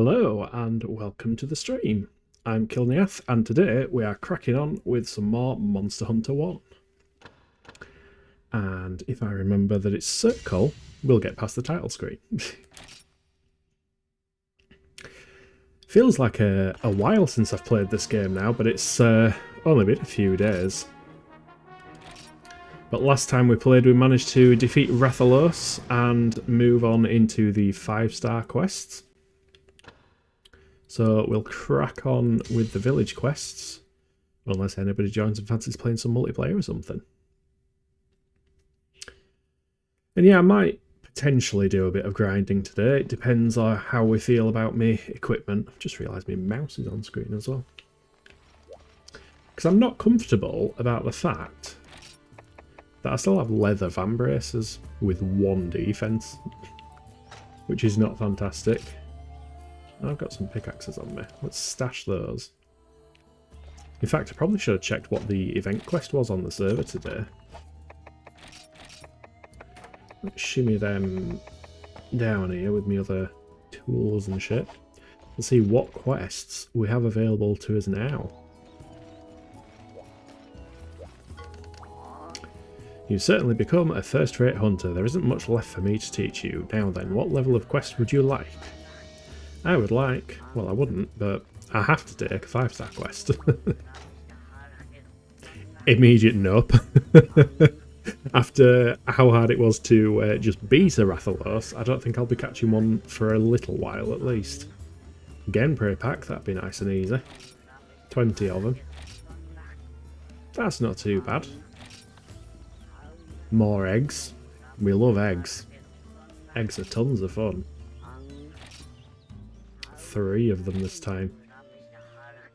Hello and welcome to the stream. I'm Kilniath and today we are cracking on with some more Monster Hunter 1. And if I remember that it's circle, we'll get past the title screen. Feels like a while since I've played this game now, but it's only been a few days. But last time we played we managed to defeat Rathalos and move on into the 5-star quests. So we'll crack on with the village quests, unless anybody joins and fancies playing some multiplayer or something. And yeah, I might potentially do a bit of grinding today. It depends on how we feel about my equipment. I've just realised my mouse is on screen as well. Because I'm not comfortable about the fact that I still have leather van braces with 1 defence, which is not fantastic. I've got some pickaxes on me. Let's stash those. In fact, I probably should have checked what the event quest was on the server today. Let's shimmy them down here with my other tools and shit. Let's see what quests we have available to us now. You've certainly become a first-rate hunter. There isn't much left for me to teach you. Now then, what level of quest would you like? I would like, well I wouldn't, but I have to take a 5-star quest. Immediate nope. After how hard it was to just beat a Rathalos, I don't think I'll be catching one for a little while at least. Gameplay pack, that'd be nice and easy. 20 of them. That's not too bad. More eggs. We love eggs. Eggs are tons of fun. 3 of them this time.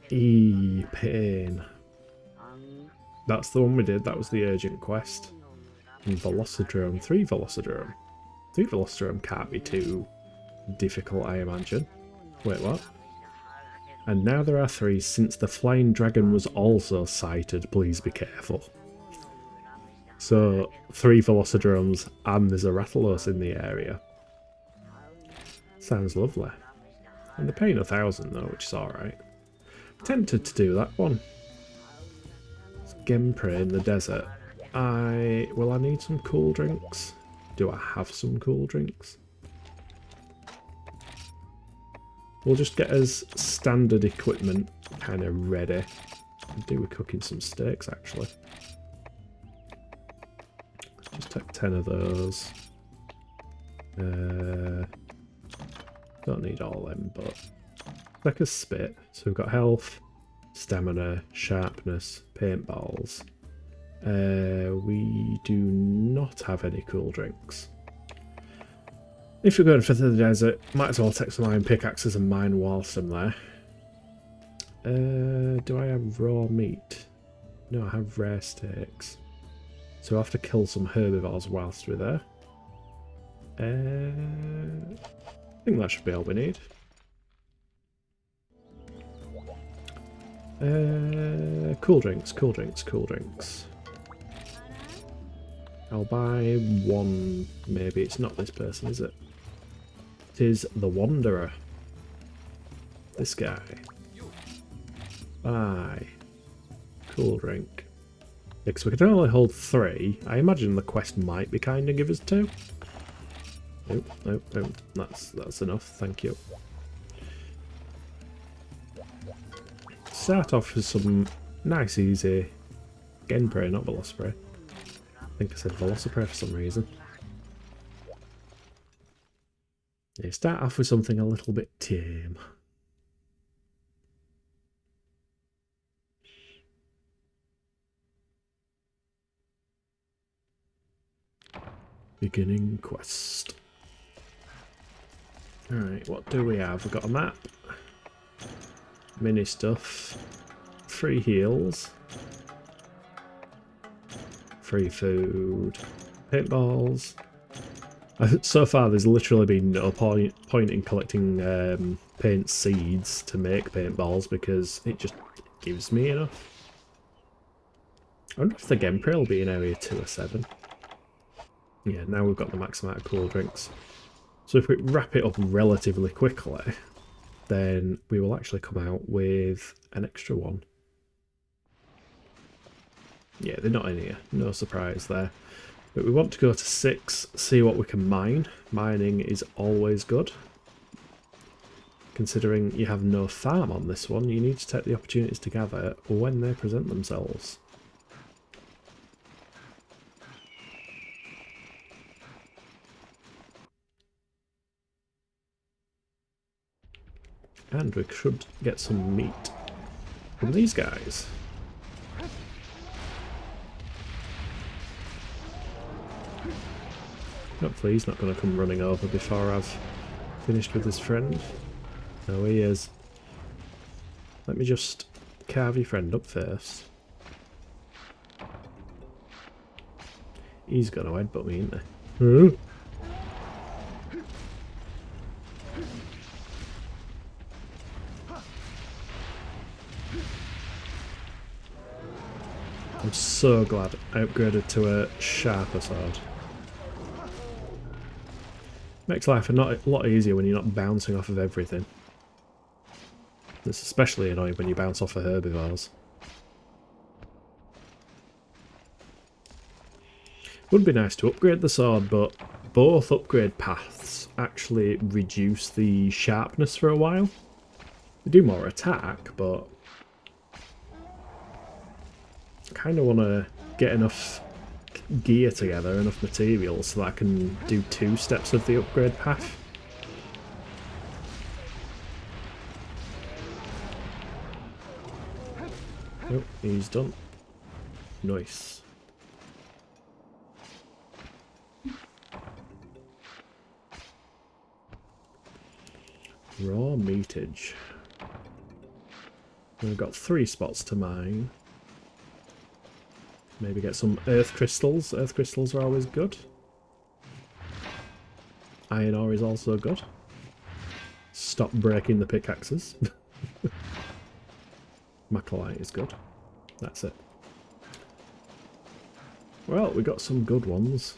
Pain. That's the one we did, that was the urgent quest. And Velocidrome, 3 Velocidrome. 3 Velocidrome can't be too difficult, I imagine. Wait, what? And now there are 3, since the flying dragon was also sighted, please be careful. So, 3 Velocidromes, and there's a Rathalos in the area. Sounds lovely. And they're paying 1,000 though, which is alright. Tempted to do that one. It's Gameplay in the desert. Will I need some cool drinks? Do I have some cool drinks? We'll just get us standard equipment kind of ready. I'll do with cooking some steaks actually. Just take 10 of those. Don't need all them, but like a spit. So we've got health, stamina, sharpness, paintballs. We do not have any cool drinks. If you're going for the desert, might as well take some iron pickaxes and mine whilst I'm there. Do I have raw meat? No, I have rare steaks. So I have to kill some herbivores whilst we're there. I think that should be all we need. Cool drinks, cool drinks, cool drinks. I'll buy 1, maybe. It's not this person, is it? It is the Wanderer. This guy. Buy. Cool drink. Because we can only hold 3. I imagine the quest might be kind of give us 2. Nope, nope, nope. That's enough, thank you. Start off with some nice easy Genpray, not Velocipray. I think I said Velocipray for some reason. Yeah, start off with something a little bit tame. Beginning quest. Alright, what do we have? We've got a map. Mini stuff. Free heals. Free food. Paintballs. So far there's literally been no point in collecting paint seeds to make paintballs because it just gives me enough. I wonder if the gameplay will be in area 2 or 7. Yeah, now we've got the max amount of cool drinks. So if we wrap it up relatively quickly, then we will actually come out with an extra one. Yeah, they're not in here. No surprise there. But we want to go to 6, see what we can mine. Mining is always good. Considering you have no farm on this one, you need to take the opportunities to gather when they present themselves. And we should get some meat from these guys. Hopefully he's not going to come running over before I've finished with his friend. No, he is. Let me just carve your friend up first. He's going to headbutt me, isn't he? I'm so glad I upgraded to a sharper sword. Makes life a lot easier when you're not bouncing off of everything. It's especially annoying when you bounce off of herbivores. Would be nice to upgrade the sword, but both upgrade paths actually reduce the sharpness for a while. They do more attack, but I kind of want to get enough gear together, enough materials, so that I can do 2 steps of the upgrade path. Oh, he's done. Nice. Raw meatage. We've got 3 spots to mine. Maybe get some earth crystals. Earth crystals are always good. Iron ore is also good. Stop breaking the pickaxes. Macrolite is good. That's it. Well, we got some good ones.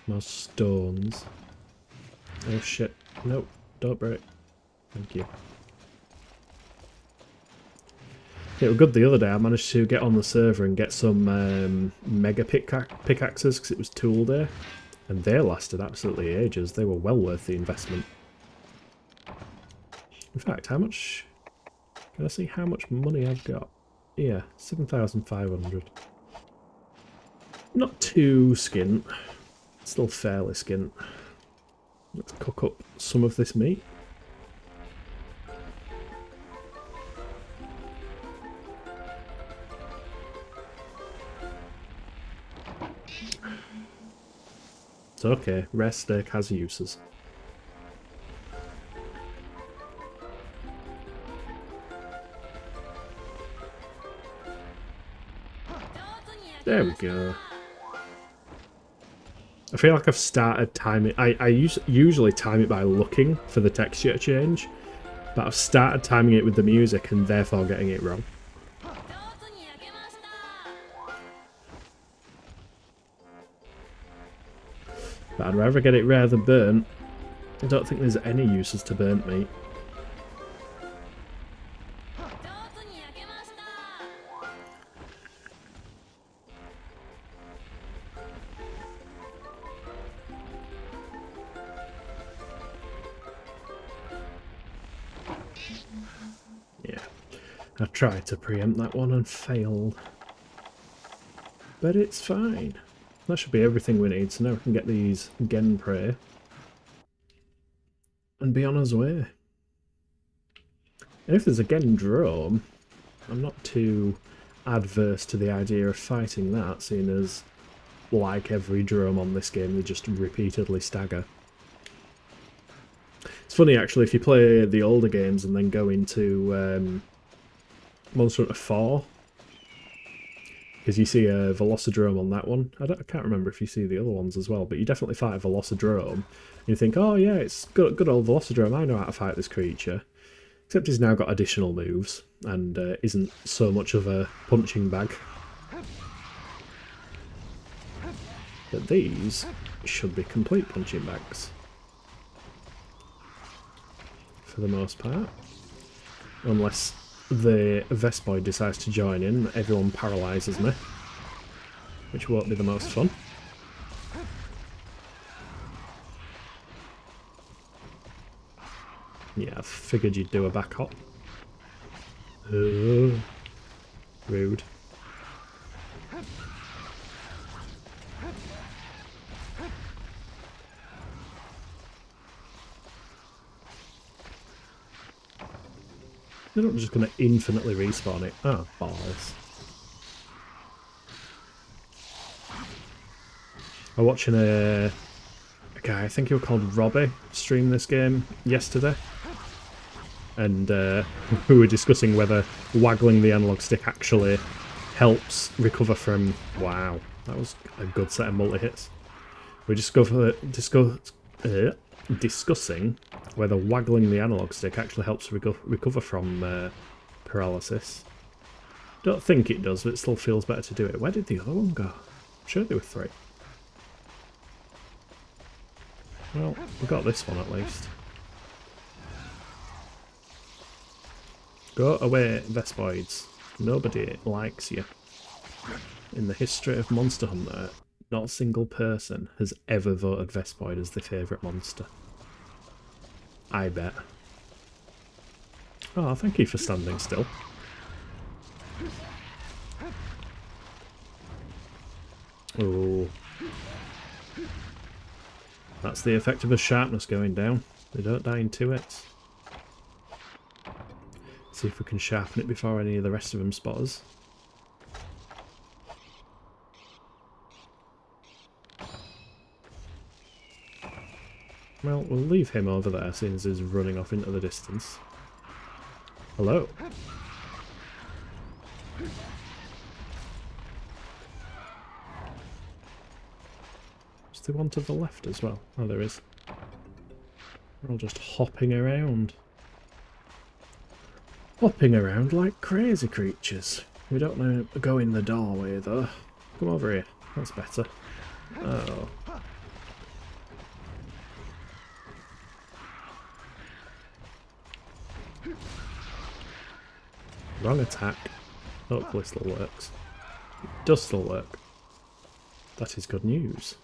More stones. Oh shit. Nope, don't break. Thank you. It was good the other day. I managed to get on the server and get some mega pickaxes because it was tool day. And they lasted absolutely ages. They were well worth the investment. In fact, how much... Can I see how much money I've got? Yeah, 7,500. Not too skint. Still fairly skint. Let's cook up some of this meat. It's okay, rare steak has uses. There we go. I feel like I've started timing. I usually time it by looking for the texture change, but I've started timing it with the music and therefore getting it wrong. But I'd rather get it rare than burnt. I don't think there's any uses to burnt meat. Yeah, I tried to preempt that one and failed. But it's fine. That should be everything we need, so now we can get these Gen Prey and be on our way. And if there's a Gen Drome, I'm not too adverse to the idea of fighting that, seeing as, like every drome on this game, they just repeatedly stagger. It's funny actually, if you play the older games and then go into Monster Hunter 4, because you see a Velocidrome on that one. I can't remember if you see the other ones as well, but you definitely fight a Velocidrome. And you think, oh yeah, it's good old Velocidrome, I know how to fight this creature. Except he's now got additional moves, and isn't so much of a punching bag. But these should be complete punching bags. For the most part. Unless the Vespoid decides to join in, everyone paralyses me. Which won't be the most fun. Yeah, I figured you'd do a back hop. Rude. They're not just going to infinitely respawn it. Oh, balls. I'm watching a guy, I think he was called Robbie, stream this game yesterday. And we were discussing whether waggling the analog stick actually helps recover from... Wow, that was a good set of multi-hits. We're discussing whether waggling the analog stick actually helps recover from paralysis. Don't think it does, but it still feels better to do it. Where did the other one go? I'm sure there were 3. Well, we got this one at least. Go away, Vespoids. Nobody likes you. In the history of Monster Hunter, not a single person has ever voted Vespoid as their favourite monster. I bet. Oh, thank you for standing still. Oh. That's the effect of a sharpness going down. They don't die in 2 hits. See if we can sharpen it before any of the rest of them spot us. Well, we'll leave him over there since he's running off into the distance. Hello. Is there one to the left as well? Oh, there is. We're all just hopping around. Hopping around like crazy creatures. We don't know go in the doorway though. Come over here. That's better. Oh. Wrong attack. Hopefully it still works. It does still work. That is good news.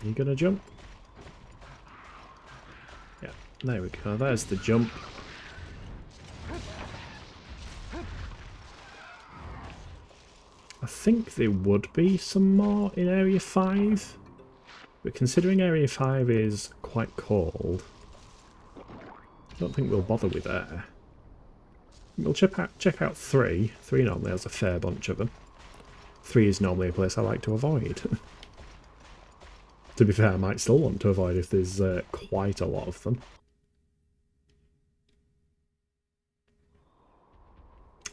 Are you gonna jump? Yeah, there we go. There's the jump. I think there would be some more in Area 5, but considering Area 5 is quite cold, I don't think we'll bother with there. We'll check out 3. 3 normally has a fair bunch of them. 3 is normally a place I like to avoid. To be fair, I might still want to avoid if there's quite a lot of them.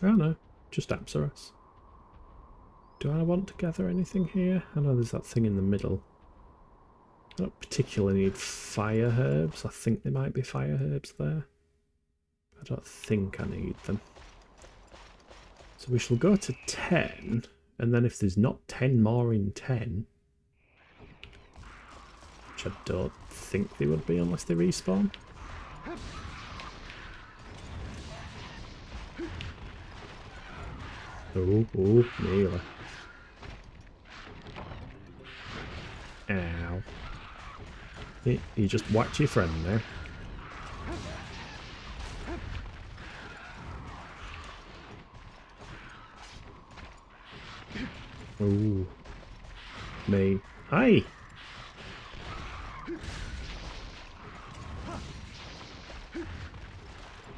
Oh no, just Apsaras. Do I want to gather anything here? I know there's that thing in the middle. I don't particularly need fire herbs. I think there might be fire herbs there. I don't think I need them. So we shall go to 10, and then if there's not 10 more in 10, which I don't think they would be unless they respawn. Oh, nearly. Ow. You just whacked your friend there. Ooh. Me. Hi!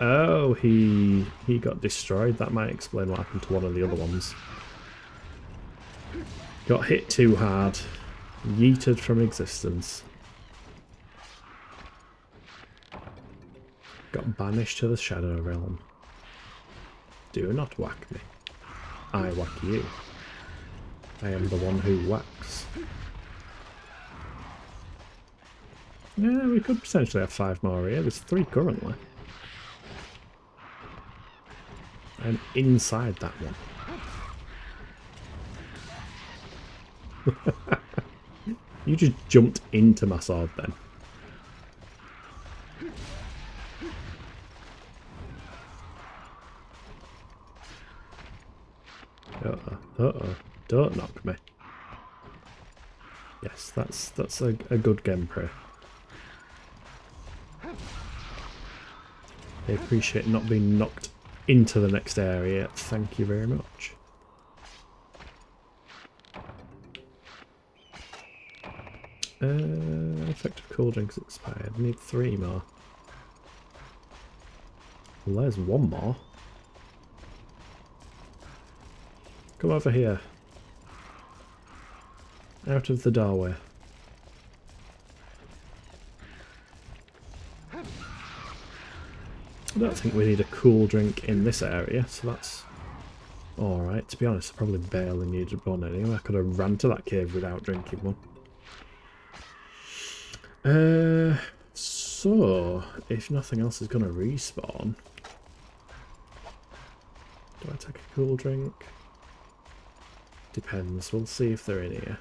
Oh, he got destroyed. That might explain what happened to one of the other ones. Got hit too hard. Yeeted from existence. Got banished to the Shadow Realm. Do not whack me. I whack you. I am the one who whacks. Yeah, we could potentially have 5 more here. There's 3 currently. And inside that one. You just jumped into my sword then. Uh-oh, uh-oh. Don't knock me. Yes, that's a good gameplay. I appreciate not being knocked into the next area. Thank you very much. Effective cool drinks expired. Need 3 more. Well, there's 1 more. Come over here. Out of the doorway. I don't think we need a cool drink in this area, so that's alright. To be honest, I probably barely needed one anyway. I could have ran to that cave without drinking one. So, if nothing else is going to respawn, do I take a cool drink? Depends. We'll see if they're in here.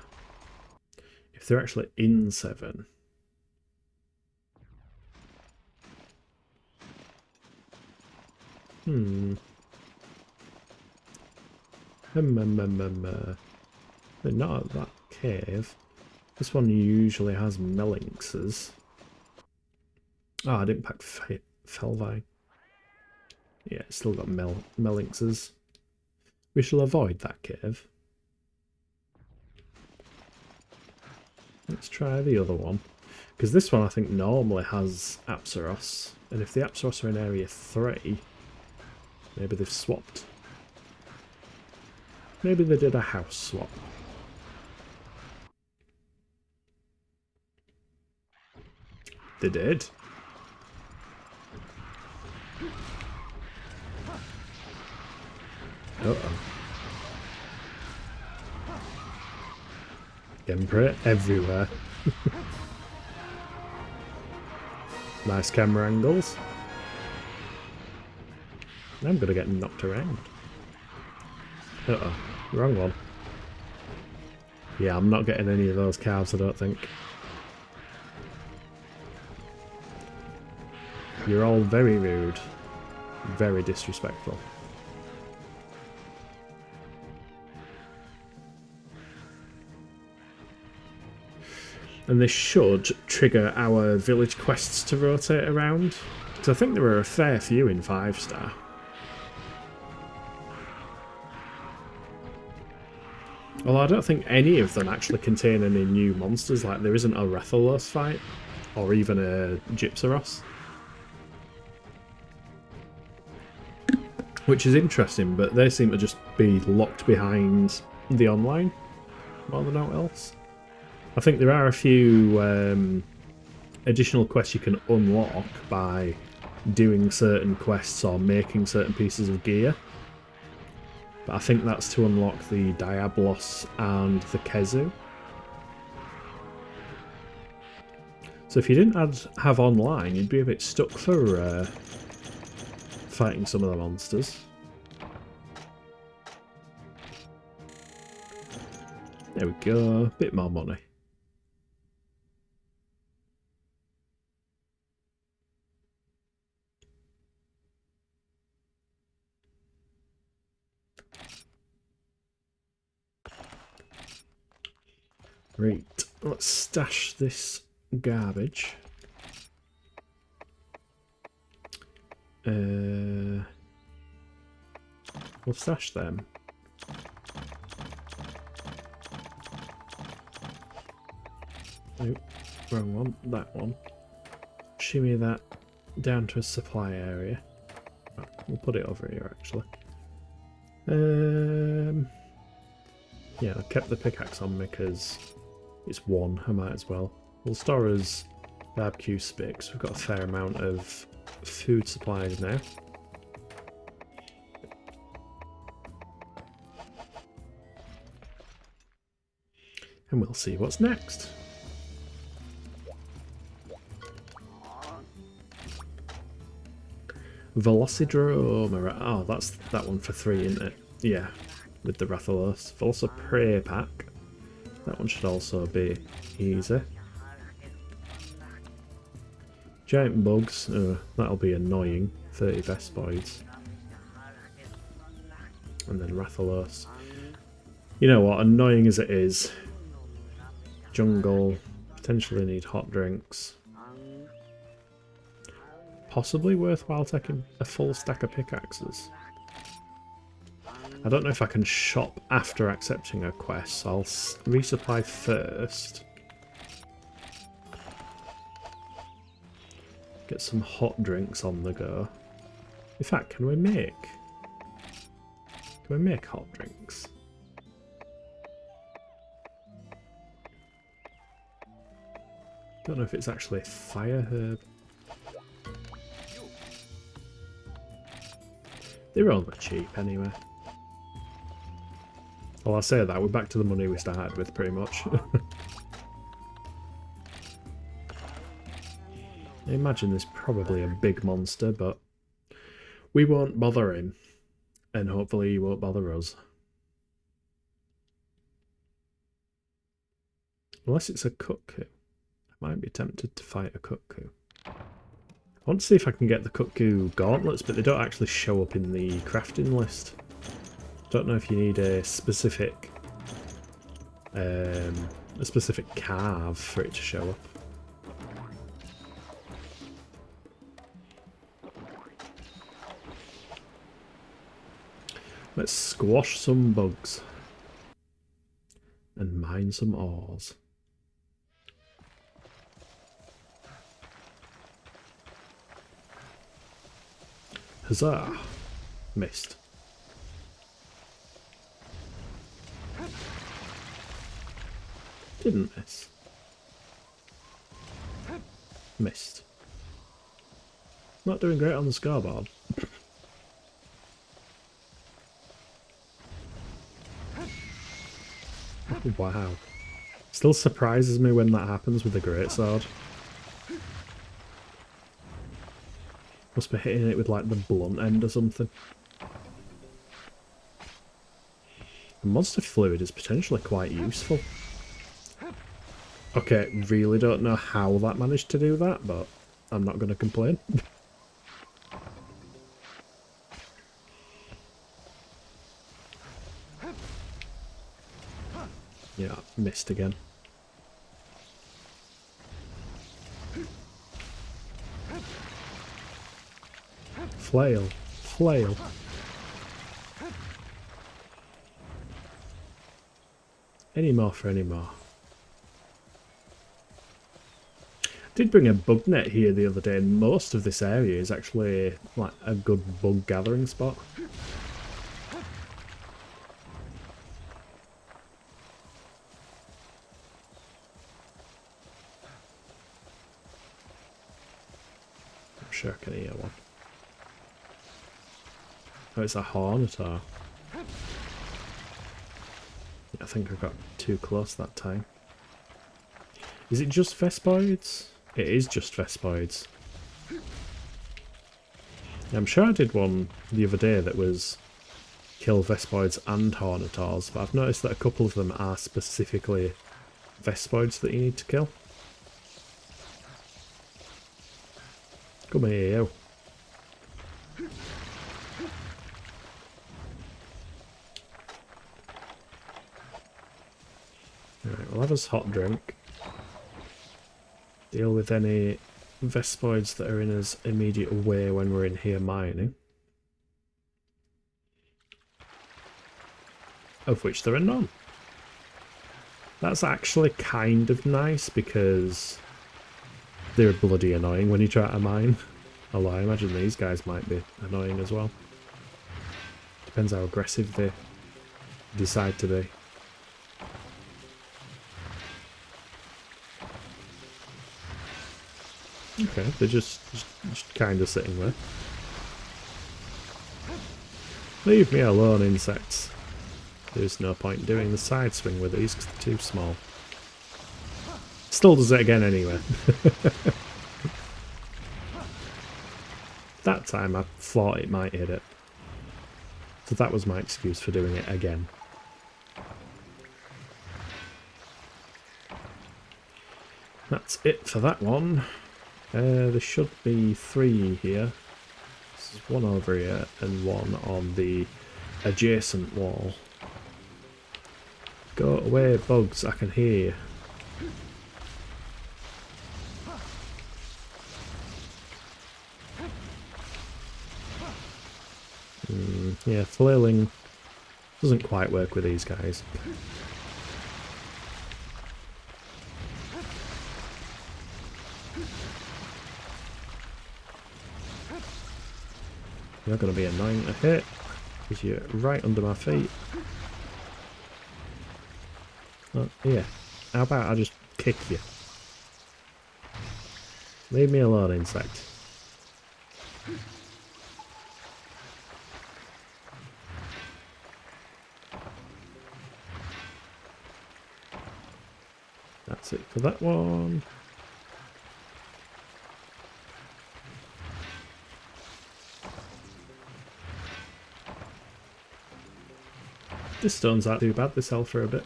If they're actually in 7. They're not at that cave. This one usually has melinxes. Oh, I didn't pack Felvine. Yeah, it's still got melinxes. We shall avoid that cave. Let's try the other one. Because this one I think normally has Apsaros. And if the Apsaros are in area 3, maybe they've swapped. Maybe they did a house swap. They did. Uh-oh. Gameplay everywhere. Nice camera angles. I'm gonna get knocked around. Uh-oh. Wrong one. Yeah, I'm not getting any of those calves, I don't think. You're all very rude. Very disrespectful. And this should trigger our village quests to rotate around. Because I think there were a fair few in 5-star. Although I don't think any of them actually contain any new monsters, like there isn't a Rathalos fight, or even a Gypsaros. Which is interesting, but they seem to just be locked behind the online, more than anything else. I think there are a few additional quests you can unlock by doing certain quests or making certain pieces of gear. But I think that's to unlock the Diablos and the Kezu. So if you didn't have online, you'd be a bit stuck for fighting some of the monsters. There we go, a bit more money. Right, let's stash this garbage. We'll stash them. Nope, wrong one, that one. Shimmy that down to a supply area. Oh, we'll put it over here actually. Yeah, I kept the pickaxe on me because it's 1, I might as well. We'll store as barbecue sticks. We've got a fair amount of food supplies now. And we'll see what's next. Velocidrome. Oh, that's that one for 3, isn't it? Yeah, with the Rathalos. Velociprey pack. That one should also be easy. Giant bugs. Oh, that'll be annoying. 30 Vespoids. And then Rathalos. You know what? Annoying as it is. Jungle. Potentially need hot drinks. Possibly worthwhile taking a full stack of pickaxes. I don't know if I can shop after accepting a quest, so I'll resupply first. Get some hot drinks on the go. In fact, can we make hot drinks? Don't know if it's actually fire herb. They're only cheap anyway. Well, I say that, we're back to the money we started with pretty much. I imagine there's probably a big monster, but we won't bother him. And hopefully he won't bother us. Unless it's a cuckoo. I might be tempted to fight a cuckoo. I want to see if I can get the cuckoo gauntlets, but they don't actually show up in the crafting list. Don't know if you need a specific carve for it to show up. Let's squash some bugs and mine some ores. Huzzah! Missed. Didn't miss. Missed. Not doing great on the scoreboard. Wow. Still surprises me when that happens with the greatsword. Must be hitting it with like the blunt end or something. The monster fluid is potentially quite useful. Okay, really don't know how that managed to do that, but I'm not going to complain. Yeah, missed again. Flail. Flail. Any more for any more. Did bring a bug net here the other day, and most of this area is actually like a good bug gathering spot. I'm sure I can hear one. Oh, it's a Hornator. I think I got too close that time. Is it just Vespoids? It is just Vespoids. I'm sure I did one the other day that was kill Vespoids and Hornators, but I've noticed that a couple of them are specifically Vespoids that you need to kill. Come here, you. Right, we'll have us hot drink. Deal with any Vespoids that are in his immediate way when we're in here mining. Of which there are none. That's actually kind of nice because they're bloody annoying when you try to mine. Although I imagine these guys might be annoying as well. Depends how aggressive they decide to be. Okay, they're just kind of sitting there. Leave me alone, insects. There's no point doing the side swing with these because they're too small. Still does it again anyway. That time I thought it might hit it. So that was my excuse for doing it again. That's it for that one. There should be 3 here. There's one over here and one on the adjacent wall. Go away, bugs, I can hear you. Yeah, flailing doesn't quite work with these guys. You're going to be annoying to hit because you're right under my feet. Oh, yeah. How about I just kick you? Leave me alone, insect. That's it for that one. This stone's not too bad, this held for a bit.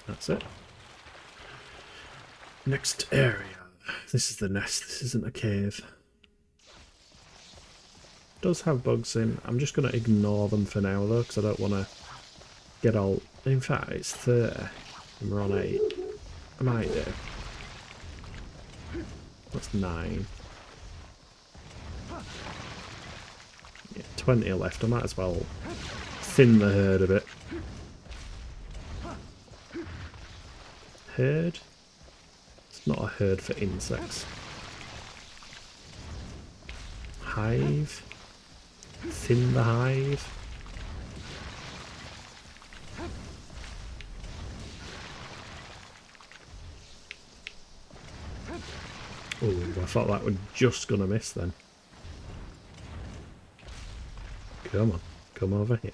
That's it. Next area. This is the nest, this isn't a cave. It does have bugs in. I'm just going to ignore them for now though, because I don't want to get all... In fact, it's 30 and we're on 8. I might do. That's 9. Yeah, 20 left. I might as well thin the herd a bit. Herd? It's not a herd for insects. Hive? Thin the hive? Oh, I thought that was just gonna miss then. Come on, come over here.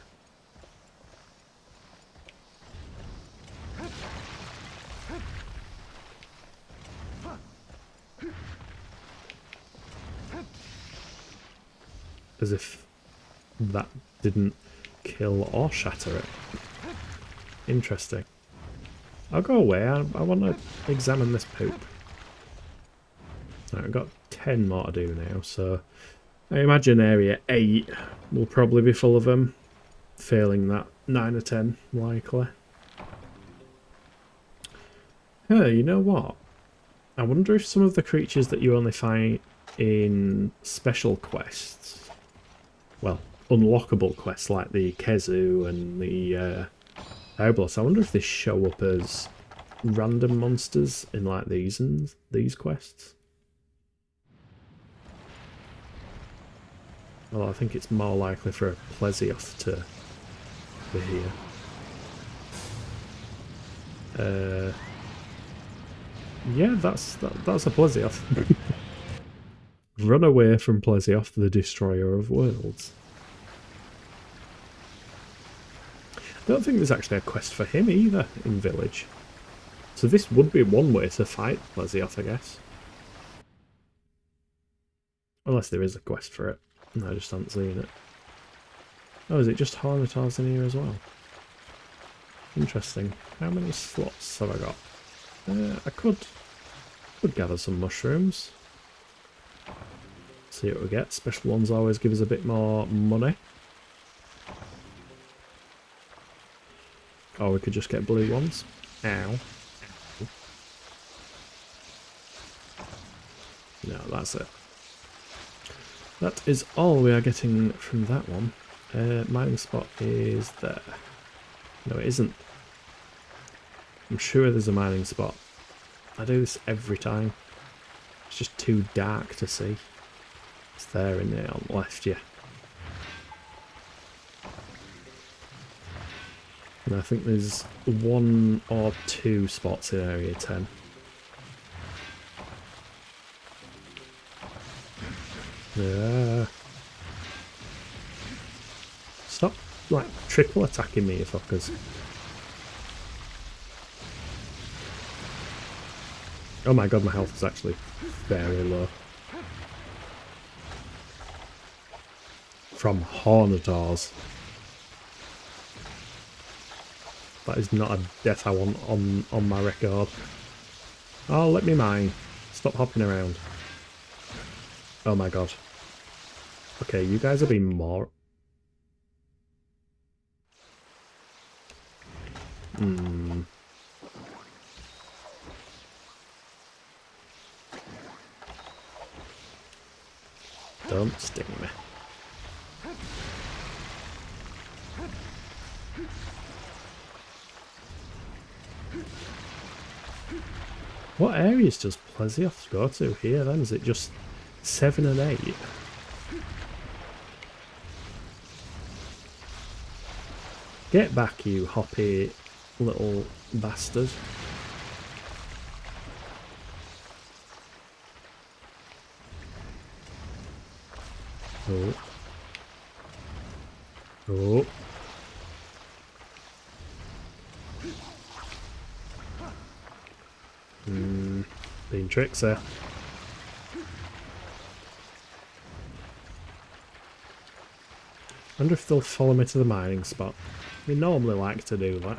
As if that didn't kill or shatter it. Interesting. I'll go away, I want to examine this poop. Right, I've got 10 more to do now, so I imagine area 8 will probably be full of them. Failing that, 9 or 10 likely. Hey, you know what? I wonder if some of the creatures that you only find in special quests, well, unlockable quests like the Kezu and the Diablos, I wonder if they show up as random monsters in like these and these quests. Well, I think it's more likely for a Plesioth to be here. Yeah, that's a Plesioth. Run away from Plesioth, the destroyer of worlds. I don't think there's actually a quest for him either in Village. So this would be one way to fight Plesioth, I guess. Unless there is a quest for it. I just haven't seen it. Oh, is it just Hornitars in here as well? Interesting. How many slots have I got? I could gather some mushrooms. See what we get. Special ones always give us a bit more money. Or we could just get blue ones. Ow. No, that's it. That is all we are getting from that one. Mining spot is there. No, it isn't. I'm sure there's a mining spot. I do this every time. It's just too dark to see. It's there in there on the left, yeah. And I think there's 1 or 2 spots in area 10. Stop, like, triple attacking me, you fuckers. Oh my god, my health is actually very low. From Hornadors. That is not a death I want on my record. Oh, let me mine. Stop hopping around. Oh my god. Okay, you guys are being more... Don't sting me. What areas does Plesioth go to here then? Is it just 7 and 8? Get back, you hoppy little bastard. Oh. Oh. Being tricks there. Wonder if they'll follow me to the mining spot. We normally like to do that.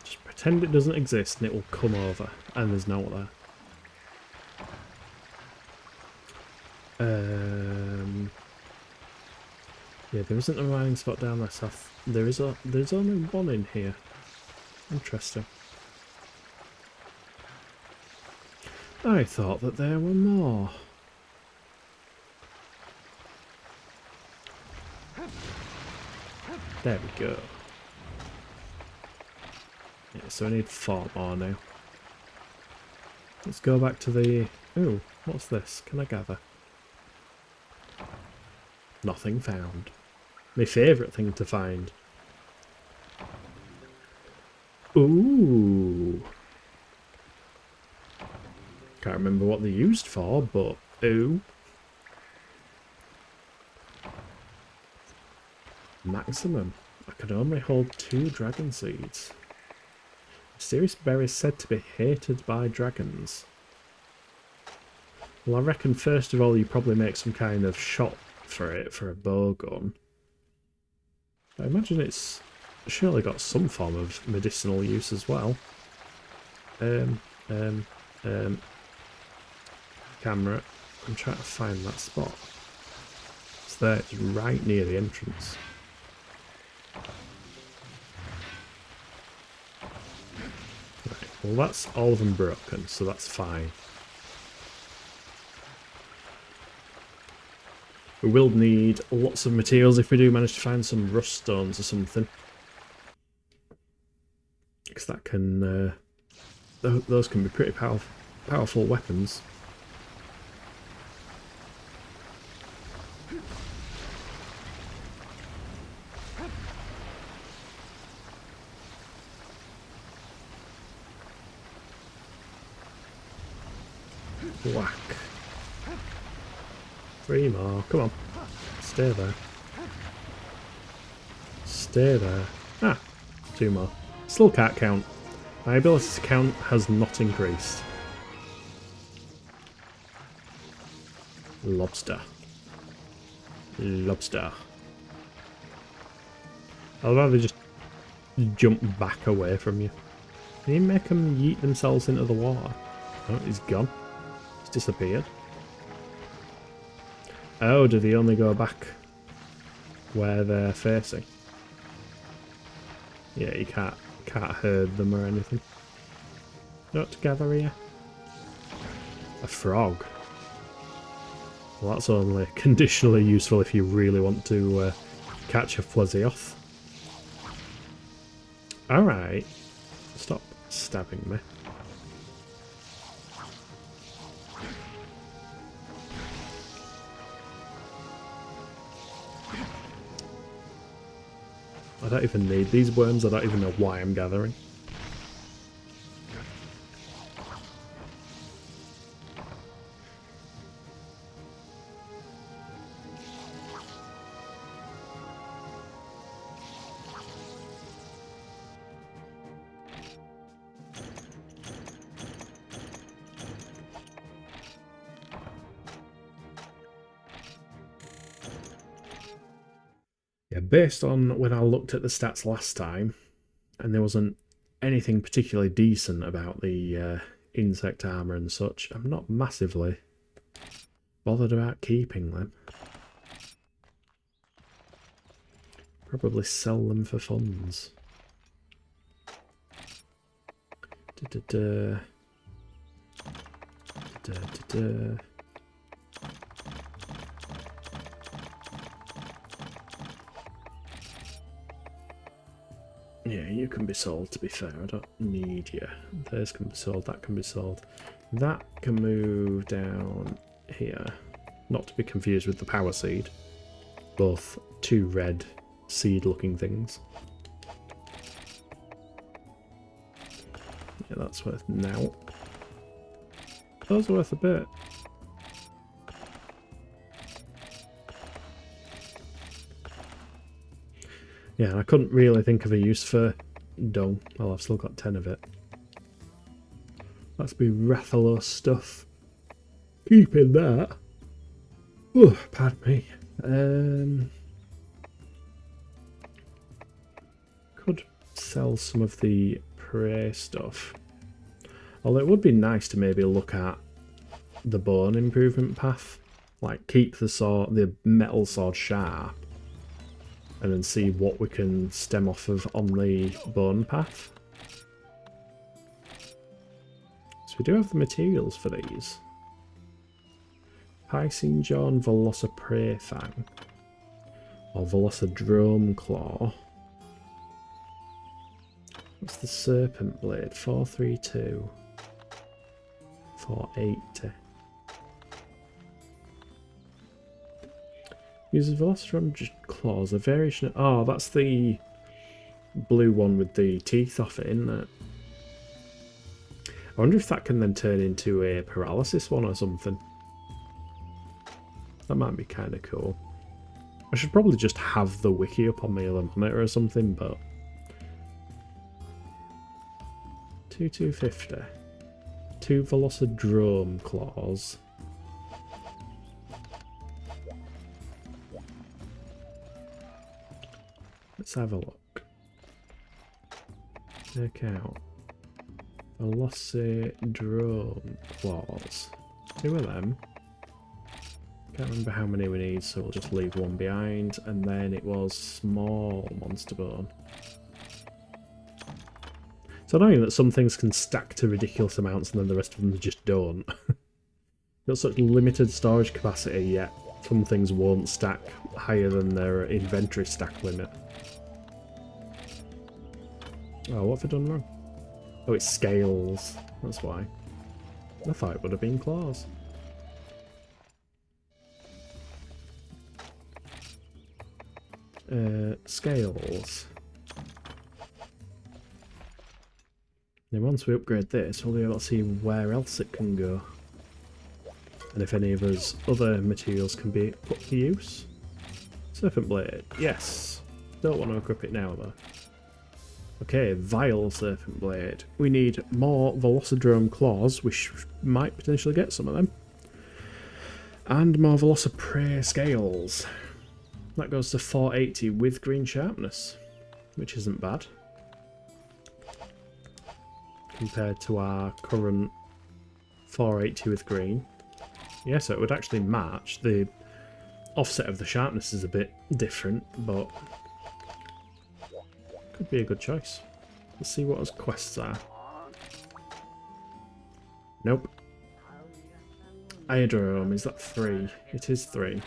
Just pretend it doesn't exist and it will come over. And there's no there. Yeah, there isn't a mining spot down there, so there's only one in here. Interesting. I thought that there were more. There we go. Yeah, so I need 4 more now. Let's go back to the... Ooh, what's this? Can I gather? Nothing found. My favourite thing to find. Ooh. Can't remember what they're used for, but ooh. Maximum. I can only hold 2 dragon seeds. Mysterious berry is said to be hated by dragons. Well, I reckon first of all you probably make some kind of shot for it, for a bow gun. I imagine it's surely got some form of medicinal use as well. Camera. I'm trying to find that spot. It's there, it's right near the entrance. Right, well that's all of them broken, so that's fine. We will need lots of materials if we do manage to find some rust stones or something. Because that can... those can be pretty powerful weapons. Whack. 3 more. Come on. Stay there. Stay there. Ah, 2 more. Still can't count. My ability to count has not increased. Lobster. Lobster. I'd rather just jump back away from you. Can you make them yeet themselves into the water? Oh, he's gone. He's disappeared. Oh, do they only go back where they're facing? Yeah, you can't herd them or anything. Not to gather here. A frog. Well, that's only conditionally useful if you really want to catch a Plesioth. Alright. Stop stabbing me. I don't even need these worms, I don't even know why I'm gathering. Yeah, based on when I looked at the stats last time, and there wasn't anything particularly decent about the insect armour and such, I'm not massively bothered about keeping them. Probably sell them for funds. Da-da-da. Da-da-da-da. Yeah, you can be sold, to be fair. I don't need you. Those can be sold, that can be sold. That can move down here. Not to be confused with the power seed. Both two red seed-looking things. Yeah, that's worth now. Those are worth a bit. Yeah, I couldn't really think of a use for dung. Well, I've still got 10 of it. Let's be Rathalos stuff. Keeping that. Oh, pardon me. Could sell some of the prey stuff. Although it would be nice to maybe look at the bone improvement path. Like, keep the metal sword sharp. And then see what we can stem off of on the bone path. So we do have the materials for these. Piscine Jaw and Velociprey Fang. Or Velocidrome Claw. What's the Serpent Blade? 432. 480. Uses Velocidrome Claws, a variation of... Oh, that's the blue one with the teeth off it, isn't it? I wonder if that can then turn into a paralysis one or something. That might be kind of cool. I should probably just have the wiki up on my other monitor or something, but... 2250. 2 Velocidrome Claws. Let's have a look. Check out Velocidrome Claws. 2 of them. Can't remember how many we need, so we'll just leave one behind. And then it was small monster bone. It's annoying that some things can stack to ridiculous amounts and then the rest of them just don't. Got such limited storage capacity, yet some things won't stack higher than their inventory stack limit. Oh, what have I done wrong? Oh, it's scales. That's why. I thought it would have been claws. Scales. Now once we upgrade this, we'll be able to see where else it can go. And if any of those other materials can be put to use. Serpent Blade, yes. Don't want to equip it now though. Okay, Vile Serpent Blade. We need more Velocidrome Claws, which might potentially get some of them. And more Velociprey Scales. That goes to 480 with green sharpness, which isn't bad. Compared to our current 480 with green. Yeah, so it would actually match. The offset of the sharpness is a bit different, but could be a good choice. Let's see what his quests are. Nope. Aerodrome, is that 3? It is 3.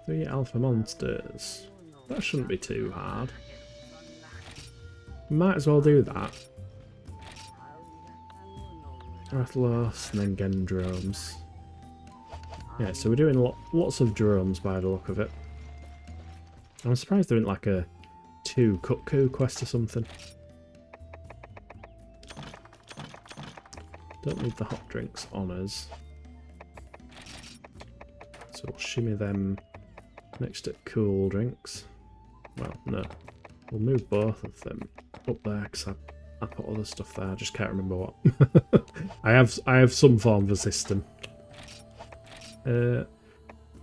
3 alpha monsters. That shouldn't be too hard. Might as well do that. Rathalos and then Gendromes. Yeah, so we're doing lots of drones by the look of it. I'm surprised there isn't like a 2 cuckoo quest or something. Don't need the hot drinks on us. So we'll shimmy them next to cool drinks. Well, no. We'll move both of them up there because I put other stuff there. I just can't remember what. I have some form of a system.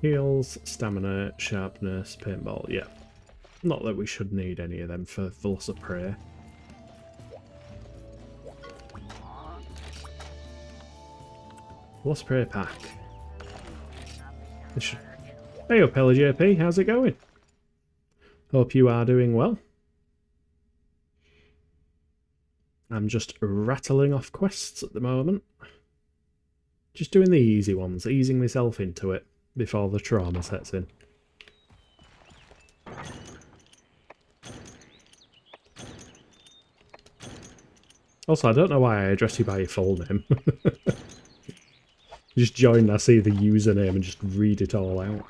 Heals, stamina, sharpness, paintball, yeah. Not that we should need any of them for Velociprey. Velociprey pack. Hey up, LJP, how's it going? Hope you are doing well. I'm just rattling off quests at the moment. Just doing the easy ones, easing myself into it before the trauma sets in. Also, I don't know why I address you by your full name. Just join, I see the username and just read it all out.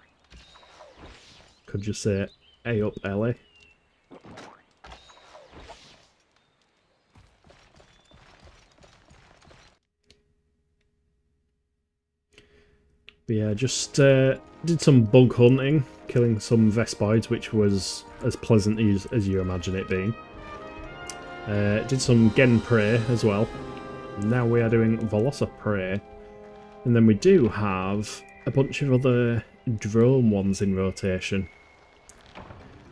Could just say, hey up, Ellie. But yeah, just did some bug hunting, killing some Vespides, which was as pleasant as you imagine it being. Did some Gen Prey as well. Now we are doing Velociprey. And then we do have a bunch of other drone ones in rotation.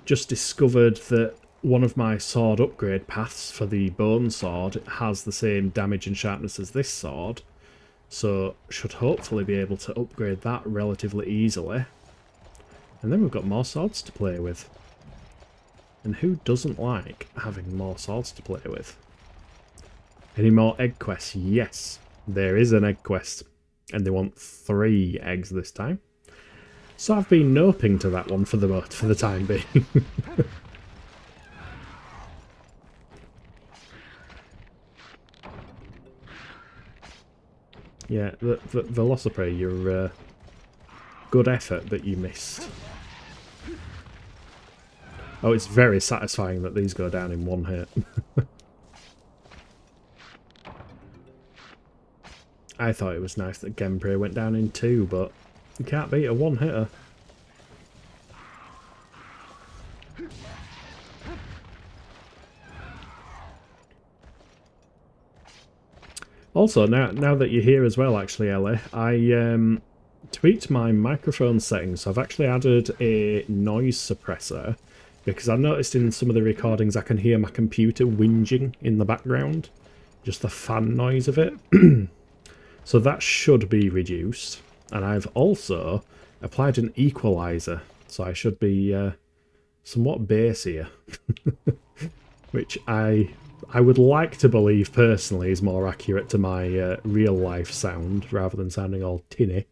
Just discovered that one of my sword upgrade paths for the bone sword has the same damage and sharpness as this sword. So should hopefully be able to upgrade that relatively easily. And then we've got more swords to play with. And who doesn't like having more swords to play with? Any more egg quests? Yes, there is an egg quest. And they want 3 eggs this time. So I've been noping to that one for the time being. Yeah, the Velociprey, you're good effort, but you missed. Oh, it's very satisfying that these go down in one hit. I thought it was nice that Genprey went down in 2, but you can't beat a one-hitter. Also, now that you're here as well, actually, Ellie, I tweaked my microphone settings, so I've actually added a noise suppressor, because I noticed in some of the recordings I can hear my computer whinging in the background, just the fan noise of it. So that should be reduced, and I've also applied an equalizer, so I should be somewhat bassier, which I would like to believe personally is more accurate to my real life sound rather than sounding all tinny.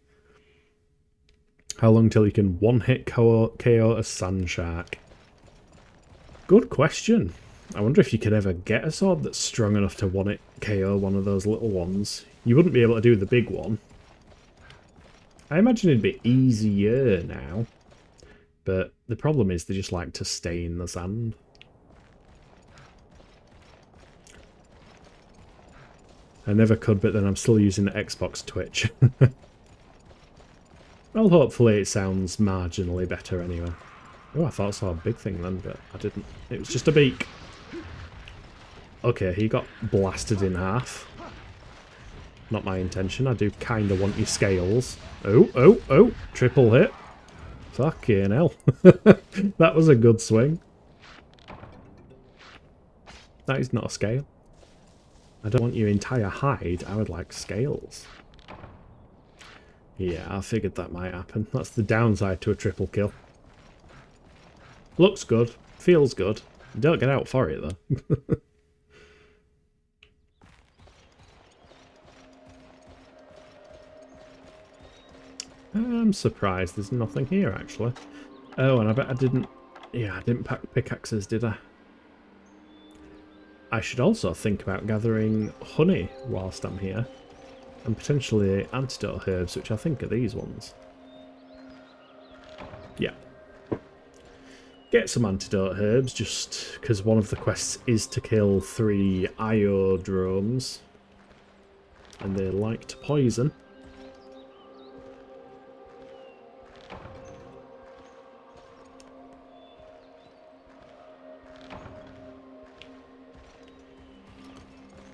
How long till you can one-hit KO a Sandshark? Good question. I wonder if you could ever get a sword that's strong enough to one-hit KO one of those little ones. You wouldn't be able to do the big one. I imagine it'd be easier now, but the problem is they just like to stay in the sand. I never could, but then I'm still using the Xbox Twitch. Well, hopefully it sounds marginally better anyway. Oh, I thought I saw a big thing then, but I didn't. It was just a beak. Okay, he got blasted in half. Not my intention. I do kind of want your scales. Oh, oh, oh. Triple hit. Fucking hell. That was a good swing. That is not a scale. I don't want your entire hide. I would like scales. Yeah, I figured that might happen. That's the downside to a triple kill. Looks good. Feels good. Don't get out for it, though. I'm surprised there's nothing here, actually. Oh, and I bet I didn't... Yeah, I didn't pack pickaxes, did I? I should also think about gathering honey whilst I'm here. And potentially antidote herbs, which I think are these ones. Yeah. Get some antidote herbs, just because one of the quests is to kill 3 iodromes. And they like to poison.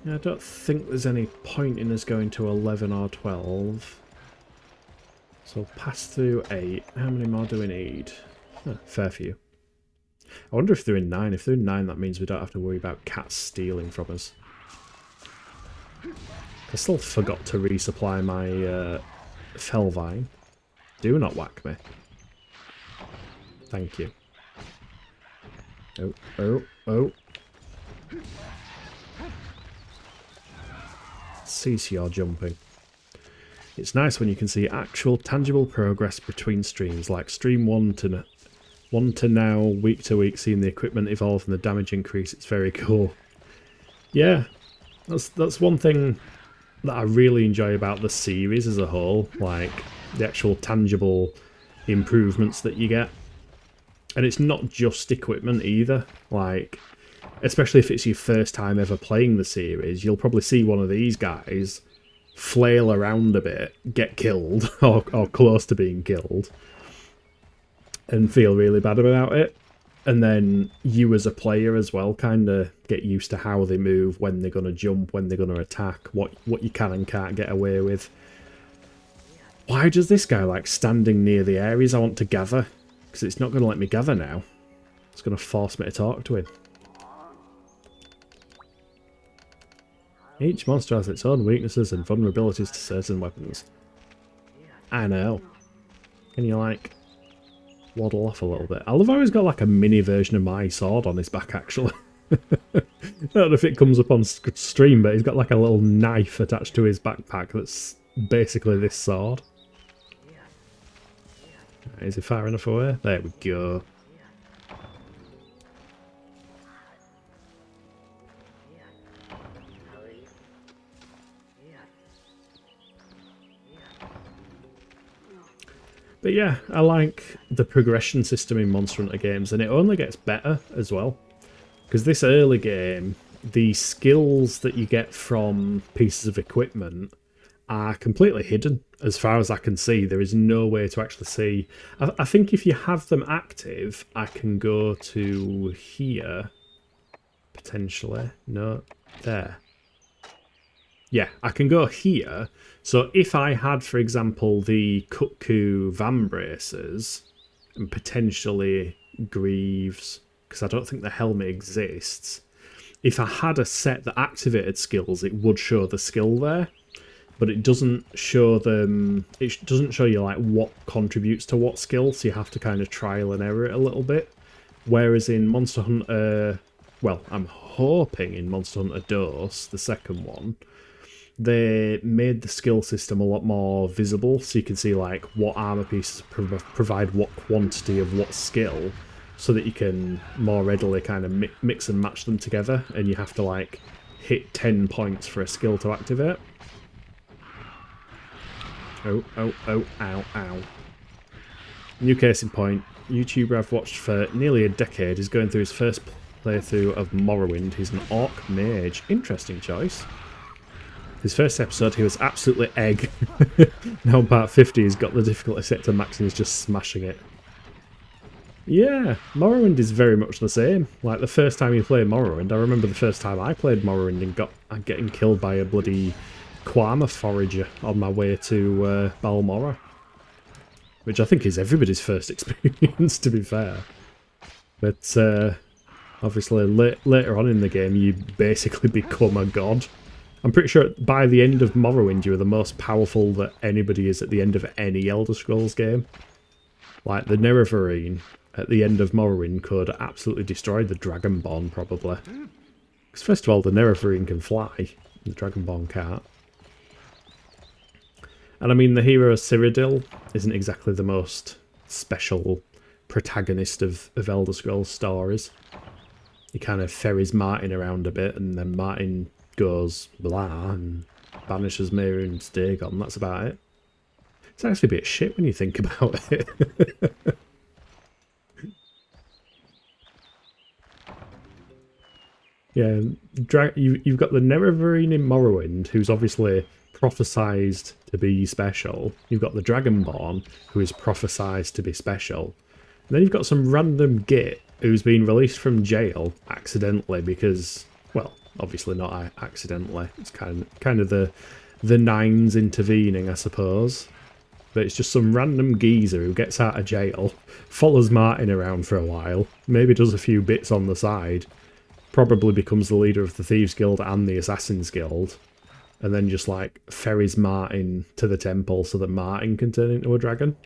I don't think there's any point in us going to 11 or 12. So pass through 8. How many more do we need? Oh, fair few. I wonder if they're in 9. If they're in 9, that means we don't have to worry about cats stealing from us. I still forgot to resupply my Felvine. Do not whack me. Thank you. Oh, oh, oh. Cease your jumping. It's nice when you can see actual tangible progress between streams, like stream 1 to now, week to week, seeing the equipment evolve and the damage increase. It's very cool. Yeah, that's one thing that I really enjoy about the series as a whole, like the actual tangible improvements that you get. And it's not just equipment either, like, especially if it's your first time ever playing the series, you'll probably see one of these guys flail around a bit, get killed, or close to being killed, and feel really bad about it. And then you as a player as well kind of get used to how they move, when they're going to jump, when they're going to attack, what you can and can't get away with. Why does this guy like standing near the areas I want to gather? Because it's not going to let me gather now. It's going to force me to talk to him. Each monster has its own weaknesses and vulnerabilities to certain weapons. I know. Can you like waddle off a little bit? I love how he's got like a mini version of my sword on his back actually. I don't know if it comes up on stream, but he's got like a little knife attached to his backpack that's basically this sword. Is he far enough away? There we go. But yeah, I like the progression system in Monster Hunter games, and it only gets better as well. Because this early game, the skills that you get from pieces of equipment are completely hidden. As far as I can see, there is no way to actually see. I think if you have them active, I can go to here, potentially. No, there. Yeah, I can go here. So if I had, for example, the Kutku Vambraces and potentially Greaves, because I don't think the helmet exists, if I had a set that activated skills, it would show the skill there. But it doesn't show them. It doesn't show you like what contributes to what skill, so you have to kind of trial and error it a little bit. Whereas in Monster Hunter, well, I'm hoping in Monster Hunter Dose, the second one, they made the skill system a lot more visible, so you can see like what armor pieces provide what quantity of what skill, so that you can more readily kind of mix and match them together, and you have to like hit 10 points for a skill to activate. Oh, oh, oh, ow, ow. New case in point, YouTuber I've watched for nearly a decade is going through his first playthrough of Morrowind. He's an orc mage. Interesting choice. His first episode, he was absolutely egg. Now on part 50, he's got the difficulty set to max and he's just smashing it. Yeah, Morrowind is very much the same. Like, the first time you play Morrowind, I remember the first time I played Morrowind and got getting killed by a bloody Quama forager on my way to Balmorra. Which I think is everybody's first experience, to be fair. But obviously later on in the game, you basically become a god. I'm pretty sure by the end of Morrowind, you are the most powerful that anybody is at the end of any Elder Scrolls game. Like, the Nerevarine at the end of Morrowind could absolutely destroy the Dragonborn, probably. Because first of all, the Nerevarine can fly, the Dragonborn can't. And I mean, the hero Cyrodiil isn't exactly the most special protagonist of Elder Scrolls stories. He kind of ferries Martin around a bit, and then Martin goes blah and banishes Mira and Dagon. That's about it. It's actually a bit shit when you think about it. Yeah, you've got the Nerevarine in Morrowind, who's obviously prophesized to be special. You've got the Dragonborn, who is prophesized to be special. And then you've got some random git who's been released from jail accidentally because, well, obviously not accidentally. It's kind of the Nines intervening, I suppose. But it's just some random geezer who gets out of jail, follows Martin around for a while, maybe does a few bits on the side, probably becomes the leader of the Thieves Guild and the Assassins Guild, and then just like ferries Martin to the temple so that Martin can turn into a dragon.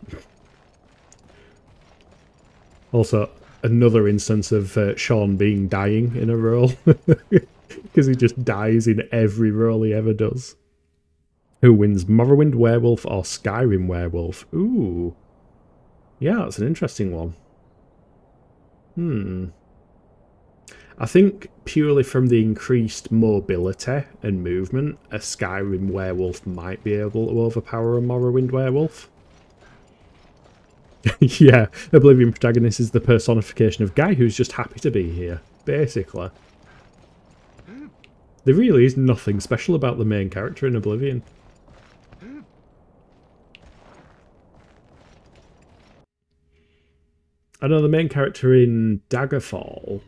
Also, another instance of Sean being dying in a role, because he just dies in every role he ever does. Who wins, Morrowind Werewolf or Skyrim Werewolf? Ooh. Yeah, that's an interesting one. I think purely from the increased mobility and movement, a Skyrim Werewolf might be able to overpower a Morrowind Werewolf. Yeah, Oblivion protagonist is the personification of Guy who's just happy to be here, basically. There really is nothing special about the main character in Oblivion. I know the main character in Daggerfall,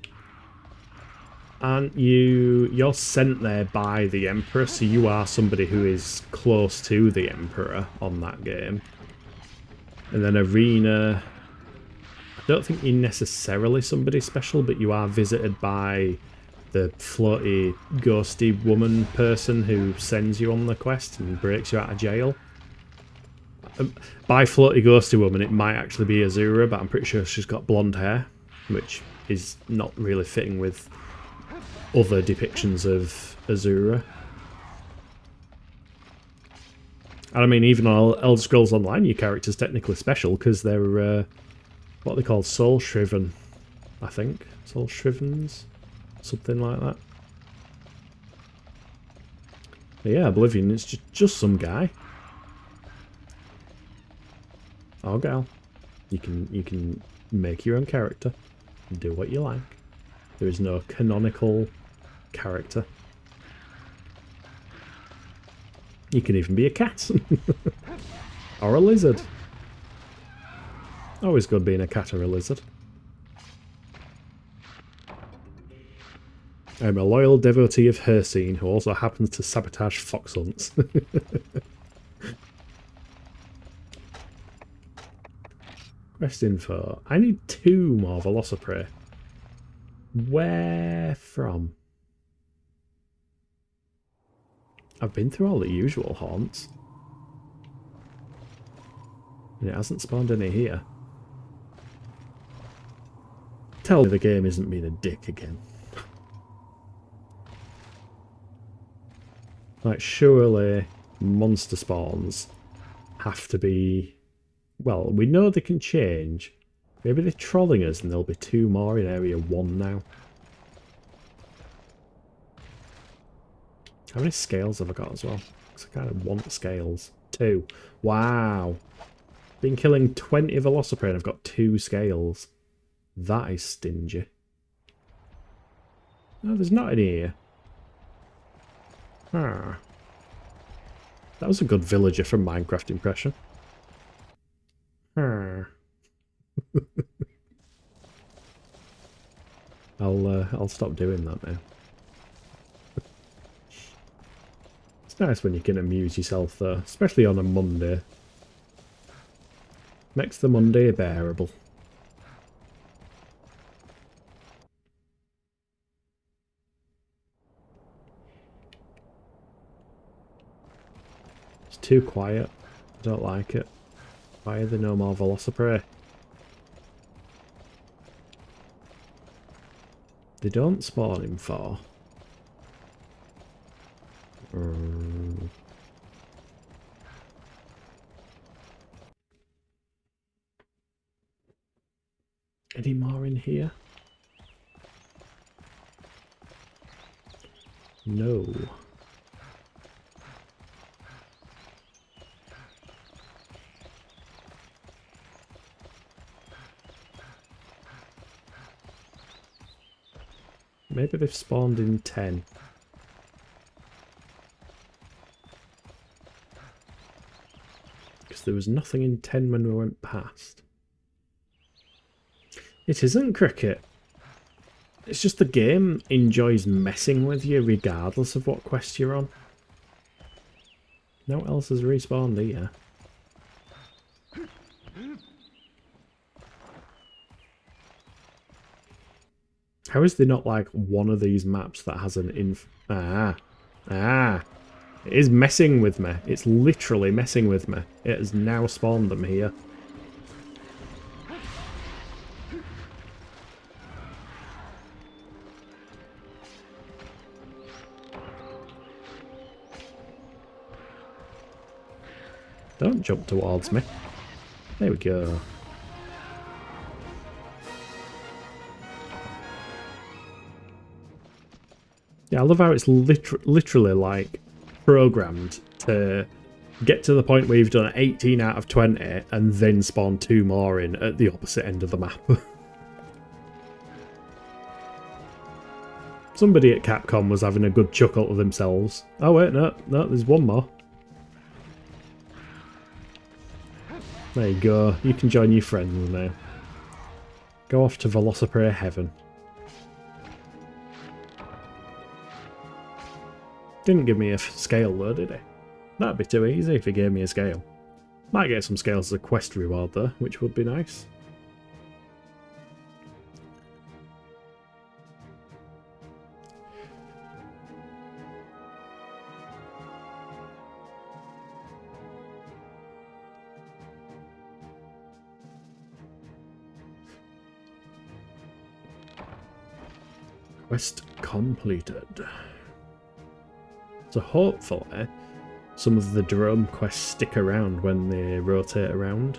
aren't you? You're sent there by the Emperor, so you are somebody who is close to the Emperor on that game. And then Arena, I don't think you're necessarily somebody special, but you are visited by the floaty, ghosty woman person who sends you on the quest and breaks you out of jail. By floaty, ghosty woman, it might actually be Azura, but I'm pretty sure she's got blonde hair, which is not really fitting with other depictions of Azura. And I mean, even on Elder Scrolls Online, your character's technically special because they're what are they called? Soul Shriven, I think. Soul Shrivens? Something like that. But yeah, Oblivion, it's just some guy. Or gal. You can make your own character and do what you like. There is no canonical character. You can even be a cat. Or a lizard. Always good being a cat or a lizard. I'm a loyal devotee of Hircine who also happens to sabotage fox hunts. Quest info. I need 2 more Velociprey. Where from? I've been through all the usual haunts. And it hasn't spawned any here. Tell me the game isn't being a dick again. Like, surely monster spawns have to be... Well, we know they can change. Maybe they're trolling us and there'll be 2 more in Area 1 now. How many scales have I got as well? Because I kind of want scales. 2. Wow. Been killing 20 Velociprey and I've got 2 scales. That is stingy. No, there's not any here. Ah. That was a good villager from Minecraft impression. I'll stop doing that now. It's nice when you can amuse yourself though, especially on a Monday. Makes the Monday bearable. It's too quiet. I don't like it. Why are there no more Velociprey? They don't spawn in 4. Any more in here? No. Maybe they've spawned in 10. Because there was nothing in 10 when we went past. It isn't cricket. It's just the game enjoys messing with you regardless of what quest you're on. No one else has respawned here. How is there not like one of these maps that has an it is messing with me. It's literally messing with me. It has now spawned them here. Don't jump towards me. There we go. Yeah, I love how it's literally like programmed to get to the point where you've done 18 out of 20 and then spawn 2 more in at the opposite end of the map. Somebody at Capcom was having a good chuckle to themselves. Oh wait, no, there's one more. There you go, you can join your friends now. Go off to Velociprey Heaven. Didn't give me a scale though, did he? That'd be too easy if he gave me a scale. Might get some scales as a quest reward though, which would be nice. Quest completed. So hopefully some of the drone quests stick around when they rotate around.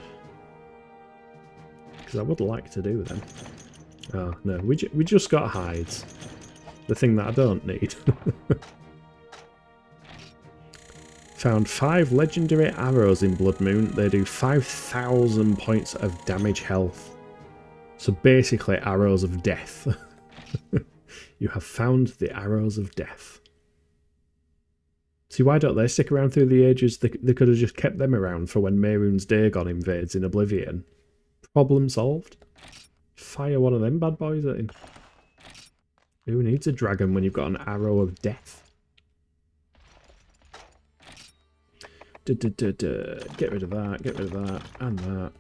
Because I would like to do them. Oh no, we just got hides. The thing that I don't need. Found 5 legendary arrows in Blood Moon. They do 5,000 points of damage health. So basically arrows of death. You have found the arrows of death. See, why don't they stick around through the ages? They could have just kept them around for when Mehrunes Dagon invades in Oblivion. Problem solved. Fire one of them bad boys at him. Who needs a dragon when you've got an arrow of death? Get rid of that, and that.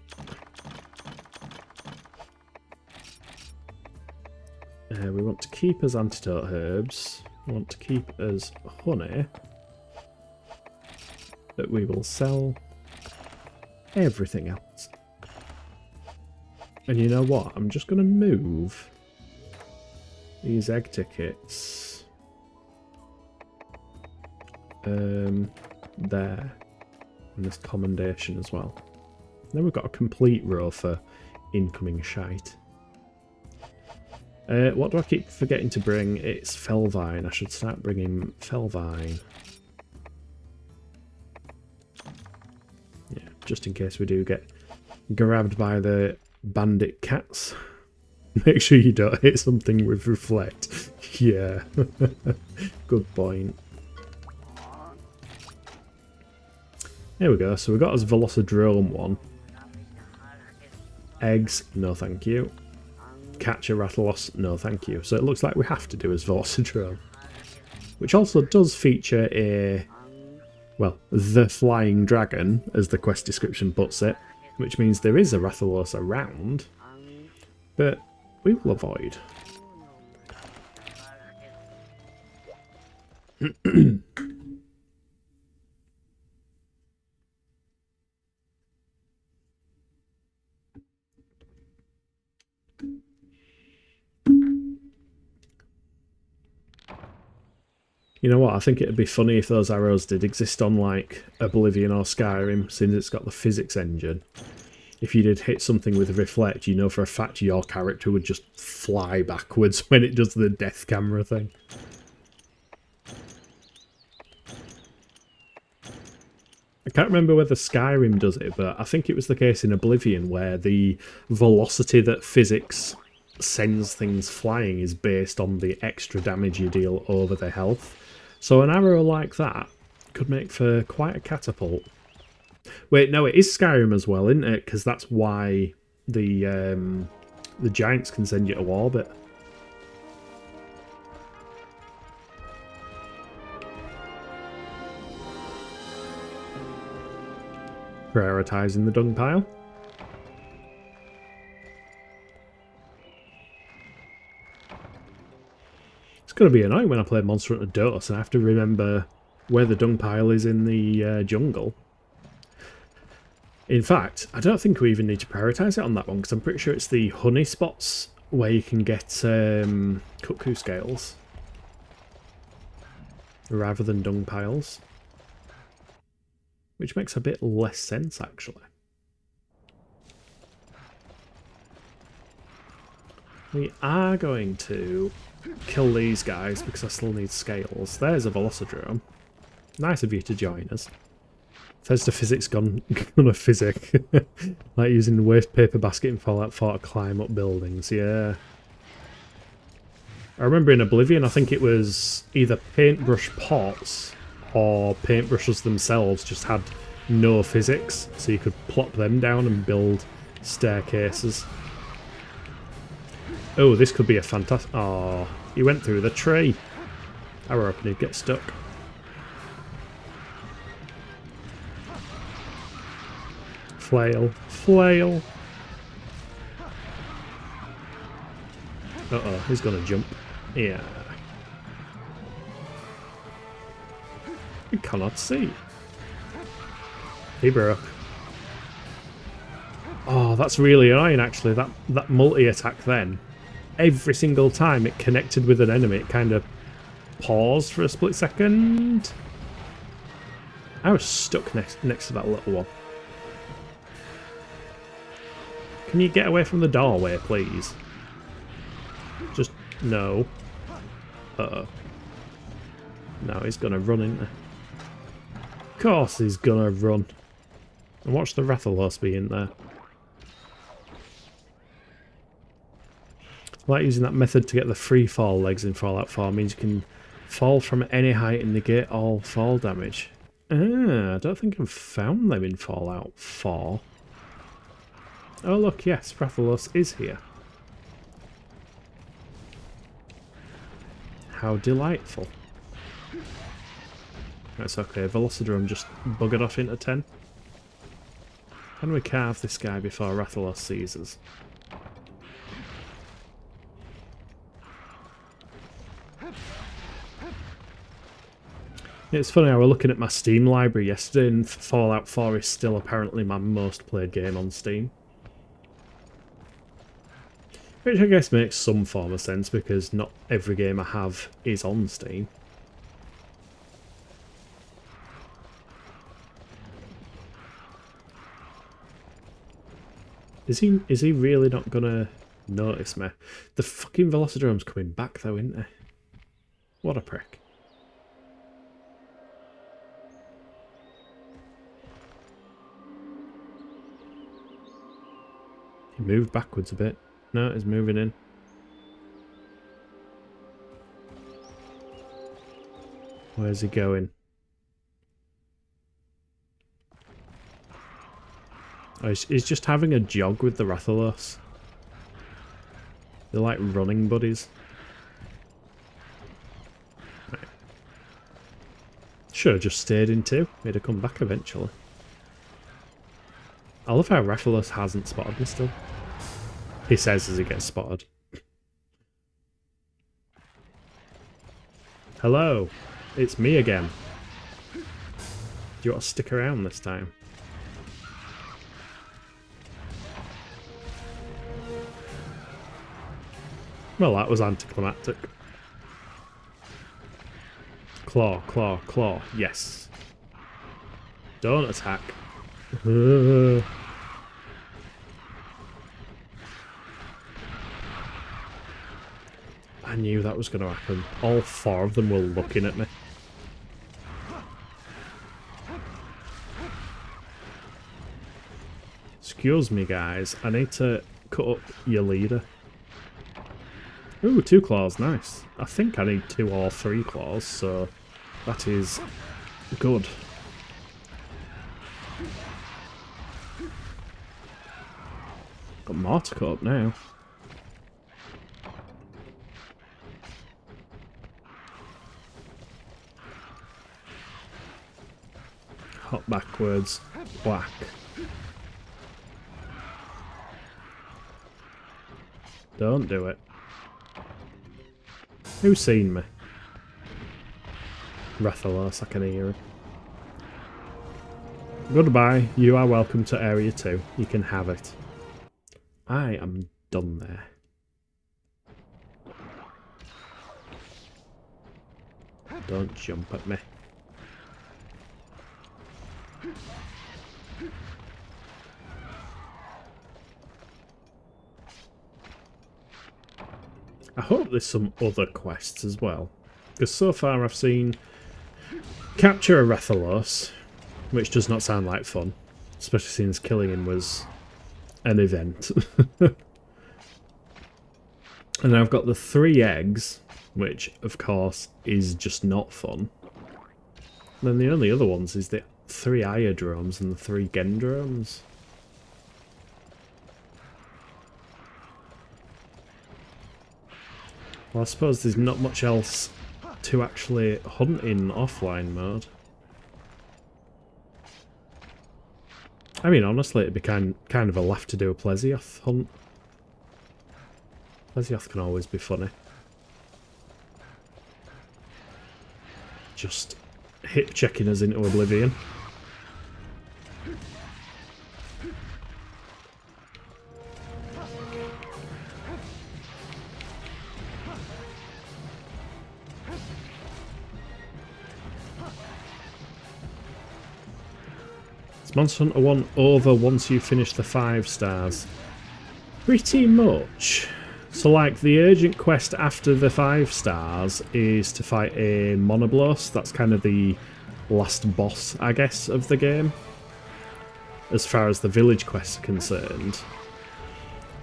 We want to keep as antidote herbs. We want to keep as honey. But we will sell everything else. And you know what? I'm just going to move these egg tickets there. And this commendation as well. Then we've got a complete row for incoming shite. What do I keep forgetting to bring? It's Felvine. I should start bringing Felvine. Yeah, just in case we do get grabbed by the bandit cats. Make sure you don't hit something with Reflect. Yeah. Good point. There we go. So we got us Velocidrome one. Eggs, no thank you. Catch a Rathalos, no thank you. So it looks like we have to do as Velocidrome. Which also does feature a, well, the flying dragon, as the quest description puts it. Which means there is a Rathalos around. But we will avoid. You know what, I think it'd be funny if those arrows did exist on like Oblivion or Skyrim, since it's got the physics engine. If you did hit something with Reflect, you know for a fact your character would just fly backwards when it does the death camera thing. I can't remember whether Skyrim does it, but I think it was the case in Oblivion where the velocity that physics sends things flying is based on the extra damage you deal over the health. So an arrow like that could make for quite a catapult. Wait, no, it is Skyrim as well, isn't it? Because that's why the giants can send you to orbit. Prioritising the dung pile. It's going to be annoying when I play Monster Hunter Dose and I have to remember where the dung pile is in the jungle. In fact, I don't think we even need to prioritise it on that one, because I'm pretty sure it's the honey spots where you can get cuckoo scales rather than dung piles. Which makes a bit less sense, actually. We are going to kill these guys because I still need scales. There's a Velocidrome. Nice of you to join us. There's the physics gone a physic. Like using the waste paper basket in Fallout 4 to climb up buildings, yeah. I remember in Oblivion, I think it was either paintbrush pots or paintbrushes themselves just had no physics, so you could plop them down and build staircases. Oh, this could be a fantastic... Oh, he went through the tree. I were hoping he'd get stuck. Flail. Flail. Uh-oh, he's gonna jump. Yeah. I cannot see. He broke. Oh, that's really annoying, actually. That multi-attack then. Every single time it connected with an enemy, it kind of paused for a split second. I was stuck next to that little one. Can you get away from the doorway, please? Just... no. Uh-oh. No, he's gonna run, isn't he? Of course he's gonna run. And watch the Rathalos be in there. I like using that method to get the free fall legs in Fallout 4. It means you can fall from any height and negate all fall damage. Ah, I don't think I've found them in Fallout 4. Oh look, yes, Rathalos is here. How delightful. That's okay, Velocidrome just buggered off into 10. Can we carve this guy before Rathalos sees us? It's funny, I was looking at my Steam library yesterday and Fallout 4 is still apparently my most played game on Steam. Which I guess makes some form of sense because not every game I have is on Steam. Is he really not gonna notice me? The fucking Velocidrome's coming back though, isn't he? What a prick. He moved backwards a bit. No, he's moving in. Where's he going? Oh, he's just having a jog with the Rathalos. They're like running buddies. Right. Should have just stayed in 2. Made her come back eventually. I love how Rathalos hasn't spotted me still. He says as he gets spotted. Hello, it's me again. Do you want to stick around this time? Well, that was anticlimactic. Claw, claw, claw. Yes. Don't attack. I knew that was going to happen. All 4 of them were looking at me. Excuse me, guys. I need to cut up your leader. Ooh, 2 claws. Nice. I think I need 2 or 3 claws, so that is good. Got more to cut up now. Hop backwards, whack. Don't do it. Who's seen me? Rathalos, I can hear him. Goodbye, you are welcome to Area 2. You can have it. I am done there. Don't jump at me. I hope there's some other quests as well. Because so far I've seen capture a Rathalos, which does not sound like fun. Especially since killing him was an event. And I've got the 3 eggs, which of course is just not fun. Then the only other ones is the 3 Iodromes and the 3 Gendromes. Well, I suppose there's not much else to actually hunt in offline mode. I mean, honestly, it'd be kind of a laugh to do a Plesioth hunt. Plesioth can always be funny. Just hip checking us into oblivion. Is Monster Hunter 1 over once you finish the 5 stars? Pretty much. So like the urgent quest after the 5 stars is to fight a Monoblos. That's kind of the last boss, I guess, of the game. As far as the village quests are concerned.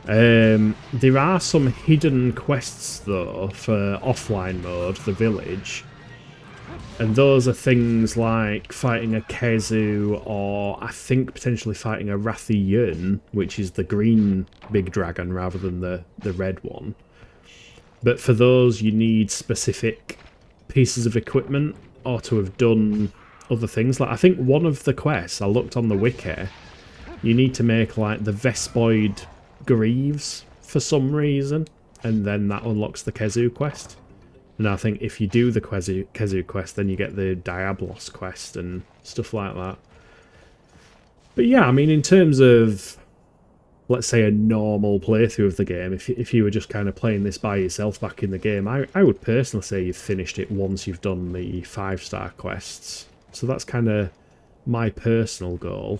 There are some hidden quests though for offline mode, the village. And those are things like fighting a Kezu, or I think potentially fighting a Rathalos, which is the green big dragon rather than the red one. But for those you need specific pieces of equipment or to have done other things. Like I think one of the quests, I looked on the wiki, you need to make like the Vespoid Greaves for some reason, and then that unlocks the Kezu quest. And I think if you do the Kezu quest, then you get the Diablos quest and stuff like that. But yeah, I mean, in terms of, let's say, a normal playthrough of the game, if you were just kind of playing this by yourself back in the game, I would personally say you've finished it once you've done the 5-star quests. So that's kind of my personal goal.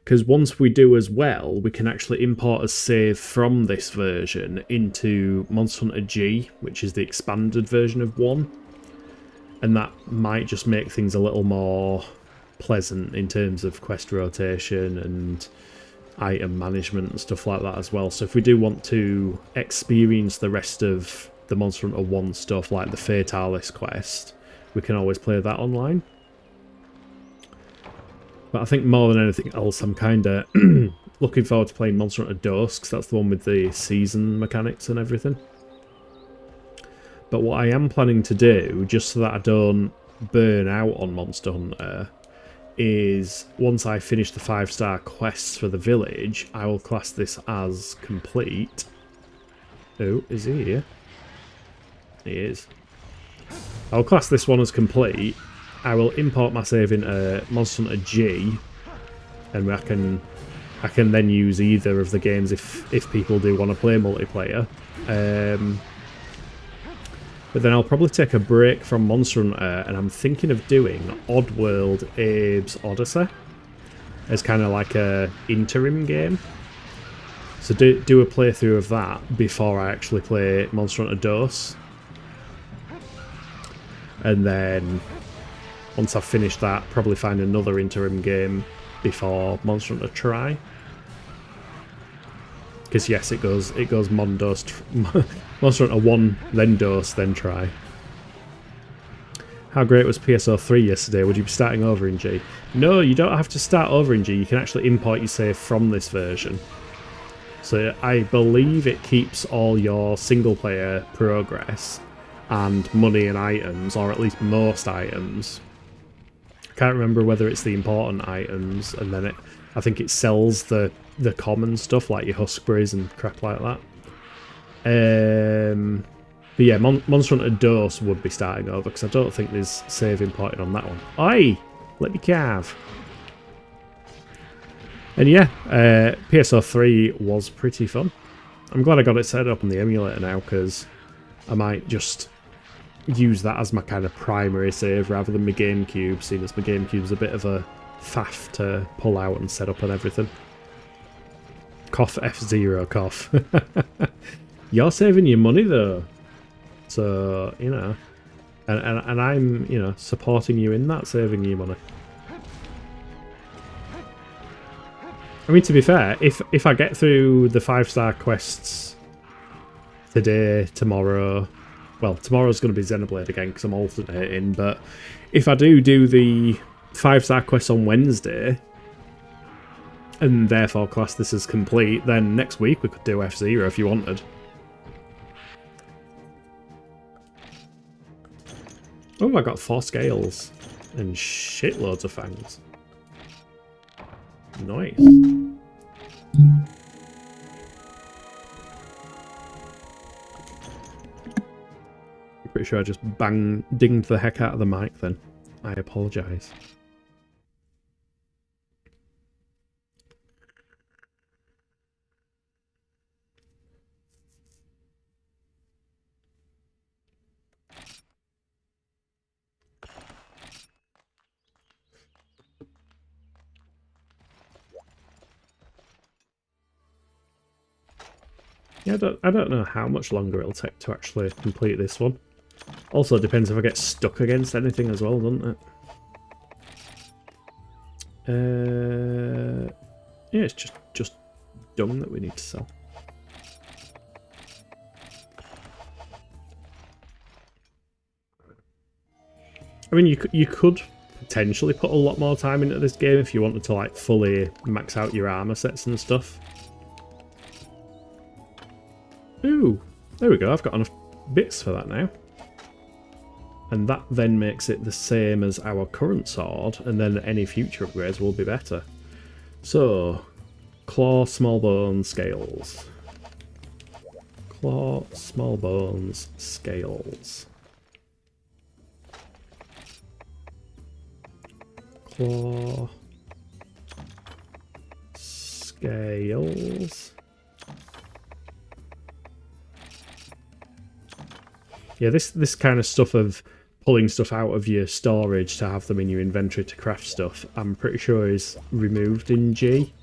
Because once we do as well, we can actually import a save from this version into Monster Hunter G, which is the expanded version of 1. And that might just make things a little more pleasant in terms of quest rotation and item management and stuff like that as well. So if we do want to experience the rest of the Monster Hunter 1 stuff, like the Fatalis quest, we can always play that online. But I think more than anything else, I'm kind of looking forward to playing Monster Hunter Dose, because that's the one with the season mechanics and everything. But what I am planning to do, just so that I don't burn out on Monster Hunter, is once I finish the 5-star quests for the village, I will class this as complete. Oh, is he here? He is. I'll class this one as complete. I will import my save into Monster Hunter G, and I can then use either of the games if people do want to play multiplayer. But then I'll probably take a break from Monster Hunter, and I'm thinking of doing Oddworld Abe's Odyssey as kind of like a interim game. So do a playthrough of that before I actually play Monster Hunter Dose, and then once I've finished that, probably find another interim game before Monster Hunter Tri. Because yes, it goes Mondos, Monster Hunter 1, then Dose, then Tri. How great was PSO3 yesterday? Would you be starting over in G? No, you don't have to start over in G. You can actually import your save from this version. So I believe it keeps all your single player progress and money and items, or at least most items. Can't remember whether it's the important items, and then I think it sells the common stuff like your huskberries and crap like that. But yeah, Monster Hunter Dose would be starting over, because I don't think there's saving pointed on that one. Oi! Let me carve. And yeah, PSO 3 was pretty fun. I'm glad I got it set up on the emulator now, because I might just use that as my kind of primary save rather than my GameCube, seeing as my GameCube's a bit of a faff to pull out and set up and everything. Cough F0 cough. You're saving your money though. So, you know, and I'm, you know, supporting you in that, saving you money. I mean, to be fair, if I get through the 5-star quests today, tomorrow, well, tomorrow's going to be Xenoblade again because I'm alternating, but if I do the 5-star quests on Wednesday, and therefore class this as complete, then next week we could do F0 if you wanted. Oh, I got 4 scales and shitloads of fangs. Nice. I'm pretty sure I just dinged the heck out of the mic then. I apologise. Yeah, I don't know how much longer it'll take to actually complete this one. Also, it depends if I get stuck against anything as well, doesn't it? Yeah, it's just dung that we need to sell. I mean, you could potentially put a lot more time into this game if you wanted to like fully max out your armor sets and stuff. Ooh, there we go. I've got enough bits for that now. And that then makes it the same as our current sword, and then any future upgrades will be better. So, claw, small bones, scales. Claw, small bones, scales. Claw, scales. Yeah, this kind of stuff of pulling stuff out of your storage to have them in your inventory to craft stuff, I'm pretty sure is removed in G.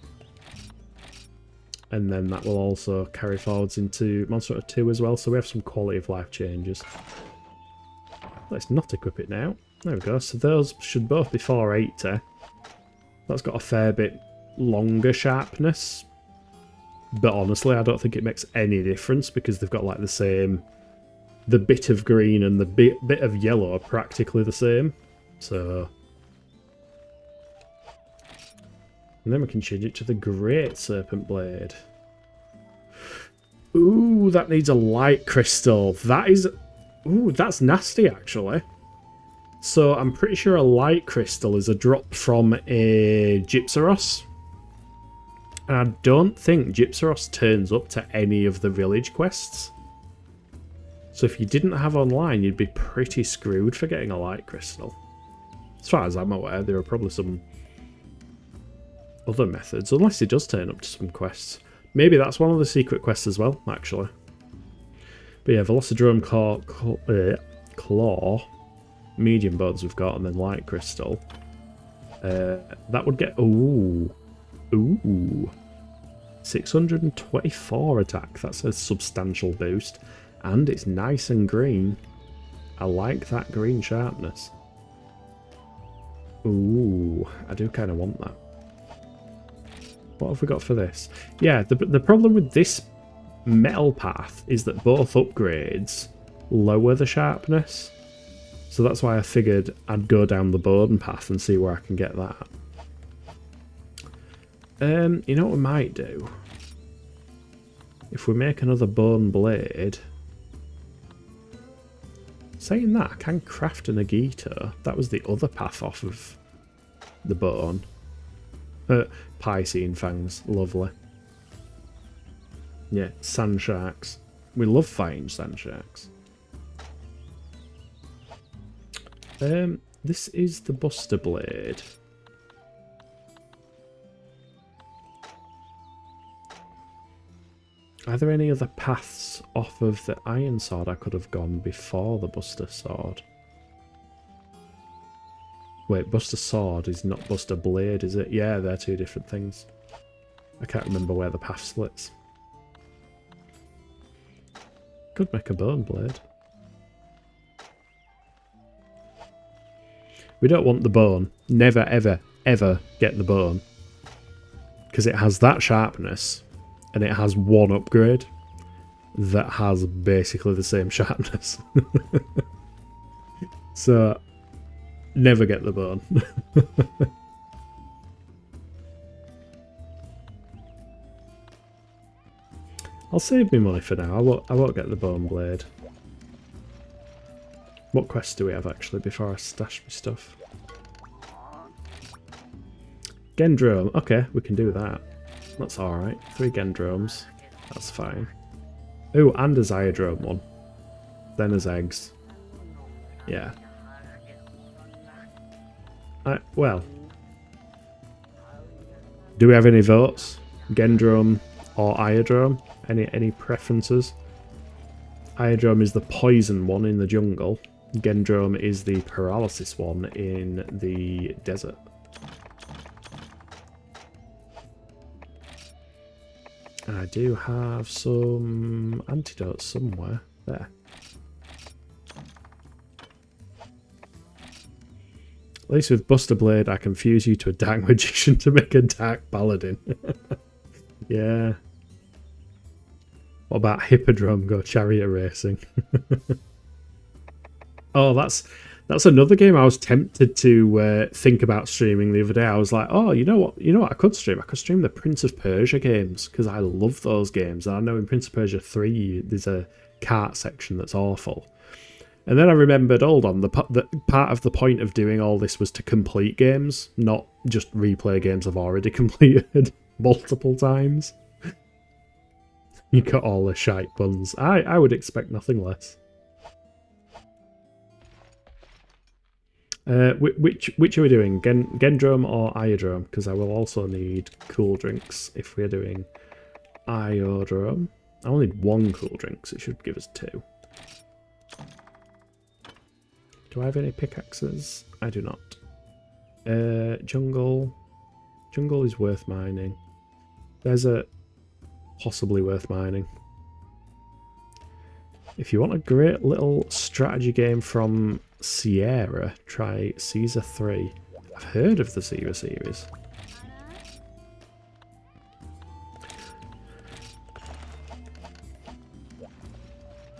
And then that will also carry forwards into Monster Hunter 2 as well, so we have some quality of life changes. Let's not equip it now. There we go, so those should both be 480. That's got a fair bit longer sharpness. But honestly, I don't think it makes any difference because they've got like the same... The bit of green and the bit of yellow are practically the same. So... And then we can change it to the Great Serpent Blade. Ooh, that needs a light crystal. That is... Ooh, that's nasty, actually. So I'm pretty sure a light crystal is a drop from a Gypsaros. And I don't think Gypsaros turns up to any of the village quests. So if you didn't have online, you'd be pretty screwed for getting a light crystal. As far as I'm aware, there are probably some other methods, unless it does turn up to some quests. Maybe that's one of the secret quests as well, actually. But yeah, Velocidrome Claw, medium bones we've got, and then light crystal. That would get... Ooh. 624 attack. That's a substantial boost. And it's nice and green. I like that green sharpness. Ooh, I do kind of want that. What have we got for this? Yeah, the problem with this metal path is that both upgrades lower the sharpness. So that's why I figured I'd go down the bone path and see where I can get that. You know what we might do? If we make another bone blade... Saying that, I can craft an Agito. That was the other path off of the bone. Piscine fangs, lovely. Yeah, sand sharks. We love fighting sand sharks. This is the Buster Blade. Are there any other paths off of the Iron Sword I could have gone before the Buster Sword? Wait, Buster Sword is not Buster Blade, is it? Yeah, they're two different things. I can't remember where the path splits. Could make a bone blade. We don't want the bone. Never, ever, ever get the bone. Because it has that sharpness, and it has one upgrade that has basically the same sharpness. So, never get the bone. I'll save me money for now. I won't get the bone blade. What quests do we have actually before I stash my stuff? Gendrome. Okay, we can do that. That's alright. 3 Gendromes. That's fine. Ooh, and a Zyodrome one. Then there's eggs. Yeah. Well. Do we have any votes? Gendrome or Iodrome? Any preferences? Iodrome is the poison one in the jungle. Gendrome is the paralysis one in the desert. And I do have some antidotes somewhere. There. At least with Buster Blade, I can fuse you to a dark magician to make a dark paladin. Yeah. What about Hippodrome go chariot racing? Oh, that's another game I was tempted to think about streaming the other day. I was like, oh, you know what I could stream? I could stream the Prince of Persia games, because I love those games. And I know in Prince of Persia 3 there's a kart section that's awful. And then I remembered, hold on, the part of the point of doing all this was to complete games, not just replay games I've already completed multiple times. You got all the shite buns. I would expect nothing less. Which are we doing? Gendrome or Iodrome? Because I will also need cool drinks if we're doing Iodrome. I only need 1 cool drink, so it should give us 2. Do I have any pickaxes? I do not. Jungle. Jungle is worth mining. There's a possibly worth mining. If you want a great little strategy game from Sierra, try Caesar 3. I've heard of the Caesar series.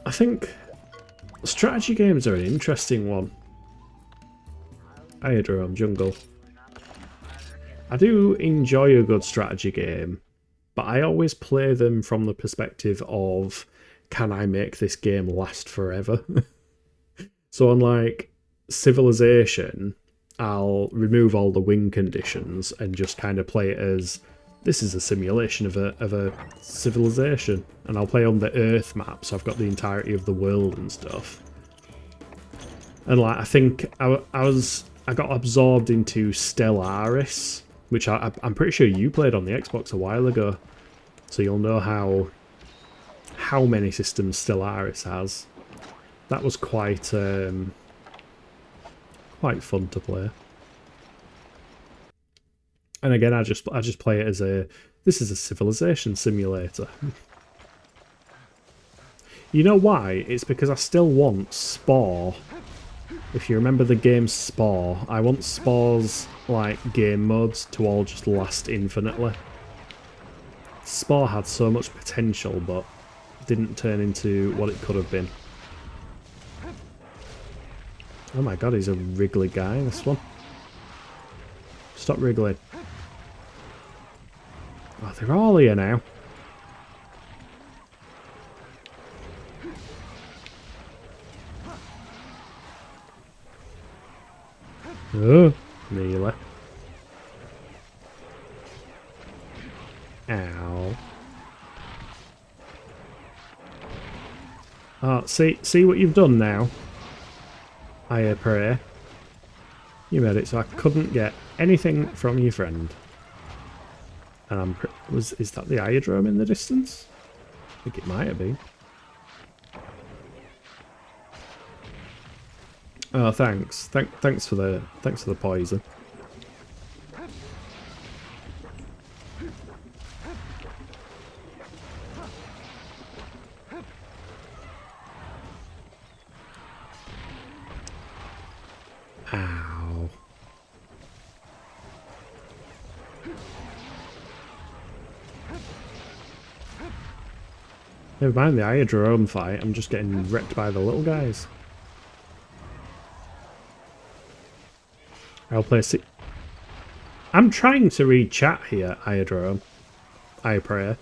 I think strategy games are an interesting one. Iodrome, Jungle. I do enjoy a good strategy game, but I always play them from the perspective of, can I make this game last forever? So unlike Civilization, I'll remove all the win conditions and just kind of play it as, this is a simulation of a civilization, and I'll play on the Earth map, so I've got the entirety of the world and stuff. And like, I think I got absorbed into Stellaris, which I'm pretty sure you played on the Xbox a while ago, so you'll know how many systems Stellaris has. That was quite fun to play. And again, I just play it as this is a civilization simulator. You know why? It's because I still want Spore. If you remember the game Spore, I want Spore's like game modes to all just last infinitely. Spore had so much potential, but didn't turn into what it could have been. Oh my god, he's a wriggly guy, this one. Stop wriggling. Oh, they're all here now. Oh, nearly. Ow. Oh, see what you've done now? I pray. You made it so I couldn't get anything from your friend. And is that the aerodrome in the distance? I think it might have been. Oh, thanks. Thanks for the poison. Ow. Never mind the aerodrome fight, I'm just getting wrecked by the little guys. I'll play I'm trying to read chat here, aerodrome. I pray.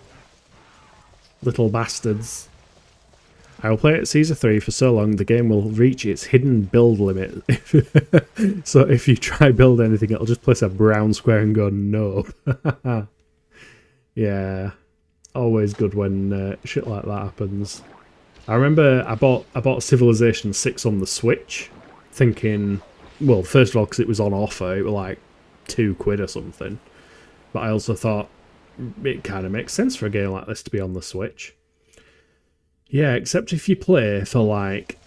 Little bastards. I will play at Caesar 3 for so long the game will reach its hidden build limit. So if you try build anything, it'll just place a brown square and go no. Yeah, always good when shit like that happens. I remember I bought Civilization 6 on the Switch, thinking, well, first of all, because it was on offer, it was like £2 or something. But I also thought it kind of makes sense for a game like this to be on the Switch. Yeah, except if you play for like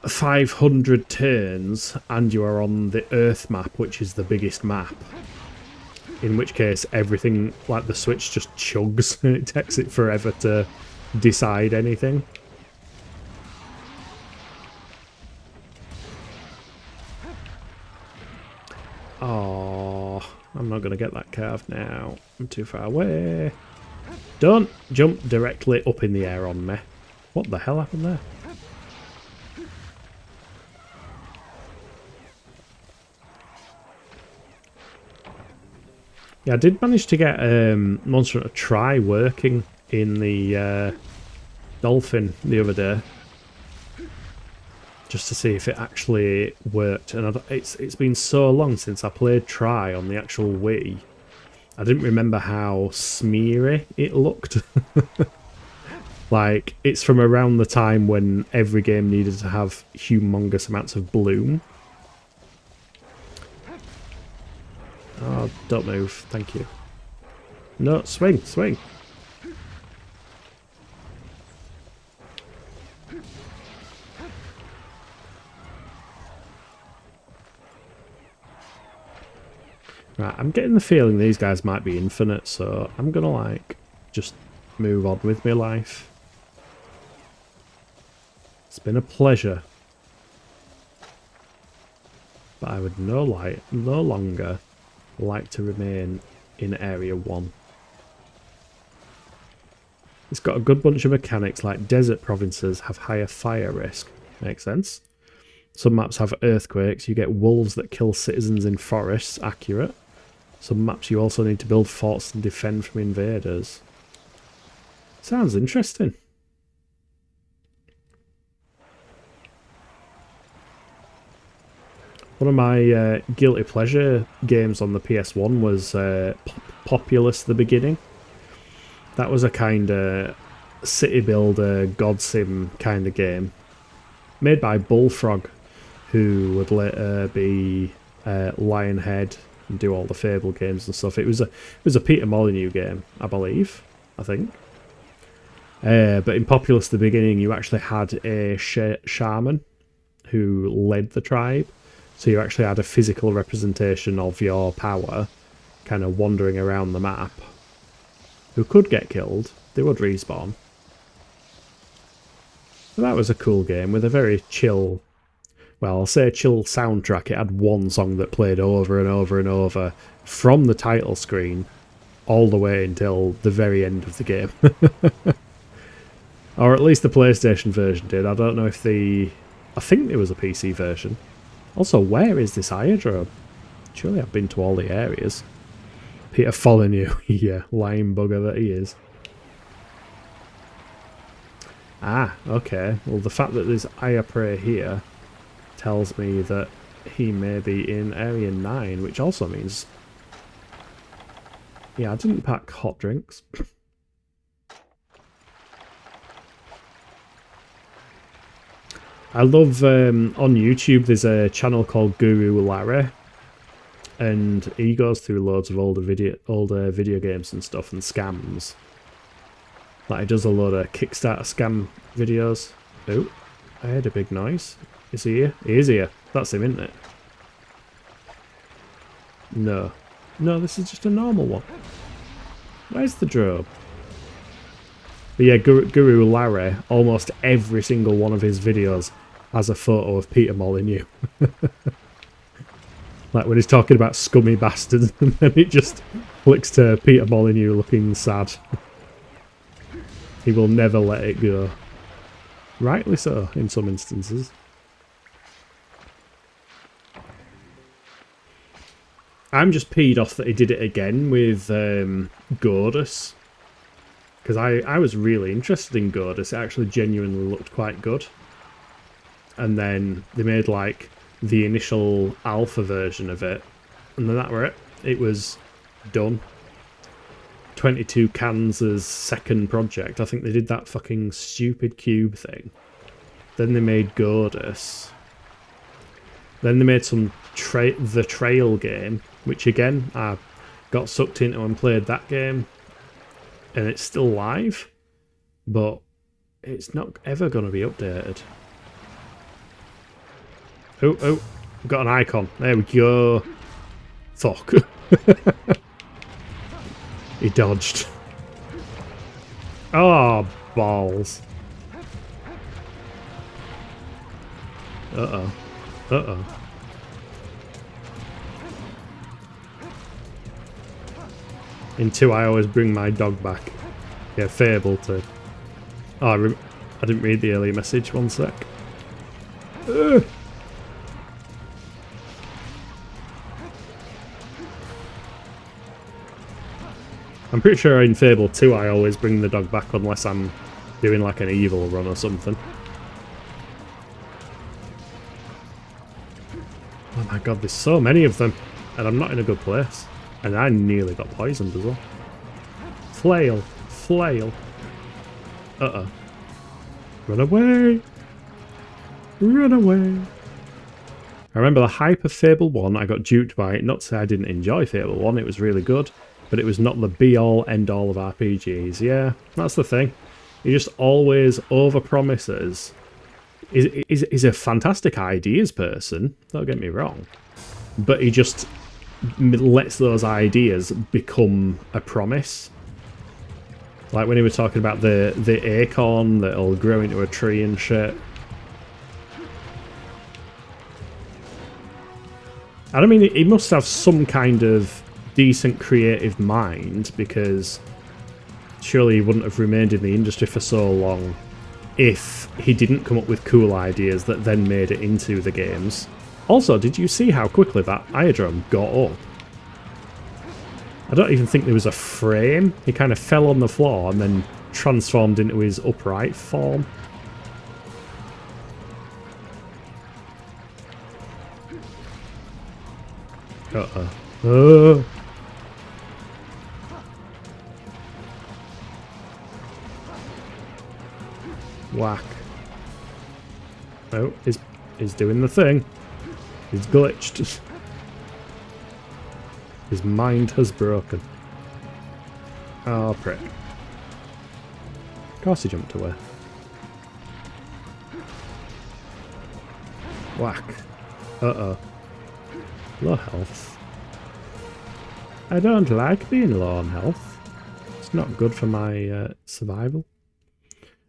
500 turns and you are on the Earth map, which is the biggest map. In which case everything, like the Switch, just chugs and it takes it forever to decide anything. Oh, I'm not going to get that carved now. I'm too far away. Don't jump directly up in the air on me. What the hell happened there? Yeah, I did manage to get Monster Hunter Tri working in the Dolphin the other day. Just to see if it actually worked. And it's been so long since I played Tri on the actual Wii. I didn't remember how smeary it looked. Like, it's from around the time when every game needed to have humongous amounts of bloom. Oh, don't move. Thank you. No, swing, swing. Right, I'm getting the feeling these guys might be infinite, so I'm gonna, like, just move on with my life. It's been a pleasure. But I would no longer like to remain in Area 1. It's got a good bunch of mechanics, like desert provinces have higher fire risk. Makes sense. Some maps have earthquakes. You get wolves that kill citizens in forests. Accurate. Some maps you also need to build forts and defend from invaders. Sounds interesting. One of my guilty pleasure games on the PS1 was Populous the Beginning. That was a kind of city builder, god sim kind of game. Made by Bullfrog, who would later be Lionhead and do all the Fable games and stuff. It was a Peter Molyneux game, I believe. I think. But in Populous the Beginning, you actually had a shaman who led the tribe. So you actually had a physical representation of your power kind of wandering around the map. Who could get killed. They would respawn. But that was a cool game with a very chill, well, I'll say chill soundtrack. It had one song that played over and over and over from the title screen all the way until the very end of the game. Or at least the PlayStation version did. I don't know if I think there was a PC version. Also, where is this aerodrome? Surely I've been to all the areas. Peter Molyneux, yeah, lying bugger that he is. Ah, okay. Well, the fact that there's Prey here tells me that he may be in Area 9, which also means... Yeah, I didn't pack hot drinks. I love, on YouTube, there's a channel called Guru Larry, and he goes through loads of older video games and stuff and scams. Like he does a lot of Kickstarter scam videos. Oh, I heard a big noise. Is he here? He is here. That's him, isn't it? No. No, this is just a normal one. Where's the drobe? But yeah, Guru Larry, almost every single one of his videos has a photo of Peter Molyneux. Like when he's talking about scummy bastards, and then it just flicks to Peter Molyneux looking sad. He will never let it go. Rightly so, in some instances. I'm just peed off that he did it again with Godus. Because I was really interested in Godus. It actually genuinely looked quite good. And then they made like the initial alpha version of it. And then that were it. It was done. 22 Kansas second project. I think they did that fucking stupid cube thing. Then they made Godus. Then they made some the Trail game, which again I got sucked into and played that game, and it's still live, but it's not ever going to be updated. Oh, got an icon. There we go. Fuck. He dodged. Oh, balls. Uh-oh. Uh-oh. In 2, I always bring my dog back. Yeah, Fable to... Oh, I didn't read the earlier message. 1 sec. Ugh. I'm pretty sure in Fable 2 I always bring the dog back unless I'm doing like an evil run or something. Oh my god, there's so many of them. And I'm not in a good place. And I nearly got poisoned as well. Flail. Flail. Uh-oh. Run away. Run away. I remember the hype of Fable 1. I got duped by it. Not to say I didn't enjoy Fable 1. It was really good. But it was not the be-all, end-all of RPGs. Yeah, that's the thing. He just always overpromises. He's a fantastic ideas person, don't get me wrong. But he just lets those ideas become a promise. Like when he was talking about the acorn that'll grow into a tree and shit. And I mean, he must have some kind of decent creative mind, because surely he wouldn't have remained in the industry for so long if he didn't come up with cool ideas that then made it into the games. Also, did you see how quickly that aerodrome got up? I don't even think there was a frame. He kind of fell on the floor and then transformed into his upright form. Uh-oh. Oh. Whack. Oh, he's doing the thing. He's glitched. His mind has broken. Oh, prick. Of course he jumped away. Whack. Uh-oh. Low health. I don't like being low on health. It's not good for my survival.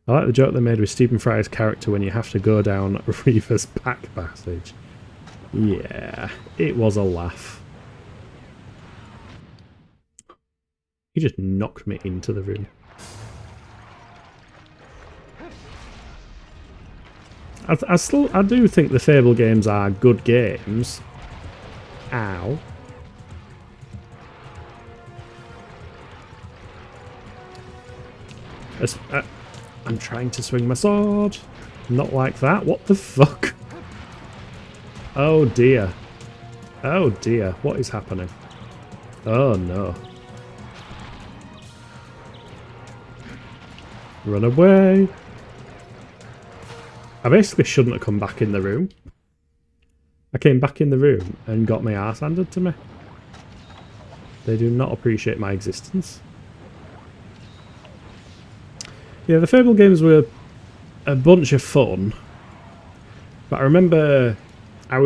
I like the joke they made with Stephen Fry's character when you have to go down Reaver's back passage. Yeah, it was a laugh. He just knocked me into the room. I do think the Fable games are good games. Ow. I'm trying to swing my sword. Not like that. What the fuck? Oh dear. Oh dear. What is happening? Oh no. Run away. I basically shouldn't have come back in the room. I came back in the room and got my arse handed to me. They do not appreciate my existence. Yeah, the Fable games were a bunch of fun. But I remember I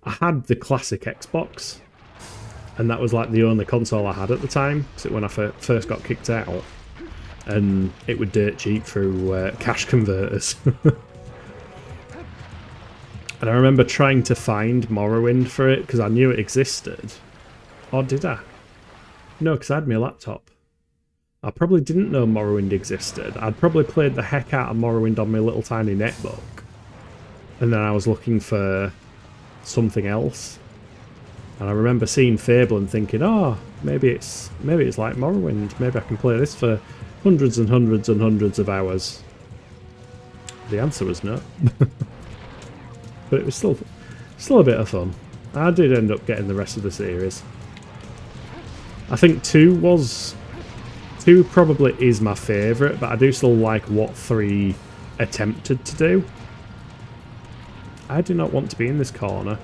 had the classic Xbox, and that was like the only console I had at the time, because when I first got kicked out, and it was dirt cheap through cash converters. And I remember trying to find Morrowind for it, because I knew it existed. Or did I? No, because I had my laptop. I probably didn't know Morrowind existed. I'd probably played the heck out of Morrowind on my little tiny netbook. And then I was looking for something else. And I remember seeing Fable and thinking, oh, maybe it's like Morrowind. Maybe I can play this for hundreds and hundreds and hundreds of hours. The answer was no. But it was still a bit of fun. I did end up getting the rest of the series. I think 2 probably is my favourite, but I do still like what 3 attempted to do. I do not want to be in this corner.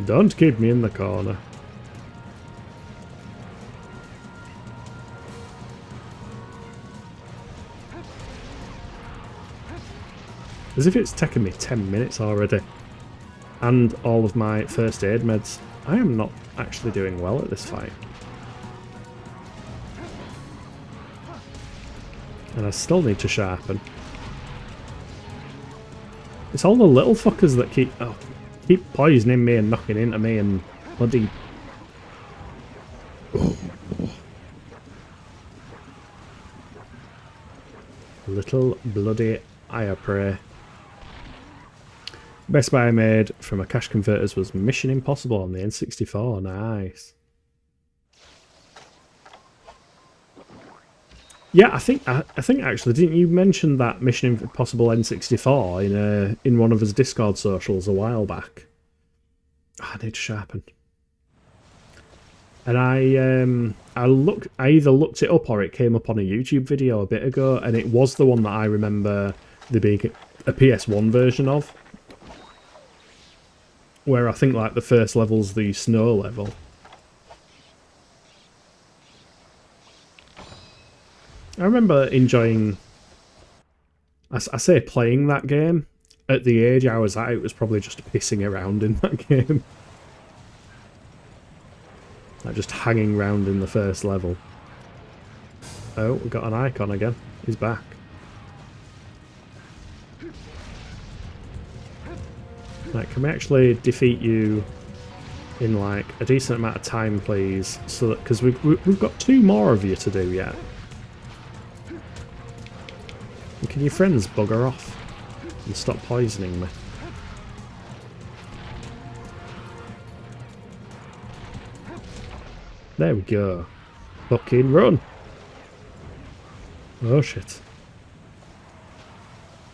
Don't keep me in the corner. As if it's taken me 10 minutes already. And all of my first aid meds. I am not actually doing well at this fight. And I still need to sharpen. It's all the little fuckers that keep poisoning me and knocking into me and bloody... Little bloody ire prey. Best buy I made from a cash converters was Mission Impossible on the N64. Nice. Yeah, I think actually, didn't you mention that Mission Impossible N64 in one of his Discord socials a while back? Oh, I need to sharpen. And I either looked it up or it came up on a YouTube video a bit ago, and it was the one that I remember there being a PS1 version of. Where I think like the first level's the snow level. I remember enjoying, I say playing that game. At the age I was at, it was probably just pissing around in that game. Like just hanging around in the first level. Oh, we got an icon again. He's back. Right, can we actually defeat you in like a decent amount of time, please? So that, because we've got 2 more of you to do yet. And can your friends bugger off and stop poisoning me? There we go. Fucking run! Oh shit.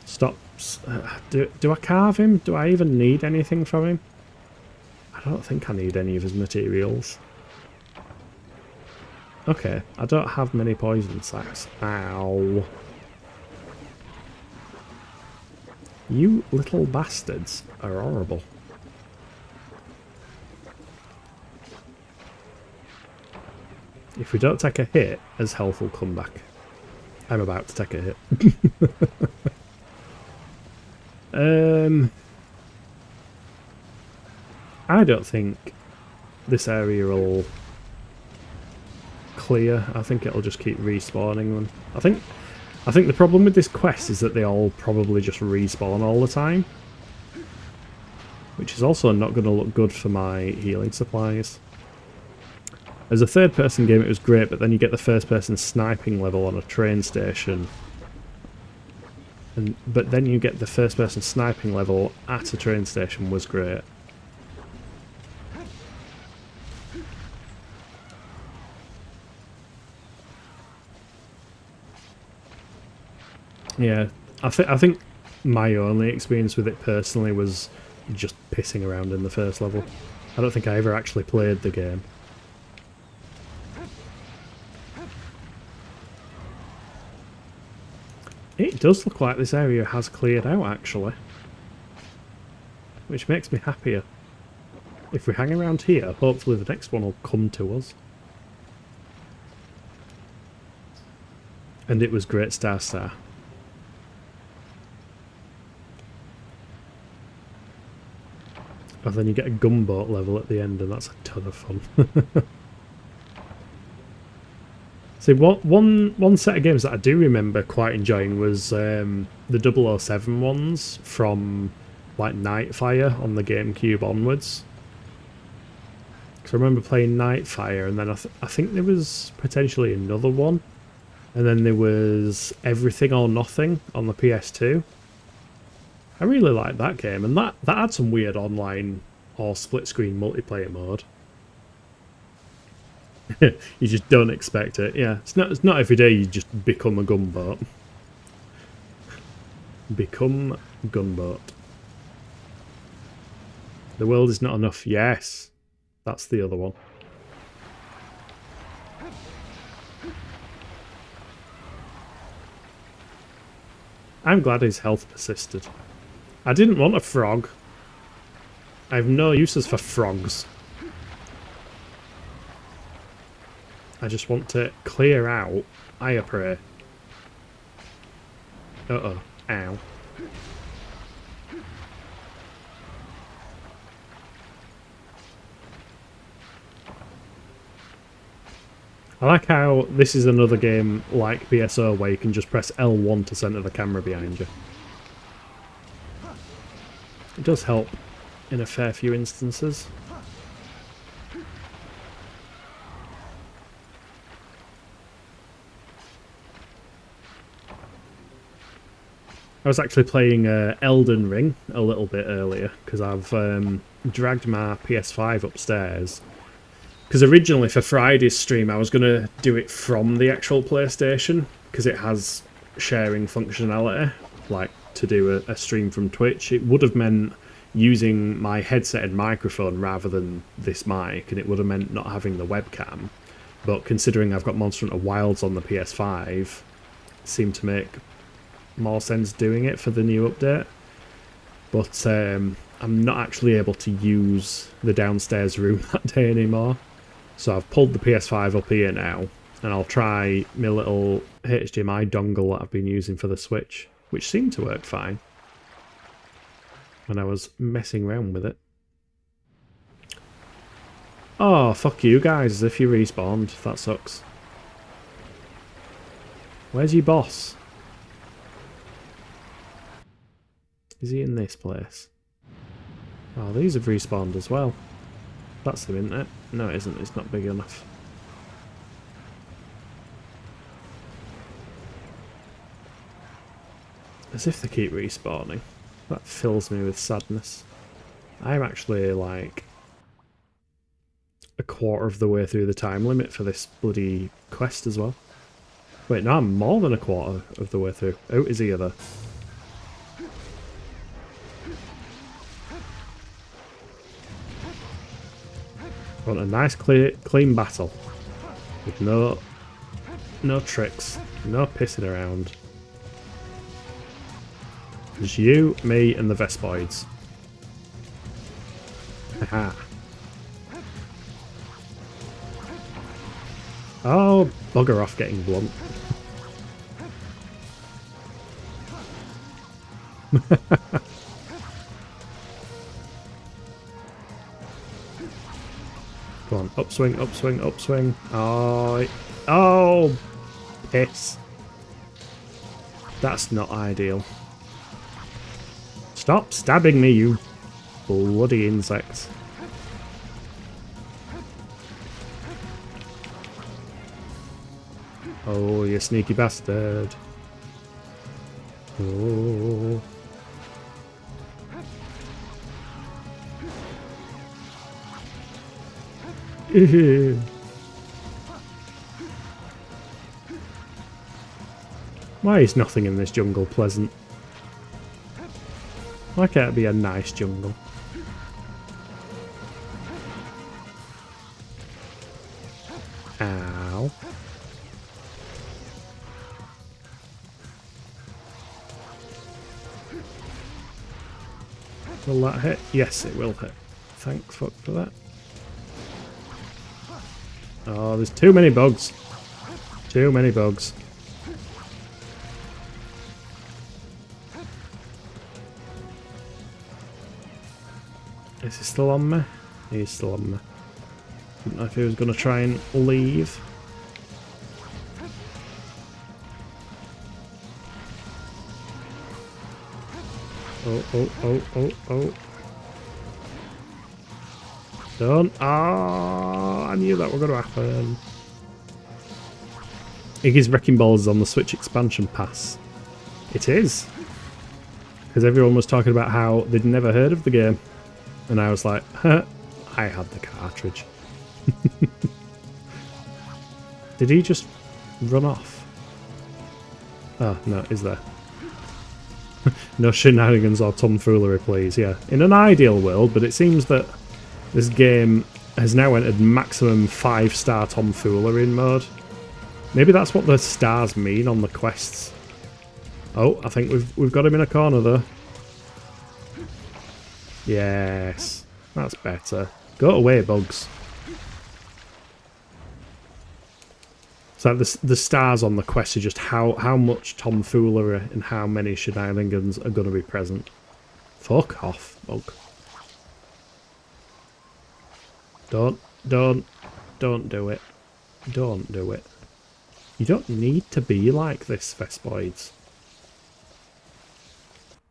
Stop. Do I carve him? Do I even need anything from him? I don't think I need any of his materials. Okay, I don't have many poison sacks. Ow. You little bastards are horrible. If we don't take a hit, his health will come back. I'm about to take a hit. I don't think this area will clear. I think it'll just keep respawning them. I think the problem with this quest is that they all probably just respawn all the time. Which is also not going to look good for my healing supplies. As a third-person game it was great, but then you get the first-person sniping level on a train station. But then you get the first-person sniping level at a train station was great. Yeah, I think my only experience with it personally was just pissing around in the first level. I don't think I ever actually played the game. It does look like this area has cleared out, actually. Which makes me happier. If we hang around here, hopefully the next one will come to us. And it was Great Star Star. And then you get a gunboat level at the end, and that's a ton of fun. See, one set of games that I do remember quite enjoying was the 007 ones from like Nightfire on the GameCube onwards. Because I remember playing Nightfire, and then I think there was potentially another one. And then there was Everything or Nothing on the PS2. I really liked that game, and that had some weird online or split-screen multiplayer mode. You just don't expect it. Yeah, it's not every day you just become a gunboat. Become gunboat. The world is not enough. Yes, that's the other one. I'm glad his health persisted. I didn't want a frog. I have no uses for frogs. I just want to clear out higher prey. Uh-oh. Ow. I like how this is another game like PSO where you can just press L1 to center the camera behind you. It does help in a fair few instances. I was actually playing Elden Ring a little bit earlier because I've dragged my PS5 upstairs. Because originally for Friday's stream I was going to do it from the actual PlayStation because it has sharing functionality, like to do a stream from Twitch. It would have meant using my headset and microphone rather than this mic, and it would have meant not having the webcam. But considering I've got Monster Hunter Wilds on the PS5, it seemed to make more sense doing it for the new update. But I'm not actually able to use the downstairs room that day anymore. So I've pulled the PS5 up here now, and I'll try my little HDMI dongle that I've been using for the Switch, which seemed to work fine when I was messing around with it. Oh, fuck you guys, as if you respawned. That sucks. Where's your boss? Is he in this place? Oh, these have respawned as well. That's them, isn't it? No, it isn't. It's not big enough. As if they keep respawning. That fills me with sadness. I'm actually like a quarter of the way through the time limit for this bloody quest as well. Wait, no, I'm more than a quarter of the way through. Oh, is he there? I want a nice clean battle. With no tricks. No pissing around. Just you, me, and the Vespoids. Haha. Oh, bugger off getting blunt. Come on, upswing, upswing, upswing. Oh, piss. That's not ideal. Stop stabbing me, you bloody insects. Oh, you sneaky bastard. Oh. Why is nothing in this jungle pleasant? Why can't it be a nice jungle? Ow. Will that hit? Yes, it will hit. thanks fuck for that. Oh, there's too many bugs. Too many bugs. Is he still on me? He's still on me. Didn't know if he was going to try and leave. Oh. Done. Ah, I knew that was going to happen. Iggy's Wrecking Balls is on the Switch expansion pass. It is. Because everyone was talking about how they'd never heard of the game. And I was like, huh, I had the cartridge. Did he just run off? Oh, no, is there? No shenanigans or tomfoolery, please. Yeah, in an ideal world, but it seems that this game has now entered maximum 5-star tomfoolery in mode. Maybe that's what the stars mean on the quests. Oh, I think we've got him in a corner though. Yes, that's better. Go away, bugs. So the stars on the quest are just how much tomfoolery and how many shenanigans are going to be present. Fuck off, bug. Don't do it. Don't do it. You don't need to be like this, Vespoids.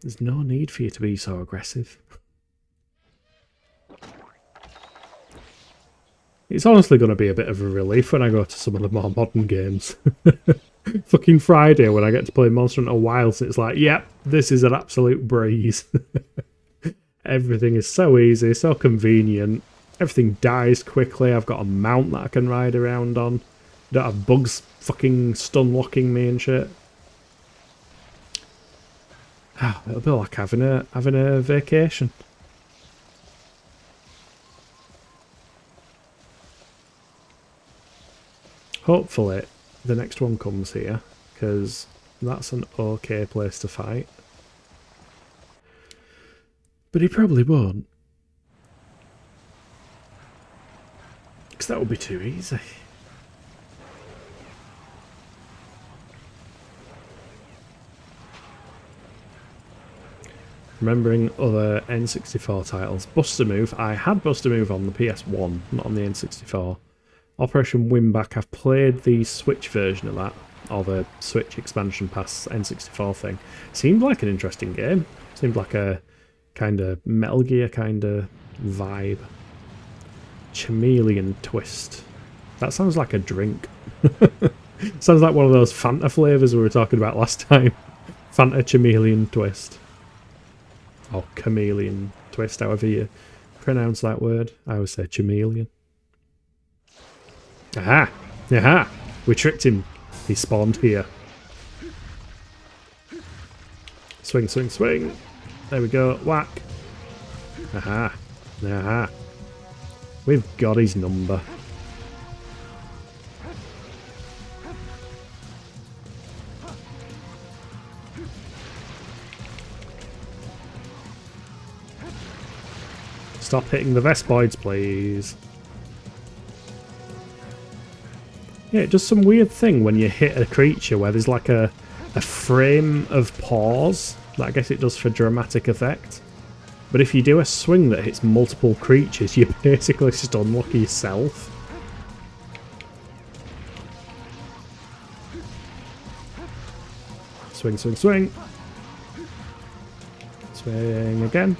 There's no need for you to be so aggressive. It's honestly going to be a bit of a relief when I go to some of the more modern games. Fucking Friday when I get to play Monster Hunter Wilds, it's like, yep, this is an absolute breeze. Everything is so easy, so convenient. Everything dies quickly. I've got a mount that I can ride around on. I don't have bugs fucking stun locking me and shit. It'll be like having a vacation. Hopefully the next one comes here, because that's an okay place to fight. But he probably won't. Because that would be too easy. Remembering other N64 titles. Buster Move. I had Buster Move on the PS1, not on the N64. Operation Winback. I've played the Switch version of that, or the Switch expansion pass N64 thing. Seemed like an interesting game. Seemed like a kind of Metal Gear kind of vibe. Chameleon Twist. That sounds like a drink. Sounds like one of those Fanta flavours we were talking about last time. Fanta Chameleon Twist. Or Chameleon Twist, however you pronounce that word. I always say chameleon. Aha! Aha! We tricked him. He spawned here. Swing, swing, swing. There we go. Whack. Aha. Aha. We've got his number. Stop hitting the Vespoids, please. Yeah, it does some weird thing when you hit a creature where there's like a frame of pause. That I guess it does for dramatic effect. But if you do a swing that hits multiple creatures, you basically stun lock yourself. Swing, swing, swing. Swing again.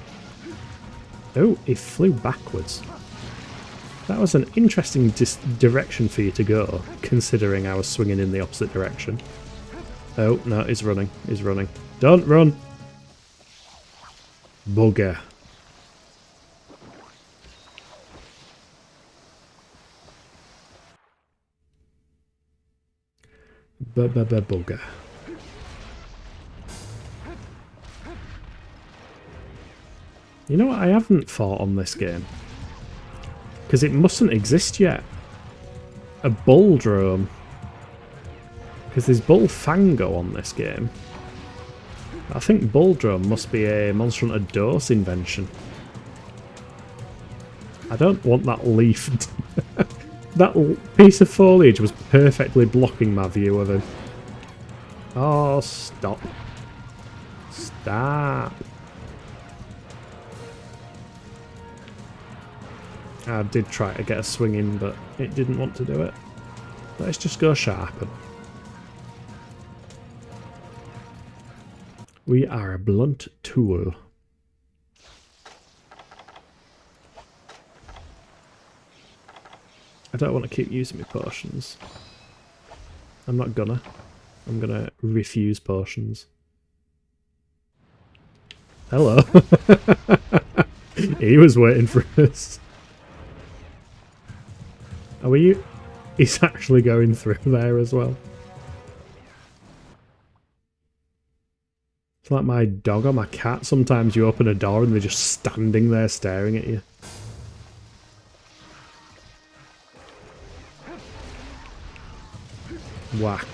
Oh, he flew backwards. That was an interesting direction for you to go, considering I was swinging in the opposite direction. Oh, no, he's running. He's running. Don't run! Bugger. Bugger. You know what I haven't fought on this game? Because it mustn't exist yet. A bull drone. Because there's Bull Fango on this game. I think Bull Drone must be a Monster Hunter DOS invention. I don't want that leaf. That piece of foliage was perfectly blocking my view of him. Oh, stop. Stop. I did try to get a swing in, but it didn't want to do it. Let's just go sharpen. We are a blunt tool. I don't want to keep using my potions. I'm not gonna. I'm gonna refuse potions. Hello. He was waiting for us. Are you? He's actually going through there as well. It's like my dog or my cat. Sometimes you open a door and they're just standing there staring at you. Whack.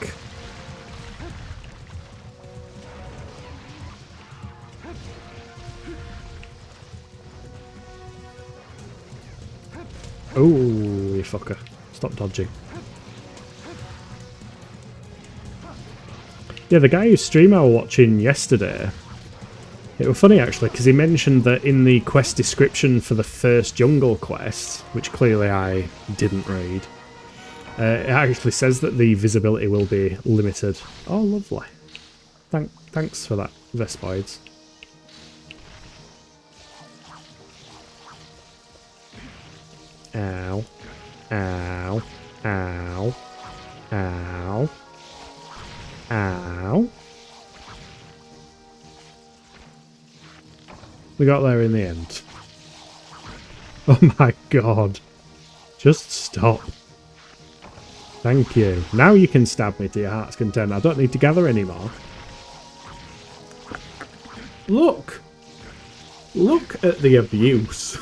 Oh, you fucker. Stop dodging. Yeah, the guy whose stream I was watching yesterday, it was funny actually, because he mentioned that in the quest description for the first jungle quest, which clearly I didn't read, it actually says that the visibility will be limited. Oh, lovely. Thanks for that, Vespoids. Ow. Ow. Ow. Ow. Ow. We got there in the end. Oh my god. Just stop. Thank you. Now you can stab me to your heart's content. I don't need to gather anymore. Look! Look at the abuse.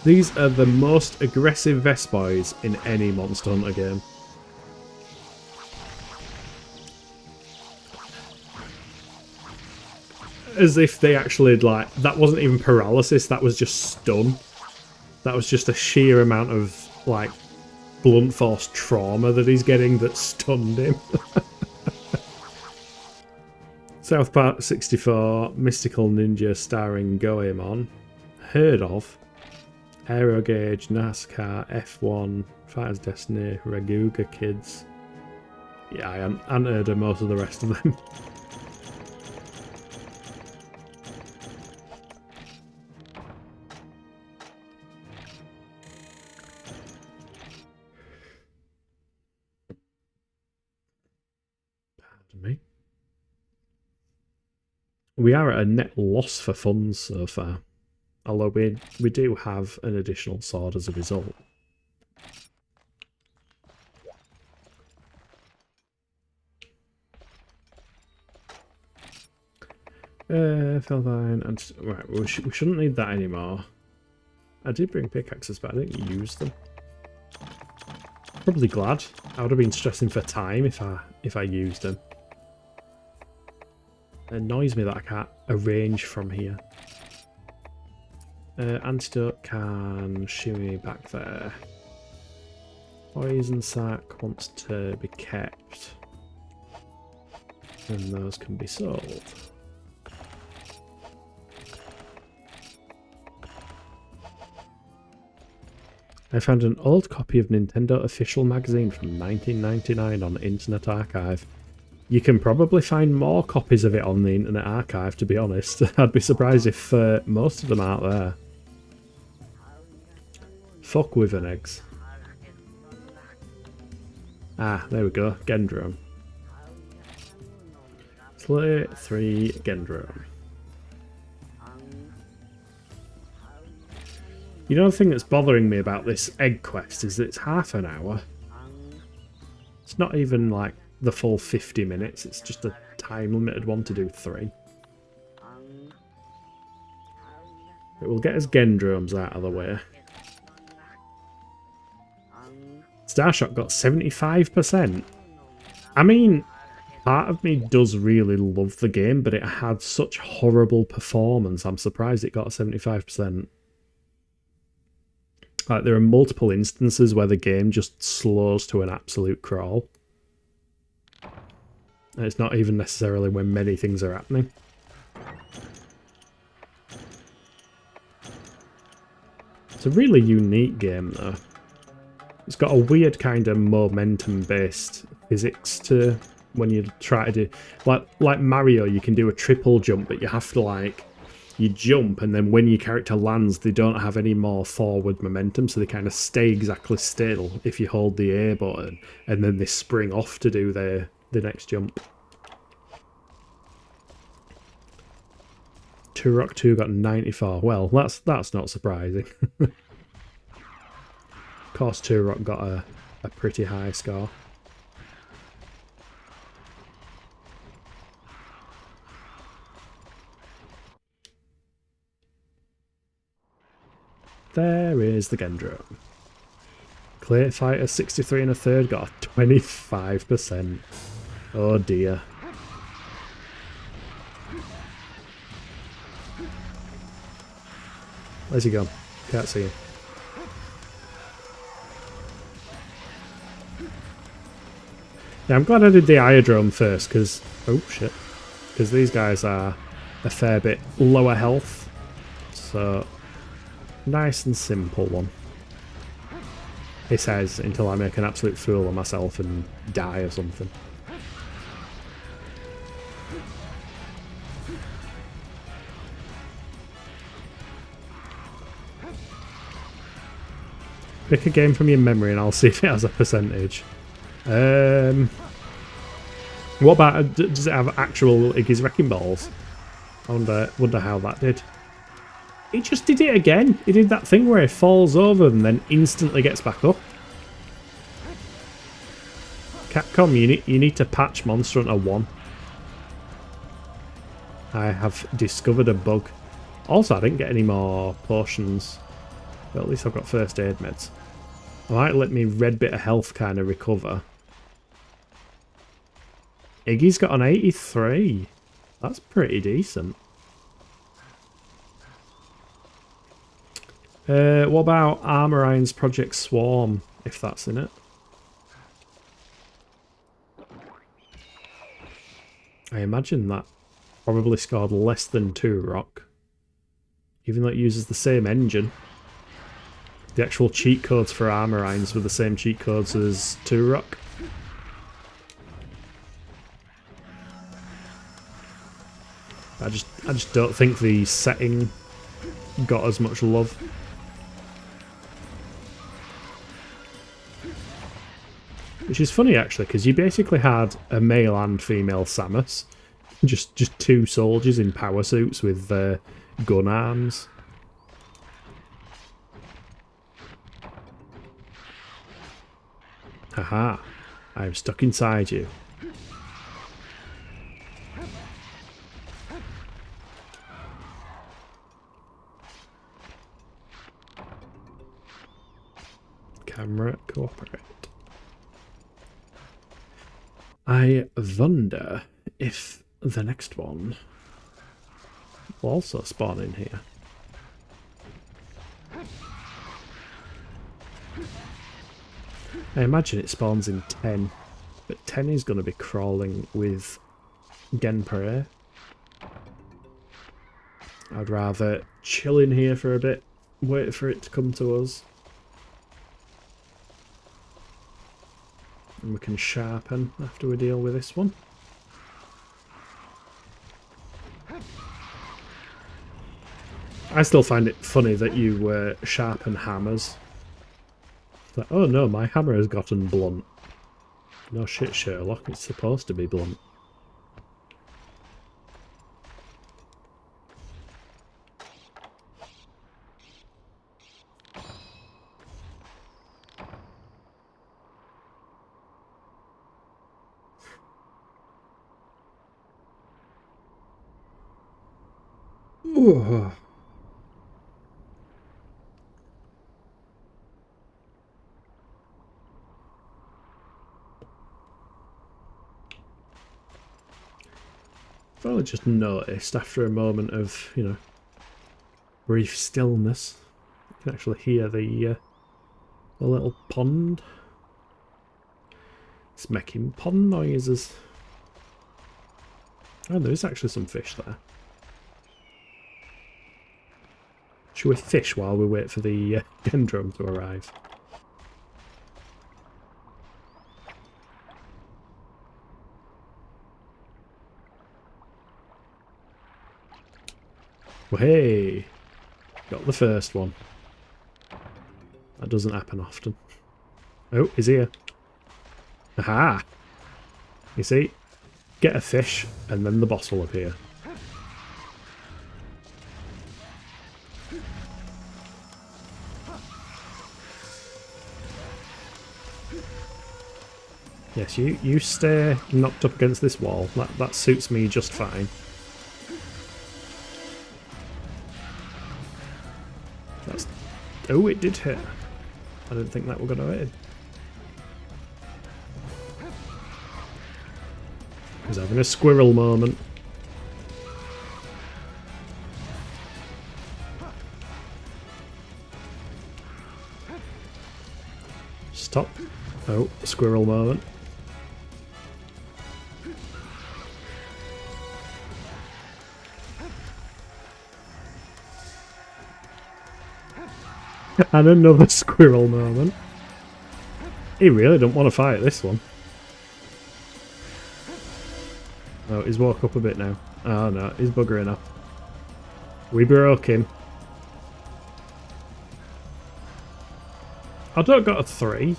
These are the most aggressive Vespoids in any Monster Hunter game. As if they actually, like, that wasn't even paralysis, that was just stun. That was just a sheer amount of, like, blunt force trauma that he's getting that stunned him. South Park 64, Mystical Ninja starring Goemon. Heard of. Aero Gauge, NASCAR, F1, Fighters Destiny, Raguga Kids. Yeah, I hadn't heard of most of the rest of them. Pardon me. We are at a net loss for funds so far. Although we do have an additional sword as a result. Felvine and right, we shouldn't need that anymore. I did bring pickaxes, but I didn't use them. Probably glad. I would have been stressing for time if I used them. It annoys me that I can't arrange from here. Antidote can shimmy back there. Poison sack wants to be kept. And those can be sold. I found an old copy of Nintendo Official Magazine from 1999 on Internet Archive. You can probably find more copies of it on the Internet Archive, to be honest. I'd be surprised if most of them aren't there. Fuck wyvern eggs. Ah, there we go. Gendrome. Slay 3 Gendrome. You know the thing that's bothering me about this egg quest is that it's half an hour. It's not even like the full 50 minutes, it's just a time limited one to do 3. It will get us Gendromes out of the way. Starshot got 75%. I mean, Part of me does really love the game, but it had such horrible performance. I'm surprised it got 75%. Like, there are multiple instances where the game just slows to an absolute crawl. And it's not even necessarily when many things are happening. It's a really unique game, though. It's got a weird kind of momentum-based physics to when you try to do... Like Mario, you can do a triple jump, but you have to, like... You jump, and then when your character lands, they don't have any more forward momentum, so they kind of stay exactly still if you hold the A button, and then they spring off to do the next jump. Turok 2 got 94. Well, that's not surprising. Of course, Turok got a pretty high score. There is the Gendro. Clay Fighter 63 and a third got a 25%. Oh dear. Where's he gone? Can't see him. Yeah, I'm glad I did the Iodrome first, because... Oh, shit. Because these guys are a fair bit lower health. So, nice and simple one. He says, until I make an absolute fool of myself and die or something. Pick a game from your memory and I'll see if it has a percentage. What about... Does it have actual Iggy's Wrecking Balls? I wonder how that did. He just did it again. He did that thing where he falls over and then instantly gets back up. Capcom, you need to patch Monster Hunter 1. I have discovered a bug. Also, I didn't get any more potions. But at least I've got first aid meds. I might let me red bit of health kind of recover. Iggy's got an 83. That's pretty decent. What about Armor Iron's Project Swarm, if that's in it? I imagine that probably scored less than Turok, even though it uses the same engine. The actual cheat codes for Armor Irons were the same cheat codes as Turok. I just don't think the setting got as much love. Which is funny actually, because you basically had a male and female Samus. Just two soldiers in power suits with gun arms. Haha, I am stuck inside you. Camera cooperate. I wonder if the next one will also spawn in here. I imagine it spawns in 10, but 10 is going to be crawling with Genpei. I'd rather chill in here for a bit, wait for it to come to us. And we can sharpen after we deal with this one. I still find it funny that you sharpen hammers. It's like, oh no, my hammer has gotten blunt. No shit, Sherlock, it's supposed to be blunt. Ooh. I've only just noticed after a moment of, you know, brief stillness. You can actually hear the little pond. It's making pond noises. Oh, there is actually some fish there. Should we fish while we wait for the Gendrome to arrive? Well, hey! Got the first one. That doesn't happen often. Oh, he's here. Aha! You see? Get a fish, and then the boss will appear. Yes, you stay knocked up against this wall. That suits me just fine. That's... Oh, it did hit. I didn't think that were going to hit him. He's having a squirrel moment. Stop. Oh, squirrel moment. And another squirrel moment. He really don't want to fight this one. Oh, he's woke up a bit now. Oh no, he's buggering up. We broke him. I don't got a 3.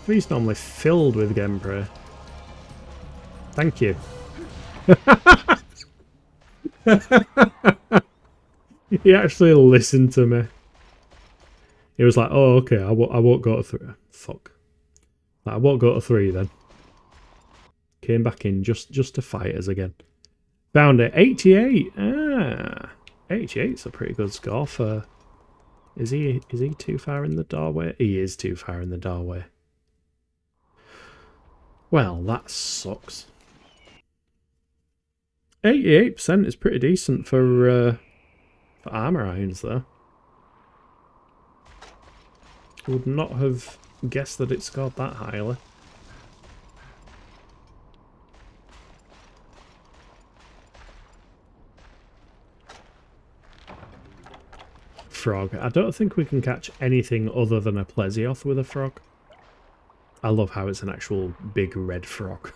3's normally filled with Genprey. Thank you. He actually listened to me. He was like, oh, okay, I won't go to 3. Fuck. I won't go to 3 then. Came back in just to fight us again. Found it. 88. Ah. 88's a pretty good score for... Is he too far in the doorway? He is too far in the doorway. Well, that sucks. 88% is pretty decent for armor irons, though. Would not have guessed that it scored that highly. Frog. I don't think we can catch anything other than a Plesioth with a frog. I love how it's an actual big red frog.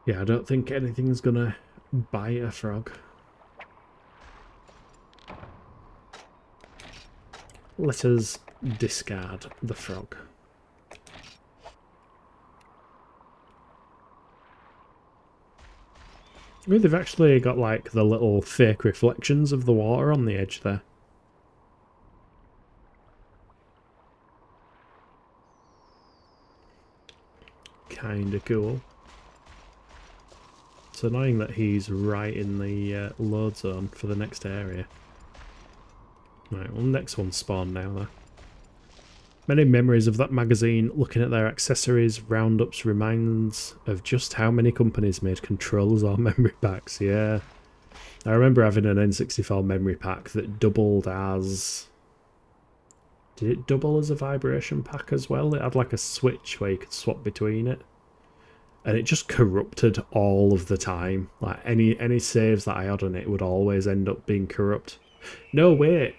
Yeah, I don't think anything's gonna bite a frog. Let us discard the frog. Oh, they've actually got like the little fake reflections of the water on the edge there. Kinda cool. It's annoying that he's right in the load zone for the next area. Right, well, next one's spawned now, though. Many memories of that magazine. Looking at their accessories, roundups reminds of just how many companies made controllers or memory packs. Yeah. I remember having an N64 memory pack that doubled as... Did it double as a vibration pack as well? It had like a switch where you could swap between it. And it just corrupted all of the time. Like any saves that I had on it would always end up being corrupt. No, wait.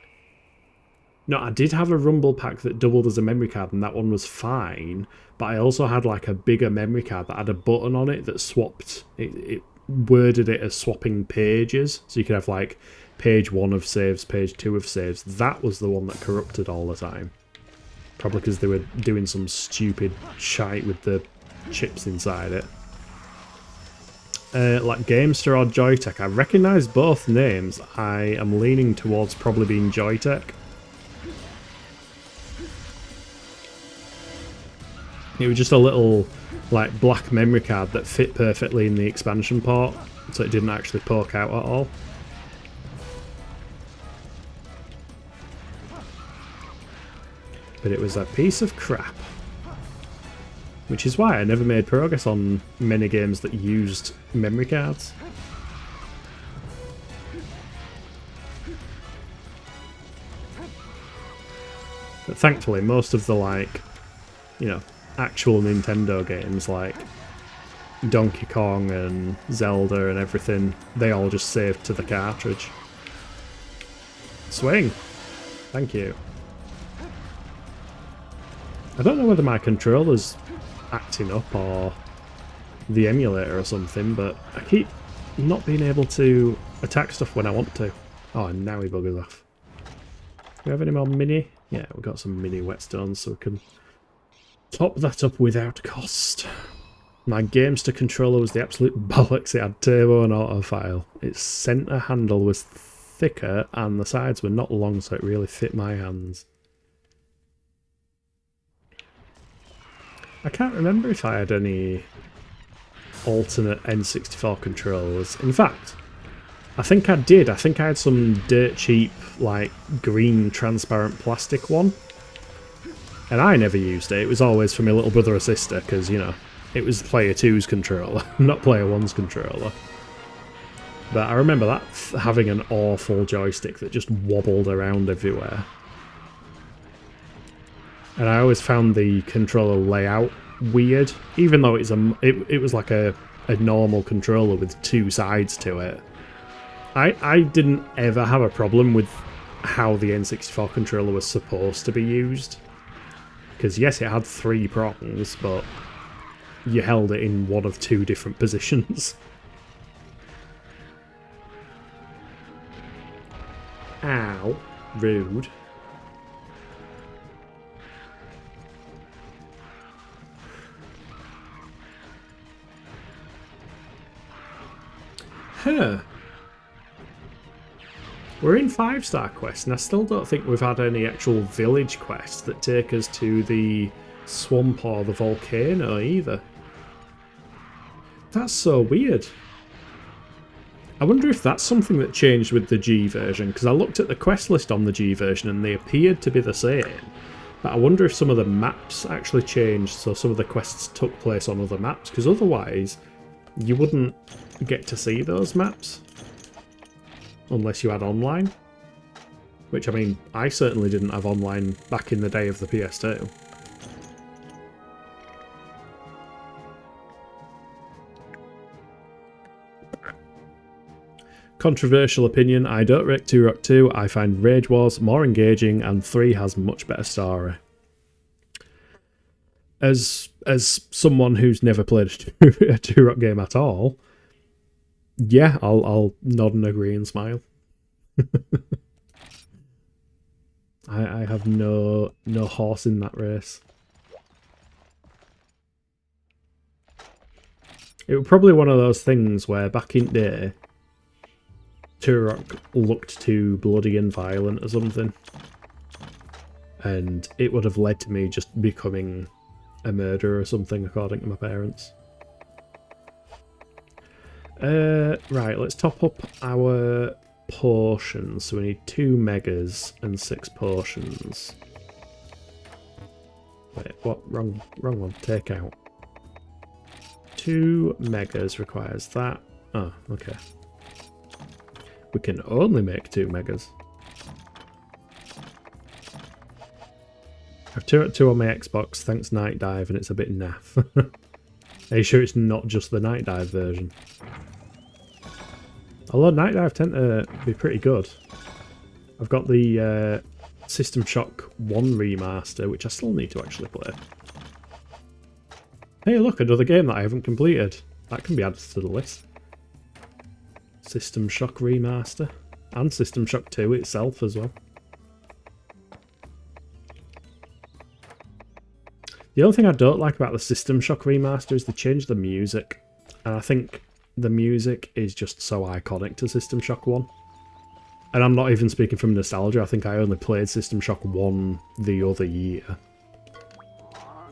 No, I did have a Rumble pack that doubled as a memory card, and that one was fine. But I also had like a bigger memory card that had a button on it that swapped. It worded it as swapping pages, so you could have like page 1 of saves, page 2 of saves. That was the one that corrupted all the time. Probably because they were doing some stupid shite with the chips inside it. Like Gamester or Joytech, I recognise both names. I am leaning towards probably being Joytech. It was just a little like black memory card that fit perfectly in the expansion port, so it didn't actually poke out at all. But it was a piece of crap. Which is why I never made progress on many games that used memory cards. But thankfully, most of the, like, you know, actual Nintendo games, like Donkey Kong and Zelda and everything, they all just saved to the cartridge. Swing! Thank you. I don't know whether my controller's acting up or the emulator or something, but I keep not being able to attack stuff when I want to. Oh, and now he buggers off. Do we have any more mini? Yeah, we've got some mini whetstones, so we can top that up without cost. My Gamester controller was the absolute bollocks. It had turbo and autofile. Its centre handle was thicker and the sides were not long, so it really fit my hands. I can't remember if I had any alternate N64 controllers. In fact, I think I did. I think I had some dirt cheap, like, green transparent plastic one. And I never used it. It was always for my little brother or sister, because, you know, it was player 2's controller, not player 1's controller. But I remember that having an awful joystick that just wobbled around everywhere. And I always found the controller layout weird, even though it was like a normal controller with two sides to it. I didn't ever have a problem with how the N64 controller was supposed to be used. Because yes, it had 3 prongs, but you held it in one of 2 different positions. Ow. Rude. Huh. We're in 5-star quests, and I still don't think we've had any actual village quests that take us to the swamp or the volcano either. That's so weird. I wonder if that's something that changed with the G version, because I looked at the quest list on the G version and they appeared to be the same. But I wonder if some of the maps actually changed, so some of the quests took place on other maps, because otherwise you wouldn't get to see those maps unless you had online. Which, I mean, I certainly didn't have online back in the day of the PS2. Controversial opinion, I don't rate Turok 2, I find Rage Wars more engaging and 3 has much better story. As someone who's never played a Turok game at all, yeah, I'll nod and agree and smile. I have no horse in that race. It was probably one of those things where back in the day, Turok looked too bloody and violent or something. And it would have led to me just becoming a murderer or something, according to my parents. Right, let's top up our potions. So we need 2 megas and 6 potions. Wait, what? Wrong one. Take out. 2 megas requires that. Oh, okay. We can only make 2 megas. I've Turok 2 on my Xbox, thanks Night Dive, and it's a bit naff. Are you sure it's not just the Night Dive version? Although Night Dive tend to be pretty good. I've got the System Shock 1 remaster, which I still need to actually play. Hey look, another game that I haven't completed. That can be added to the list. System Shock remaster. And System Shock 2 itself as well. The only thing I don't like about the System Shock remaster is they changed the music. And I think the music is just so iconic to System Shock 1. And I'm not even speaking from nostalgia, I think I only played System Shock 1 the other year.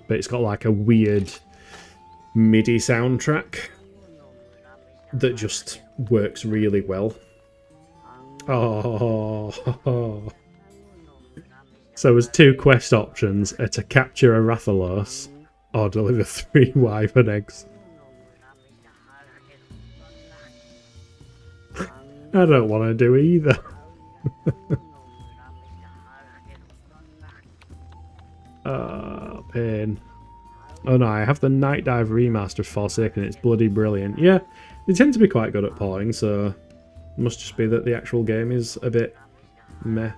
But it's got like a weird MIDI soundtrack that just works really well. Oh. So there's 2 quest options, to capture a Rathalos or deliver 3 wyvern eggs. I don't want to do either. Pain. Oh no, I have the Night Dive remaster of Forsaken. It's bloody brilliant. Yeah, they tend to be quite good at porting, so it must just be that the actual game is a bit meh.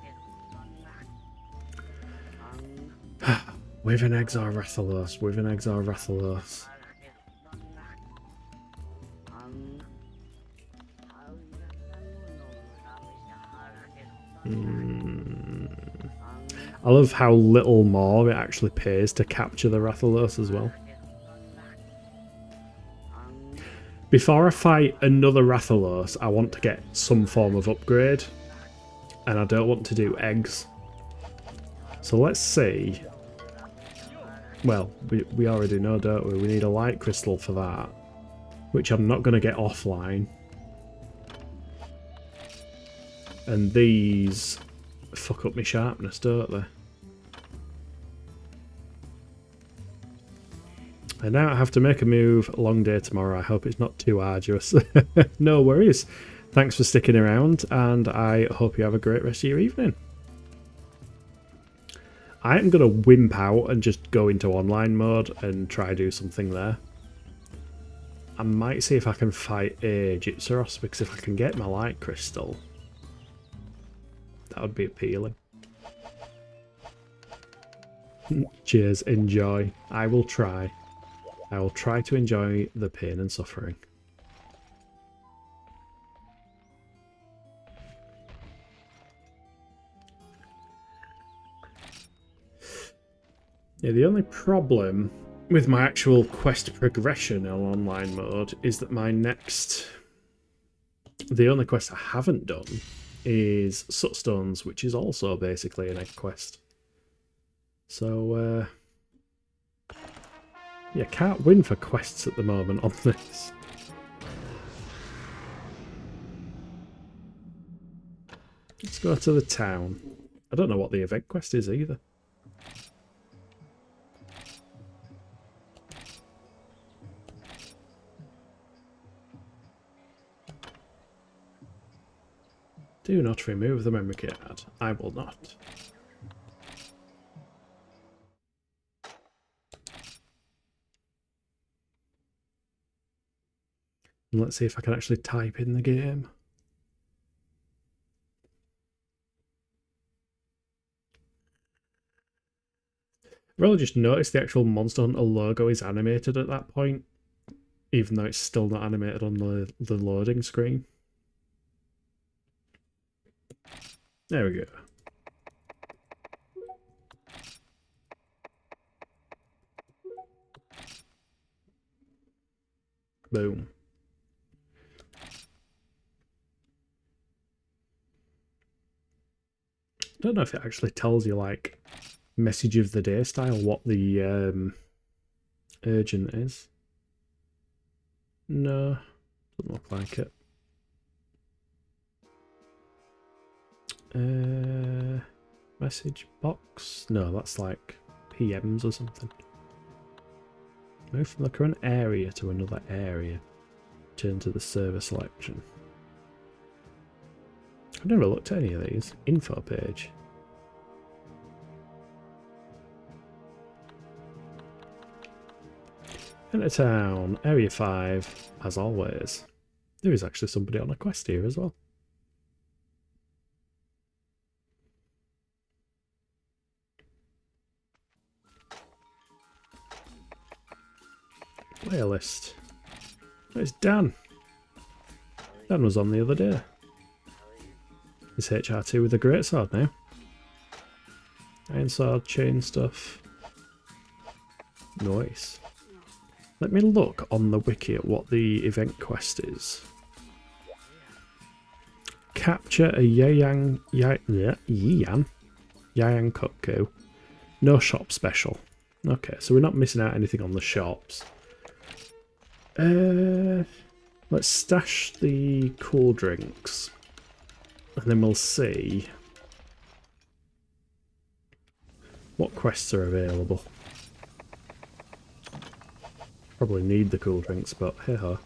Wyvern eggs or Rathalos? Wyvern eggs or Rathalos? I love how little more it actually pays to capture the Rathalos as well. Before I fight another Rathalos, I want to get some form of upgrade. And I don't want to do eggs. So let's see. Well, we already know, don't we? We need a light crystal for that. Which I'm not going to get offline. And these fuck up my sharpness, don't they? I now have to make a move. Long day tomorrow. I hope it's not too arduous. No worries. Thanks for sticking around, and I hope you have a great rest of your evening. I am going to wimp out and just go into online mode and try do something there. I might see if I can fight a Jitsaros, because if I can get my light crystal, that would be appealing. Cheers, enjoy. I will try. I will try to enjoy the pain and suffering. Yeah, the only problem with my actual quest progression in online mode is that my next... The only quest I haven't done is Sootstones, which is also basically an egg quest. So, yeah, can't win for quests at the moment on this. Let's go to the town. I don't know what the event quest is either. Do not remove the memory card. I will not. And let's see if I can actually type in the game. I've really just noticed the actual Monster Hunter logo is animated at that point, even though it's still not animated on the loading screen. There we go. Boom. I don't know if it actually tells you, like, message of the day style, what the urgent is. No, doesn't look like it. Message box? No, that's like PMs or something. Move from the current area to another area. Turn to the server selection. I've never looked at any of these. Info page. Enter town. Area 5, as always. There is actually somebody on a quest here as well. Playlist. It's Dan. Dan was on the other day. It's HR2 with a great sword now. Iron sword, chain stuff. Nice. Let me look on the wiki at what the event quest is. Capture a Yayang Cuckoo. No shop special. Okay, so we're not missing out anything on the shops. Let's stash the cool drinks. And then we'll see what quests are available. Probably need the cool drinks, but hey-ho.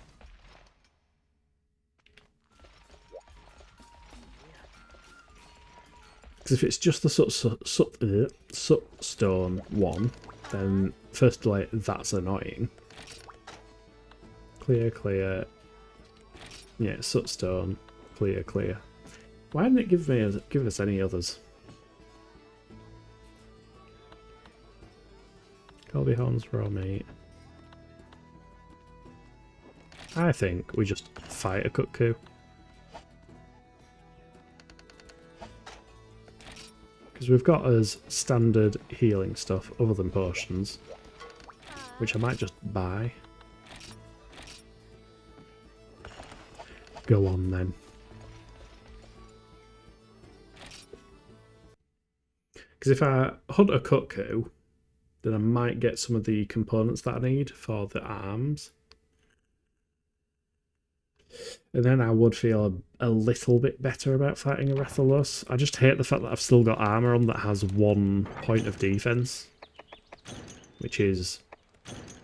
Because if it's just the Sootstone one, then firstly, that's annoying. Clear, clear. Yeah, Sootstone. Clear, clear. Why didn't it give us any others? Colby Horns, raw meat. I think we just fight a cuckoo. Because we've got as standard healing stuff other than potions, which I might just buy. Go on then. Because if I hunt a cuckoo, then I might get some of the components that I need for the arms. And then I would feel a little bit better about fighting a Rathalos. I just hate the fact that I've still got armour on that has 1 point of defense, which is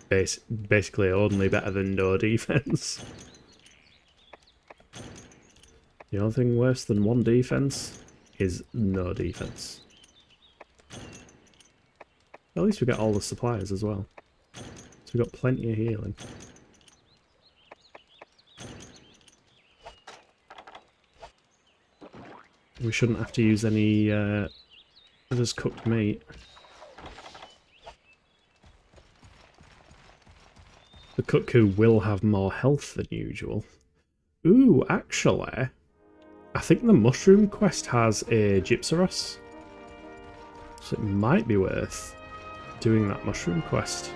basically only better than no defense. The only thing worse than 1 defense is no defense. At least we get all the supplies as well. So we've got plenty of healing. We shouldn't have to use any others cooked meat. The cuckoo will have more health than usual. Ooh, actually, I think the mushroom quest has a Gypsaros. So it might be worth doing that mushroom quest.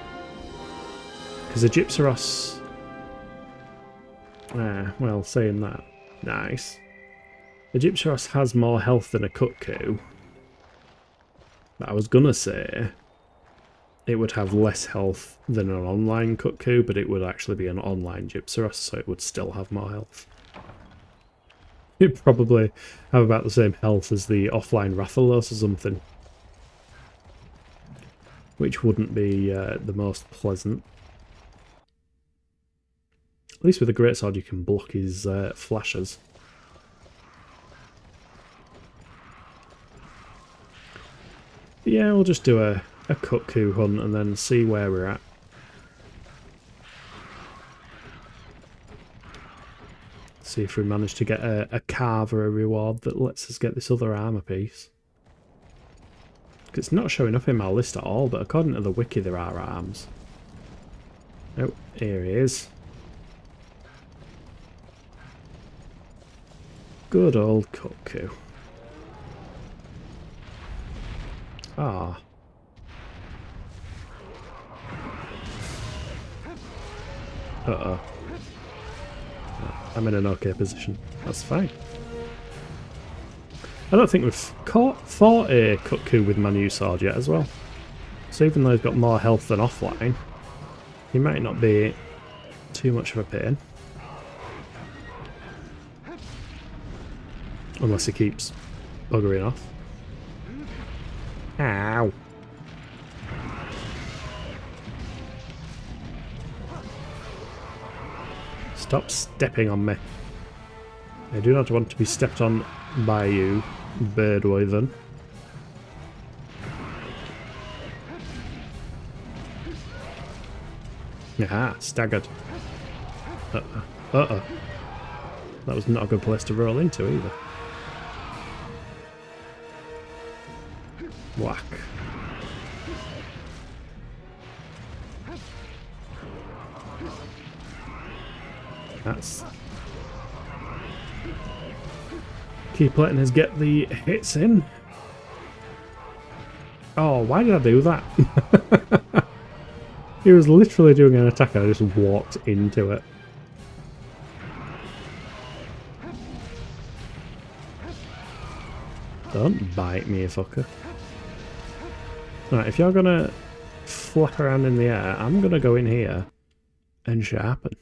Because the Gypsaros... well, saying that. Nice. The Gypsaros has more health than a cuckoo. But I was gonna say it would have less health than an online cuckoo, but it would actually be an online Gypsaros, so it would still have more health. It'd probably have about the same health as the offline Rathalos or something. Which wouldn't be the most pleasant. At least with a greatsword you can block his flashes. But yeah, we'll just do a cuckoo hunt and then see where we're at. See if we manage to get a carver reward that lets us get this other armour piece. It's not showing up in my list at all, but according to the wiki there are arms. Oh, here he is. Good old cuckoo. Ah. Uh-oh. I'm in an okay position. That's fine. I don't think we've fought a cuckoo with my new sword yet as well. So even though he's got more health than offline, he might not be too much of a pain. Unless he keeps buggering off. Ow. Stop stepping on me. I do not want to be stepped on by you, Birdwyvern. Aha, staggered. Uh-oh. Uh-oh. That was not a good place to roll into either. Whack. That's... Keep letting us get the hits in. Oh, why did I do that? He was literally doing an attack and I just walked into it. Don't bite me, you fucker. Right, if you're gonna flap around in the air, I'm gonna go in here and sharpen.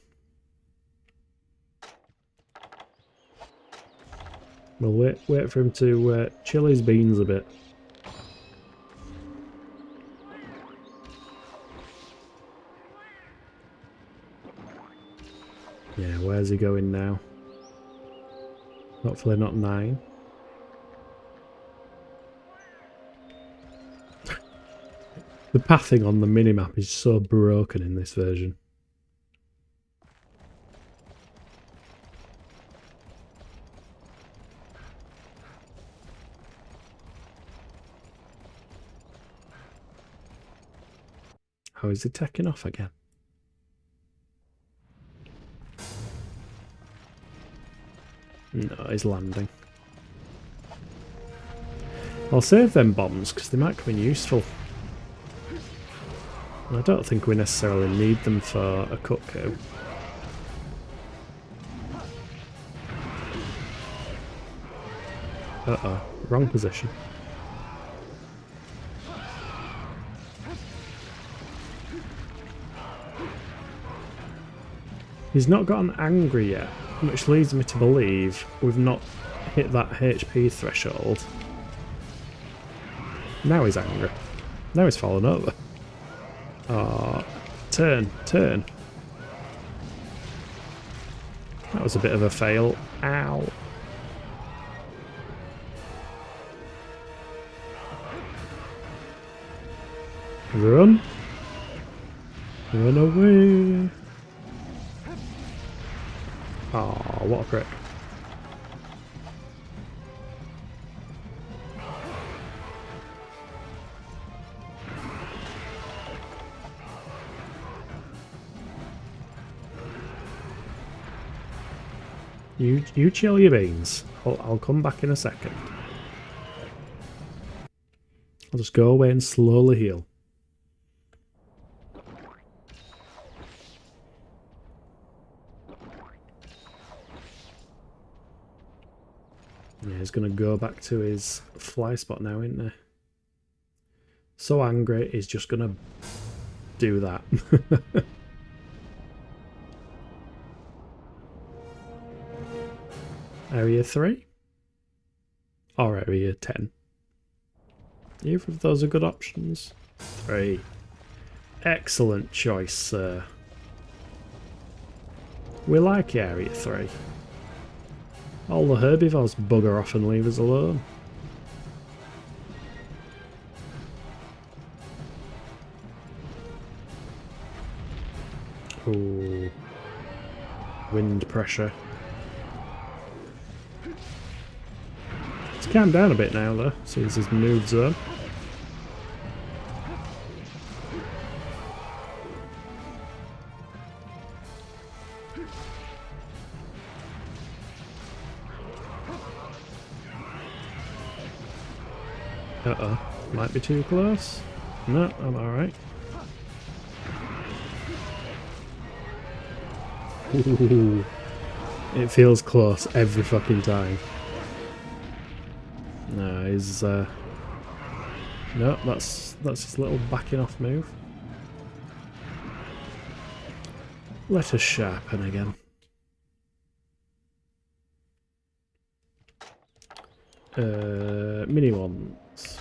We'll wait for him to chill his beans a bit. Yeah, where's he going now? Hopefully not 9. The pathing on the minimap is so broken in this version. How is he taking off again? No, he's landing. I'll save them bombs because they might come in useful. And I don't think we necessarily need them for a cuckoo. Uh-oh, wrong position. He's not gotten angry yet, which leads me to believe we've not hit that HP threshold. Now he's angry. Now he's fallen over. Oh, turn. That was a bit of a fail. Ow. Run. Run away. Oh, what a prick. You chill your beans. I'll come back in a second. I'll just go away and slowly heal. Yeah, he's going to go back to his fly spot now, isn't he? So angry, he's just going to do that. Area 3? Or Area 10? Either of those are good options. 3. Excellent choice, sir. We like Area 3. All the herbivores bugger off and leave us alone. Ooh. Wind pressure. It's calmed down a bit now though, since his moves on. Uh-oh. Might be too close. No, I'm alright. Ooh. It feels close every fucking time. No, he's no, that's his little backing off move. Let us sharpen again. Mini ones.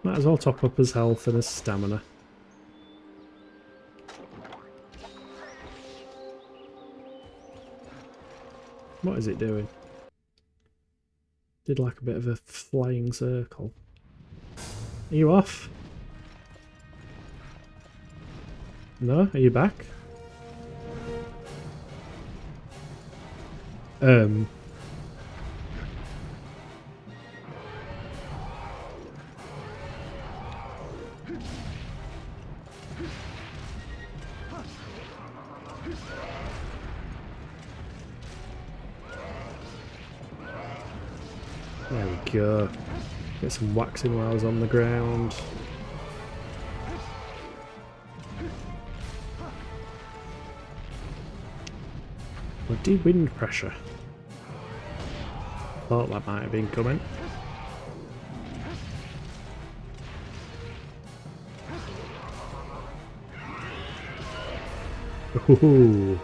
Might as well top up his health and his stamina. What is it doing? Did like a bit of a flying circle. Are you off? No? Are you back? There we go. Get some waxing while I was on the ground. Bloody wind pressure. Thought that might have been coming. Ooh.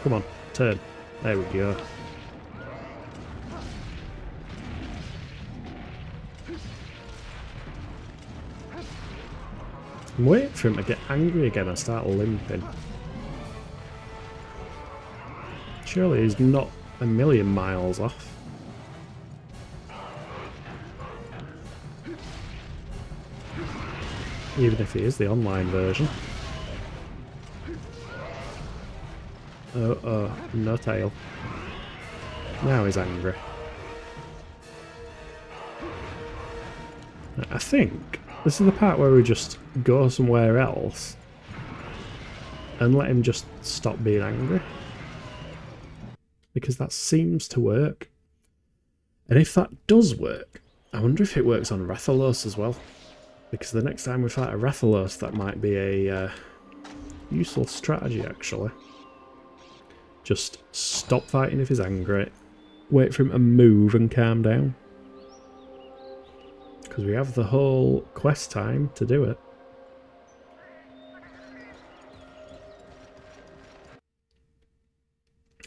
Come on, turn. There we go. I'm waiting for him to get angry again and start limping. Surely he's not a million miles off. Even if he is the online version. Oh, no tail. Now he's angry. I think this is the part where we just go somewhere else and let him just stop being angry. Because that seems to work. And if that does work, I wonder if it works on Rathalos as well. Because the next time we fight a Rathalos, that might be a useful strategy, actually. Just stop fighting if he's angry. Wait for him to move and calm down. Because we have the whole quest time to do it.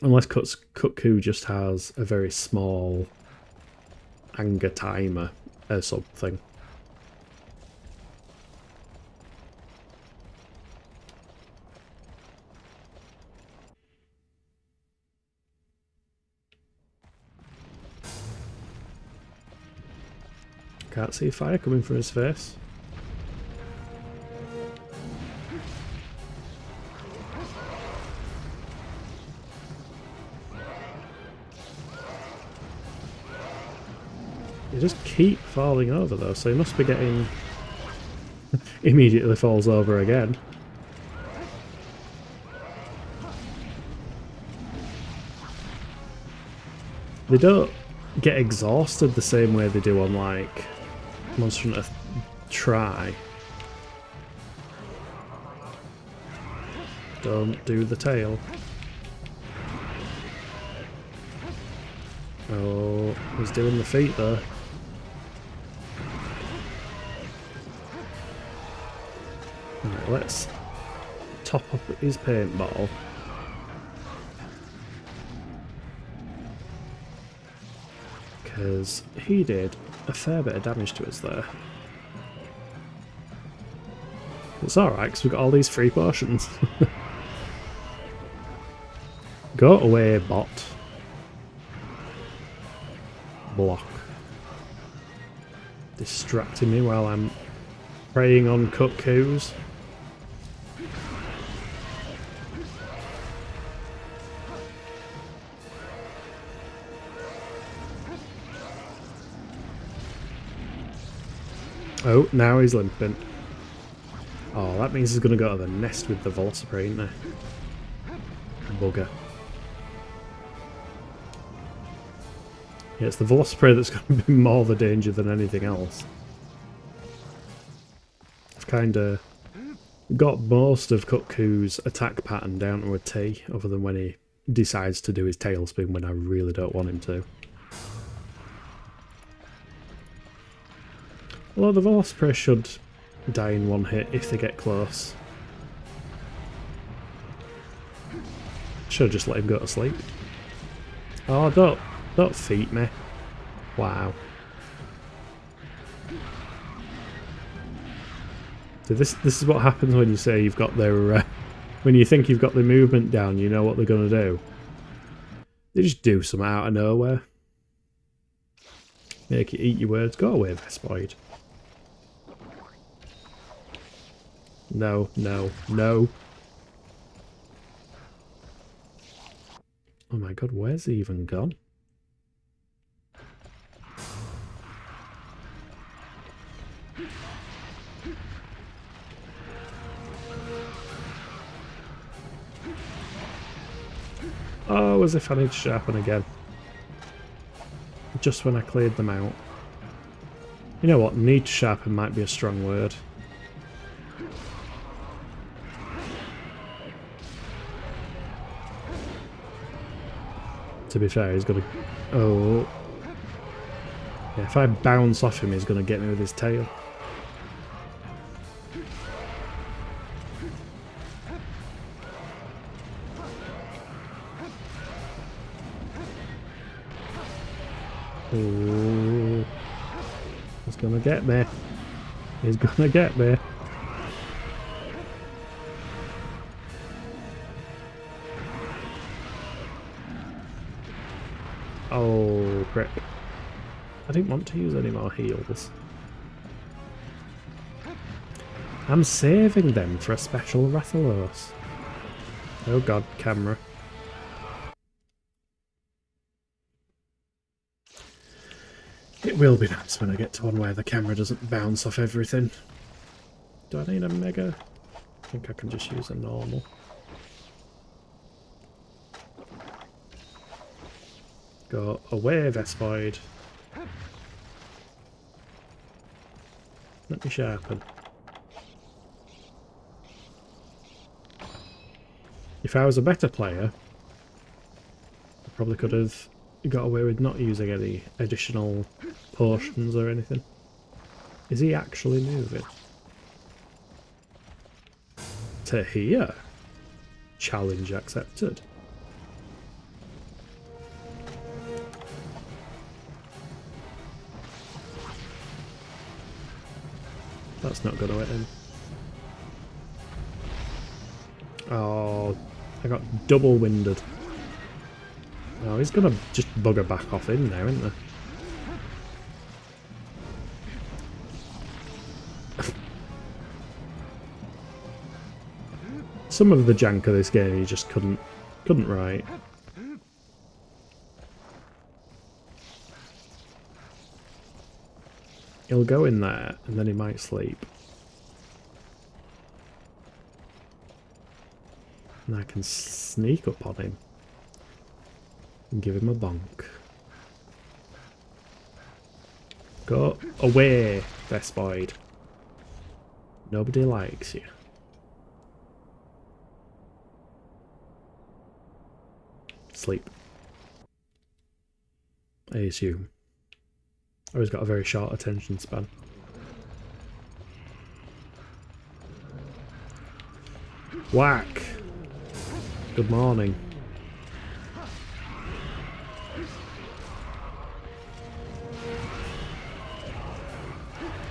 Unless Cuckoo just has a very small anger timer or something. Can't see fire coming from his face. He just keep falling over though, so he must be getting... immediately falls over again. They don't get exhausted the same way they do on like Monster Hunter Try. Don't do the tail. Oh, he's doing the feet though. Right, let's top up his paintball. Because he did a fair bit of damage to us there. It's alright, because we've got all these free potions. Go away, bot. Block. Distracting me while I'm preying on cuckoos. Oh, now he's limping. Oh, that means he's going to go to the nest with the Velocipede, isn't he? Bugger. Yeah, it's the Velocipede that's going to be more the danger than anything else. I've kind of got most of Cuckoo's attack pattern down to a T, other than when he decides to do his tailspin when I really don't want him to. Although the Velocipede should die in one hit if they get close. Should have just let him go to sleep. Oh, don't feet me. Wow. So this is what happens when you say you've got their... when you think you've got the movement down, you know what they're going to do. They just do something out of nowhere. Make you eat your words. Go away, Vespoid. No, no, no. Oh my god, where's he even gone? Oh, as if I need to sharpen again. Just when I cleared them out. You know what, need to sharpen might be a strong word. To be fair, he's gonna... Oh. Yeah, if I bounce off him, he's gonna get me with his tail. Oh, he's gonna get me. He's gonna get me. Oh, crap. I didn't want to use any more heals. I'm saving them for a special Rathalos. Oh god, camera. It will be nice when I get to one where the camera doesn't bounce off everything. Do I need a mega? I think I can just use a normal. Go away, Vespoid. Let me sharpen. If I was a better player, I probably could have got away with not using any additional potions or anything. Is he actually moving? To here? Challenge accepted. That's not going to hit him. Oh, I got double winded. Oh, he's going to just bugger back off in there, isn't there? Some of the jank of this game you just couldn't write. He'll go in there and then he might sleep. And I can sneak up on him and give him a bonk. Go away, Vespoid. Nobody likes you. Sleep. I assume. Or he's got a very short attention span. Whack! Good morning.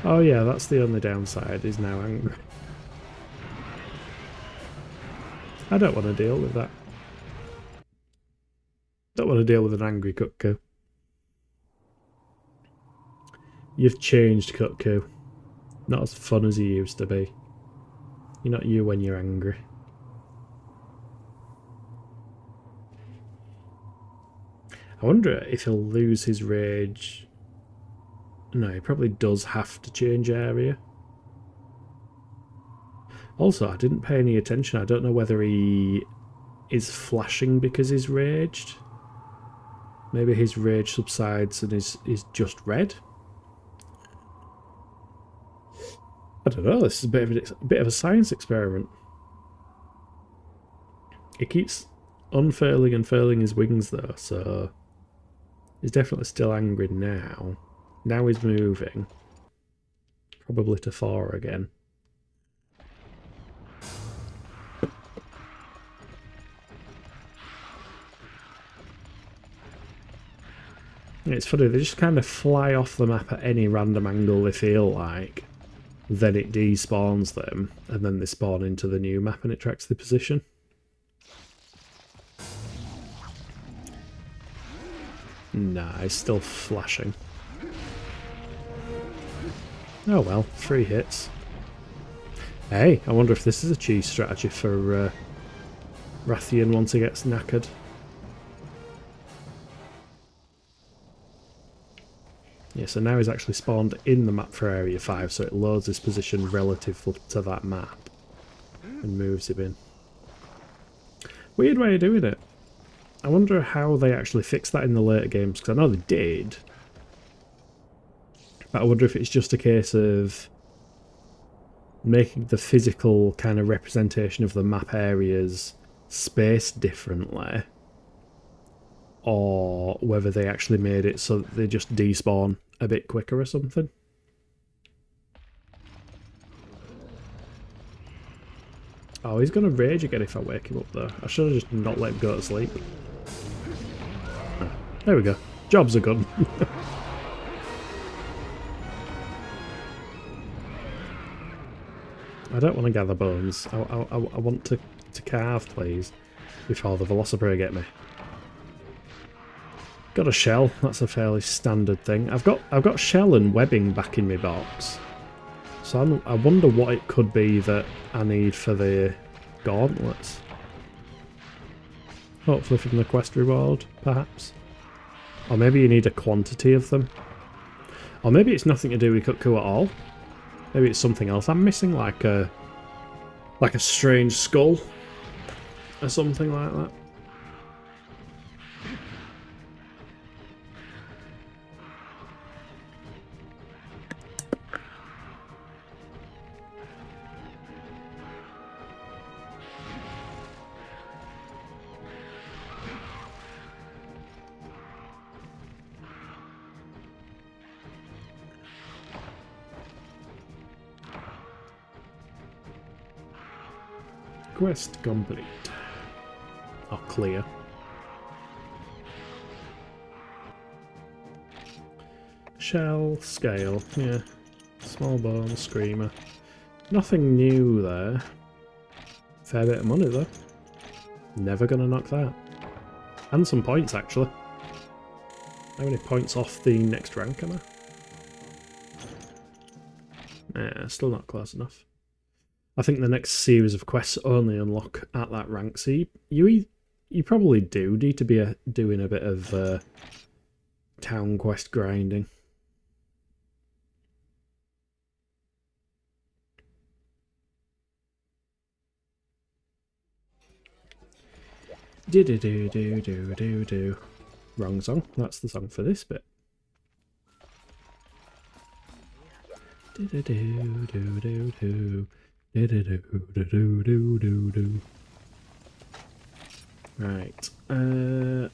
Oh yeah, that's the only downside, he's now angry. I don't want to deal with that. Don't want to deal with an angry Cutco. You've changed, Cutco. Not as fun as you used to be. You're not you when you're angry. I wonder if he'll lose his rage. No, he probably does have to change area. Also, I didn't pay any attention. I don't know whether he is flashing because he's raged. Maybe his rage subsides and is just red. I don't know, this is a bit of a science experiment. He keeps unfurling and furling his wings though, so he's definitely still angry now. Now he's moving. Probably to 4 again. It's funny, they just kind of fly off the map at any random angle they feel like. Then it despawns them, and then they spawn into the new map and it tracks the position. Nah, he's still flashing. Oh well, 3 hits. Hey, I wonder if this is a cheese strategy for Rathian once he gets knackered. Yeah, so now he's actually spawned in the map for Area 5, so it loads his position relative to that map and moves him in. Weird way of doing it. I wonder how they actually fixed that in the later games, because I know they did. But I wonder if it's just a case of making the physical kind of representation of the map areas spaced differently, or whether they actually made it so that they just despawn a bit quicker or something. Oh, he's going to rage again if I wake him up though. I should have just not let him go to sleep. There we go. Jobs are good. I don't want to gather bones. I want to carve, please, before the Velociprey get me. Got a shell. That's a fairly standard thing. I've got shell and webbing back in my box. So I wonder what it could be that I need for the gauntlets. Hopefully from the quest reward, perhaps. Or maybe you need a quantity of them. Or maybe it's nothing to do with Kutku at all. Maybe it's something else I'm missing, like a strange skull or something like that. Quest complete. Or clear. Shell, scale, yeah. Small bone, screamer. Nothing new there. Fair bit of money though. Never gonna knock that. And some points actually. How many points off the next rank am I? Nah, still not close enough. I think the next series of quests only unlock at that rank, so you probably do need to be doing a bit of town quest grinding. Do. Wrong song. That's the song for this bit. Do. Right, that.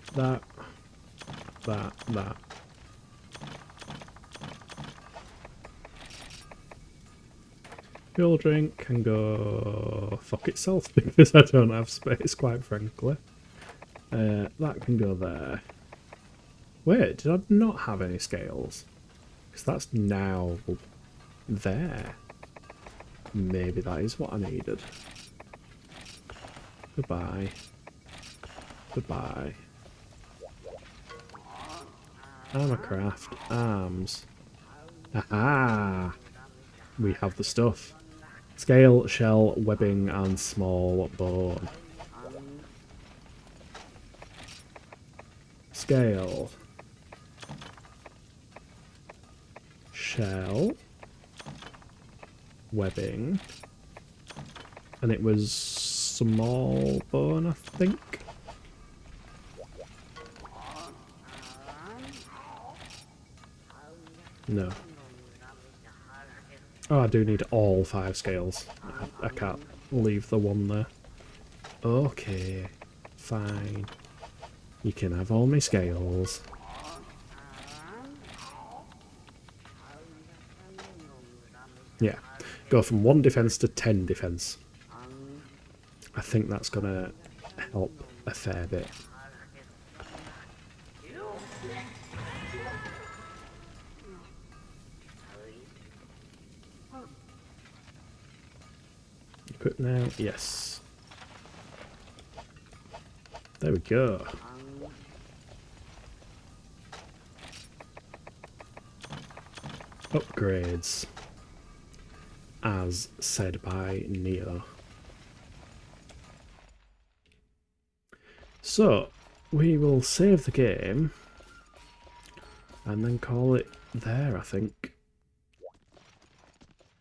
Fuel drink can go fuck itself because I don't have space, quite frankly. That can go there. Wait, did I not have any scales? Because that's now there. Maybe that is what I needed. Goodbye. Goodbye. Armor craft. Arms. Aha! We have the stuff. Scale, shell, webbing, and small bone. Scale. Shell. Webbing. And it was small bone, I think. No. Oh, I do need all 5 scales. I can't leave the one there. Okay. Fine. You can have all my scales. Yeah. Go from 1 defense to 10 defense. I think that's gonna help a fair bit. Equip now? Yes. There we go. Upgrades. As said by Neo. So, we will save the game and then call it there, I think.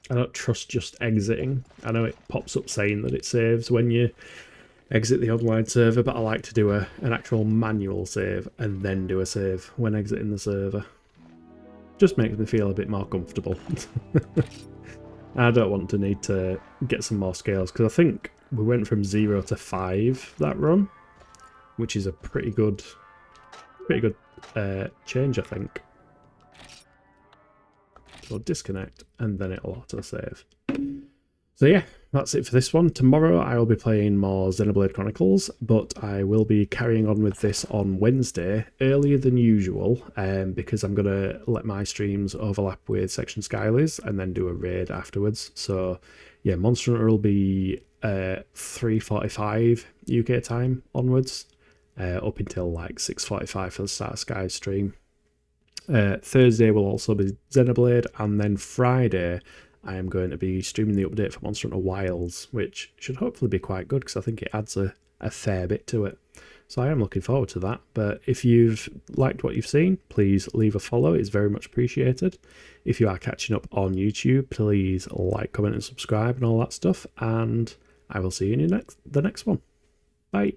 I don't trust just exiting. I know it pops up saying that it saves when you exit the online server, but I like to do an actual manual save and then do a save when exiting the server. Just makes me feel a bit more comfortable. I don't want to need to get some more scales, because I think we went from 0 to 5 that run, which is a pretty good change, I think. So disconnect, and then it'll auto-save. So yeah, that's it for this one. Tomorrow I will be playing more Xenoblade Chronicles, but I will be carrying on with this on Wednesday, earlier than usual, because I'm going to let my streams overlap with Section Skylies and then do a raid afterwards. So yeah, Monster Hunter will be 3:45 UK time onwards, up until like 6:45 for the start of Sky stream. Thursday will also be Xenoblade, and then Friday I am going to be streaming the update for Monster Hunter Wilds, which should hopefully be quite good because I think it adds a fair bit to it. So I am looking forward to that. But if you've liked what you've seen, please leave a follow. It's very much appreciated. If you are catching up on YouTube, please like, comment, and subscribe and all that stuff. And I will see you in the next one. Bye.